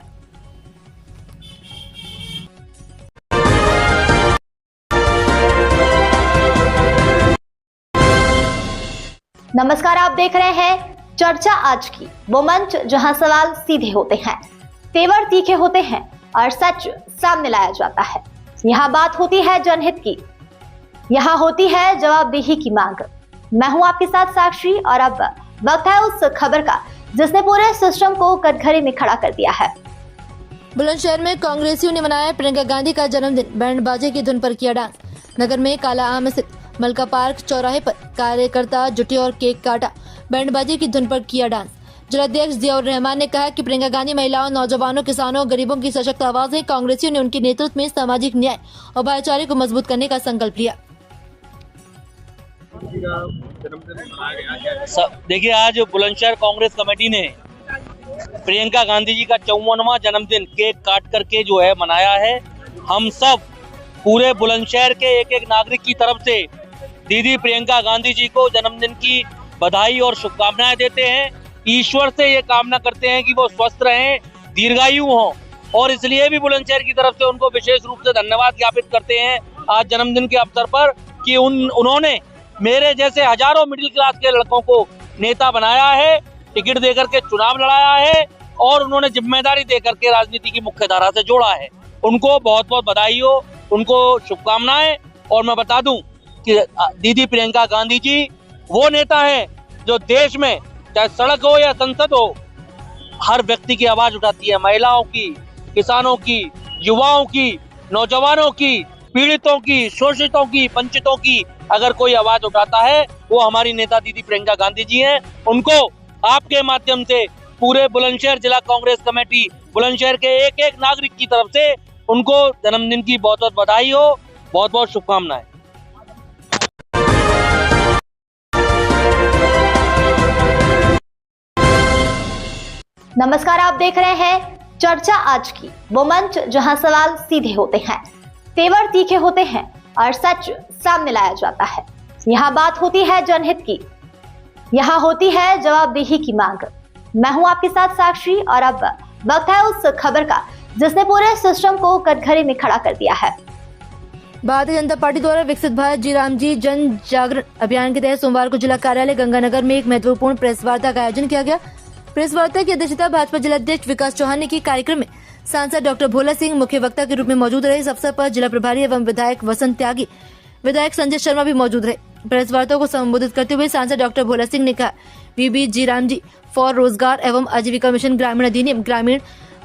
S1: नमस्कार, आप देख रहे हैं चर्चा आज की, वो मंच जहां सवाल सीधे होते हैं, तेवर तीखे होते हैं और सच सामने लाया जाता है। यहाँ बात होती है जनहित की, यहाँ होती है जवाबदेही की मांग। मैं हूं आपके साथ साक्षी और अब वक्त है उस खबर का जिसने पूरे सिस्टम को कटघरे में खड़ा कर दिया है।
S2: बुलंदशहर में कांग्रेसियों ने मनाया प्रियंका गांधी का जन्मदिन, बैंड बाजे की धुन पर किया डांस। नगर में काला आम स्थित मलका पार्क चौराहे पर कार्यकर्ता जुटे और केक काटा, बैंड बाजे की धुन पर किया डांस। जिलाध्यक्ष जियाउर रहमान ने कहा कि प्रियंका गांधी महिलाओं, नौजवानों, किसानों, गरीबों की सशक्त आवाज है। कांग्रेसियों ने उनके नेतृत्व में सामाजिक न्याय और भाईचारे को मजबूत करने का संकल्प लिया।
S16: देखिए, आज बुलंदशहर कांग्रेस कमेटी ने प्रियंका गांधी जी का 54वां जन्मदिन केक काट करके जो है मनाया है। हम सब पूरे बुलंदशहर के एक एक नागरिक की तरफ से दीदी प्रियंका गांधी जी को जन्मदिन की बधाई और शुभकामनाएं देते हैं। ईश्वर से ये कामना करते हैं कि वो स्वस्थ रहें, दीर्घायु हों, और इसलिए भी बुलंदशहर की तरफ से उनको विशेष रूप से धन्यवाद ज्ञापित करते हैं आज जन्मदिन के अवसर पर कि उन्होंने मेरे जैसे हजारों मिडिल क्लास के लड़कों को नेता बनाया है, टिकट देकर के चुनाव लड़ाया है और उन्होंने जिम्मेदारी देकर के राजनीति की मुख्य धारा से जोड़ा है। उनको बहुत बहुत बधाई हो, उनको शुभकामनाएं। और मैं बता दूं कि दीदी प्रियंका गांधी जी वो नेता हैं जो देश में चाहे सड़क हो या संसद हो, हर व्यक्ति की आवाज उठाती है। महिलाओं की, किसानों की, युवाओं की, नौजवानों की, पीड़ितों की, शोषितों की, वंचितों की अगर कोई आवाज उठाता है वो हमारी नेता दीदी प्रियंका गांधी जी हैं। उनको आपके माध्यम से पूरे बुलंदशहर जिला कांग्रेस कमेटी बुलंदशहर के एक एक नागरिक की तरफ से उनको जन्मदिन की बहुत बहुत बधाई हो, बहुत बहुत शुभकामनाएं।
S1: नमस्कार, आप देख रहे हैं चर्चा आज की, वो मंच जहां सवाल सीधे होते हैं, तेवर तीखे होते हैं और सच सामने लाया जाता है। यहाँ बात होती है जनहित की, यहाँ होती है जवाबदेही की मांग। मैं हूं आपके साथ साक्षी और अब वक्त है उस खबर का जिसने पूरे सिस्टम को कटघरे में खड़ा कर दिया है।
S2: भारतीय जनता पार्टी द्वारा विकसित भारत जी राम जी जन जागरण अभियान के तहत सोमवार को जिला कार्यालय गंगानगर में एक महत्वपूर्ण प्रेस वार्ता का आयोजन किया गया। प्रेस वार्ता की अध्यक्षता भाजपा जिलाध्यक्ष विकास चौहान ने की। कार्यक्रम में सांसद डॉक्टर भोला सिंह मुख्य वक्ता के रूप में मौजूद रहे। इस अवसर पर जिला प्रभारी एवं विधायक वसंत त्यागी, विधायक संजय शर्मा भी मौजूद रहे। प्रेस वार्ता को संबोधित करते हुए सांसद डॉक्टर भोला सिंह ने कहा, वीबी जी राम जी फॉर रोजगार एवं आजीविका मिशन ग्रामीण अधिनियम ग्रामीण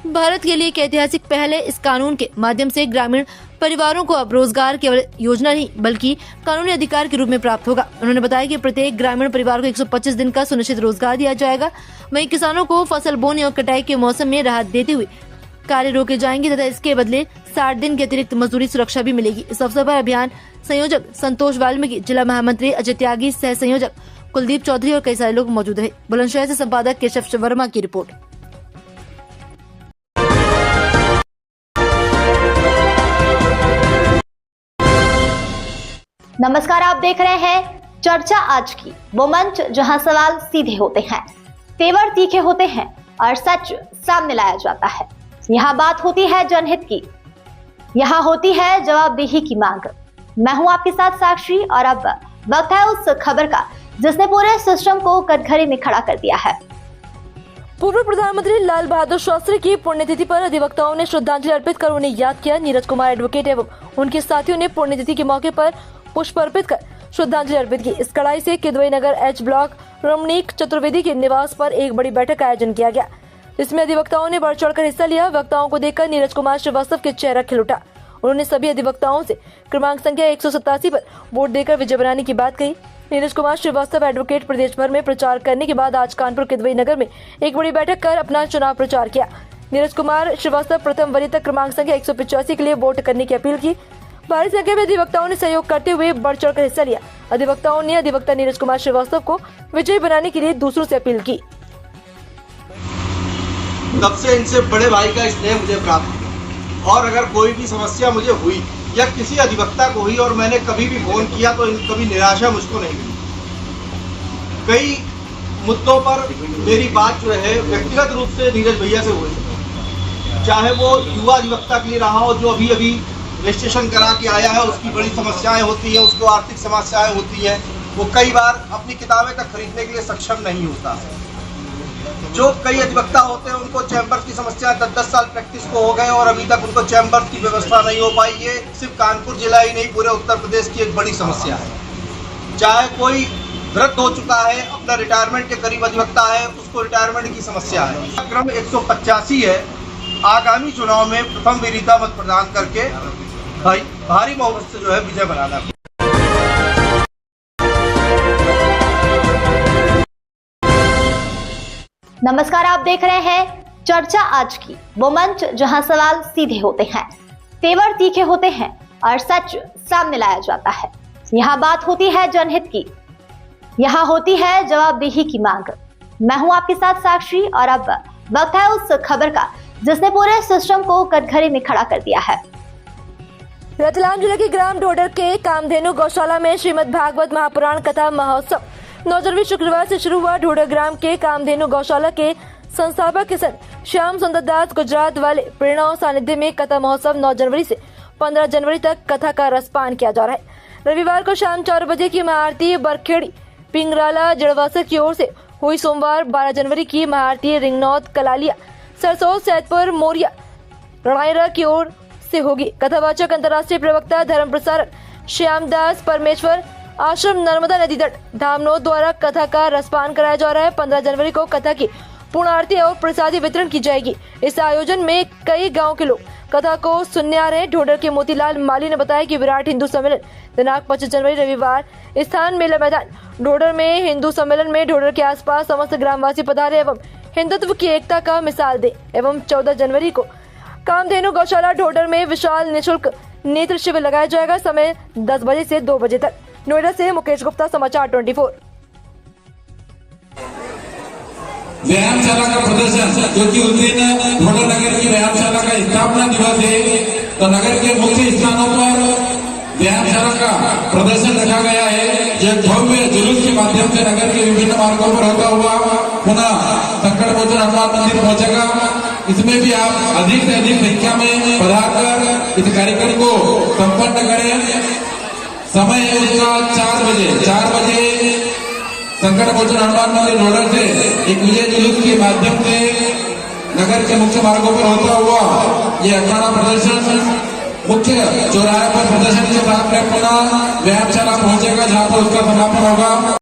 S2: भारत के लिए एक ऐतिहासिक पहल है। इस कानून के माध्यम से ग्रामीण परिवारों को अब रोजगार केवल योजना नहीं बल्कि कानूनी अधिकार के रूप में प्राप्त होगा। उन्होंने बताया कि प्रत्येक ग्रामीण परिवार को 125 दिन का सुनिश्चित रोजगार दिया जाएगा। वहीं किसानों को फसल बोने और कटाई के मौसम में राहत देते हुए कार्य रोके जाएंगे तथा इसके बदले 60 दिन की अतिरिक्त मजदूरी सुरक्षा भी मिलेगी। इस अवसर पर अभियान संयोजक संतोष वाल्मीकि, जिला महामंत्री अजय त्यागी, सह संयोजक कुलदीप चौधरी और कई सारे लोग मौजूद रहे। बुलंदशहर से संपादक केशव वर्मा की रिपोर्ट।
S1: नमस्कार, आप देख रहे हैं चर्चा आज की, वो मंच जहां सवाल सीधे होते हैं, तेवर तीखे होते हैं और सच सामने लाया जाता है। यहाँ बात होती है जनहित की, यहाँ होती है जवाबदेही की मांग। मैं हूं आपके साथ साक्षी और अब वक्त है उस खबर का जिसने पूरे सिस्टम को कटघरे में खड़ा कर दिया है।
S2: पूर्व प्रधानमंत्री लाल बहादुर शास्त्री की पुण्यतिथि पर अधिवक्ताओं ने श्रद्धांजलि अर्पित कर उन्हें याद किया। नीरज कुमार एडवोकेट एवं उनके साथियों ने पुण्यतिथि के मौके पर पुष्प अर्पित कर श्रद्धांजलि अर्पित की। इस कड़ाई से किदवई नगर एच ब्लॉक रमणीक चतुर्वेदी के निवास पर एक बड़ी बैठक का आयोजन किया गया। इसमें अधिवक्ताओं ने बढ़ चढ़कर हिस्सा लिया। वक्ताओं को देखकर नीरज कुमार श्रीवास्तव के चेहरा खिल उठा। उन्होंने सभी अधिवक्ताओं से क्रमांक संख्या 187 पर वोट देकर विजय बनाने की बात कही। नीरज कुमार श्रीवास्तव एडवोकेट प्रदेश भर में प्रचार करने के बाद आज कानपुर किदवई नगर में एक बड़ी बैठक कर अपना चुनाव प्रचार किया। नीरज कुमार श्रीवास्तव प्रथम वरीय तक क्रमांक संख्या 185 के लिए वोट करने की अपील की। भारी संख्या में अधिवक्ताओं ने सहयोग करते हुए बढ़ चढ़कर हिस्सा लिया। अधिवक्ताओं ने अधिवक्ता नीरज कुमार श्रीवास्तव को विजयी बनाने के लिए दूसरों से अपील की।
S17: तब से इनसे बड़े भाई का स्नेह मुझे प्राप्त हुआ और अगर कोई भी समस्या मुझे हुई या किसी अधिवक्ता को हुई और मैंने कभी भी फोन किया तो कभी निराशा मुझको नहीं मिली। कई मुद्दों पर मेरी बात जो है व्यक्तिगत रूप से नीरज भैया से हुई, चाहे वो युवा अधिवक्ता के लिए रहा हो जो अभी अभी रजिस्ट्रेशन करा के आया है, उसकी बड़ी समस्याएं होती हैं, उसको आर्थिक समस्याएं होती हैं, वो कई बार अपनी किताबें तक खरीदने के लिए सक्षम नहीं होता। जो कई अधिवक्ता होते हैं उनको चैम्बर्स की समस्या 10-10 साल प्रैक्टिस को हो गए और अभी तक उनको चैम्बर्स की व्यवस्था नहीं हो पाई। ये सिर्फ कानपुर जिला ही नहीं, पूरे उत्तर प्रदेश की एक बड़ी समस्या है। चाहे कोई वृद्ध हो चुका है, अपना रिटायरमेंट के करीब अधिवक्ता है, उसको रिटायरमेंट की समस्या है। क्रम 185 है। आगामी चुनाव में प्रथम वरीयता मत प्रदान करके भारी बहुमत से जो है विजय बनाना।
S1: नमस्कार, आप देख रहे हैं चर्चा आज की, वो मंच जहां सवाल सीधे होते हैं, तेवर तीखे होते हैं और सच सामने लाया जाता है। यहाँ बात होती है जनहित की, यहाँ होती है जवाबदेही की मांग। मैं हूं आपके साथ साक्षी और अब वक्त है उस खबर का जिसने पूरे सिस्टम को कटघरे में खड़ा कर दिया है।
S2: रतलाम जिले के ग्राम ढोडर के कामधेनु गौशाला में श्रीमद् भागवत महापुराण कथा महोत्सव 9 जनवरी शुक्रवार से शुरू हुआ। ढोडर ग्राम के कामधेनु गौशाला के संस्थापक किसान श्याम सुंदर दास गुजरात वाले प्रेरणा सानिध्य में कथा महोत्सव 9 जनवरी से 15 जनवरी तक कथा का रसपान किया जा रहा है। रविवार को शाम 4 बजे की महाआरती बरखेड़ी पिंगराला जड़वासर की ओर से हुई। सोमवार 12 जनवरी की महाआरती रिंगनौद कलालिया सरसों सैदपुर मोरिया रणायरा की ओर से होगी। कथावाचक अंतर्राष्ट्रीय प्रवक्ता धर्म प्रसारक श्यामदास परमेश्वर आश्रम नर्मदा नदी तट धामनोद द्वारा कथा का रसपान कराया जा रहा है। 15 जनवरी को कथा की पूर्ण आरती और प्रसादी वितरण की जाएगी। इस आयोजन में कई गांव के लोग कथा को सुनने आ रहे हैं। ढोडर के मोतीलाल माली ने बताया कि विराट हिंदू सम्मेलन दिनांक 25 जनवरी रविवार स्थान मेला मैदान ढोडर में हिंदू सम्मेलन में ढोडर के आसपास समस्त ग्रामवासी पधारे एवं हिंदुत्व की एकता का मिसाल दे। एवं 14 जनवरी को कामधेनु गौशाला ढोडर में विशाल निःशुल्क नेत्र शिविर लगाया जाएगा। समय 10 बजे से 2 बजे तक। नोएडा से मुकेश गुप्ता, समाचार 24।
S18: व्यायामशाला का प्रदर्शन, क्योंकि उस दिन ढोडर नगर की व्यायामशाला का स्थापना दिवस है, तो नगर के मुख्य स्थानों पर व्यायामशाला का प्रदर्शन रखा गया है। जो भव्य जुलूस के माध्यम से नगर के विभिन्न मार्गों पर होता हुआ पुनः संकट मोचन हनुमान मंदिर पहुंचेगा। इसमें भी आप अधिक से अधिक संख्या में पधार कर इस कार्यक्रम को संपन्न करें। समय है उसका 4 बजे संकट मोचन हनुमान मंदिर ढोडर से एक विजय जुलूस के माध्यम से नगर के मुख्य मार्गों पर होता हुआ ये अखाड़ा प्रदर्शन मुख्य चौराहे पर प्रदर्शन के साथ में पुनः व्यायामशाला पहुंचेगा, जहां पर उसका समापन होगा।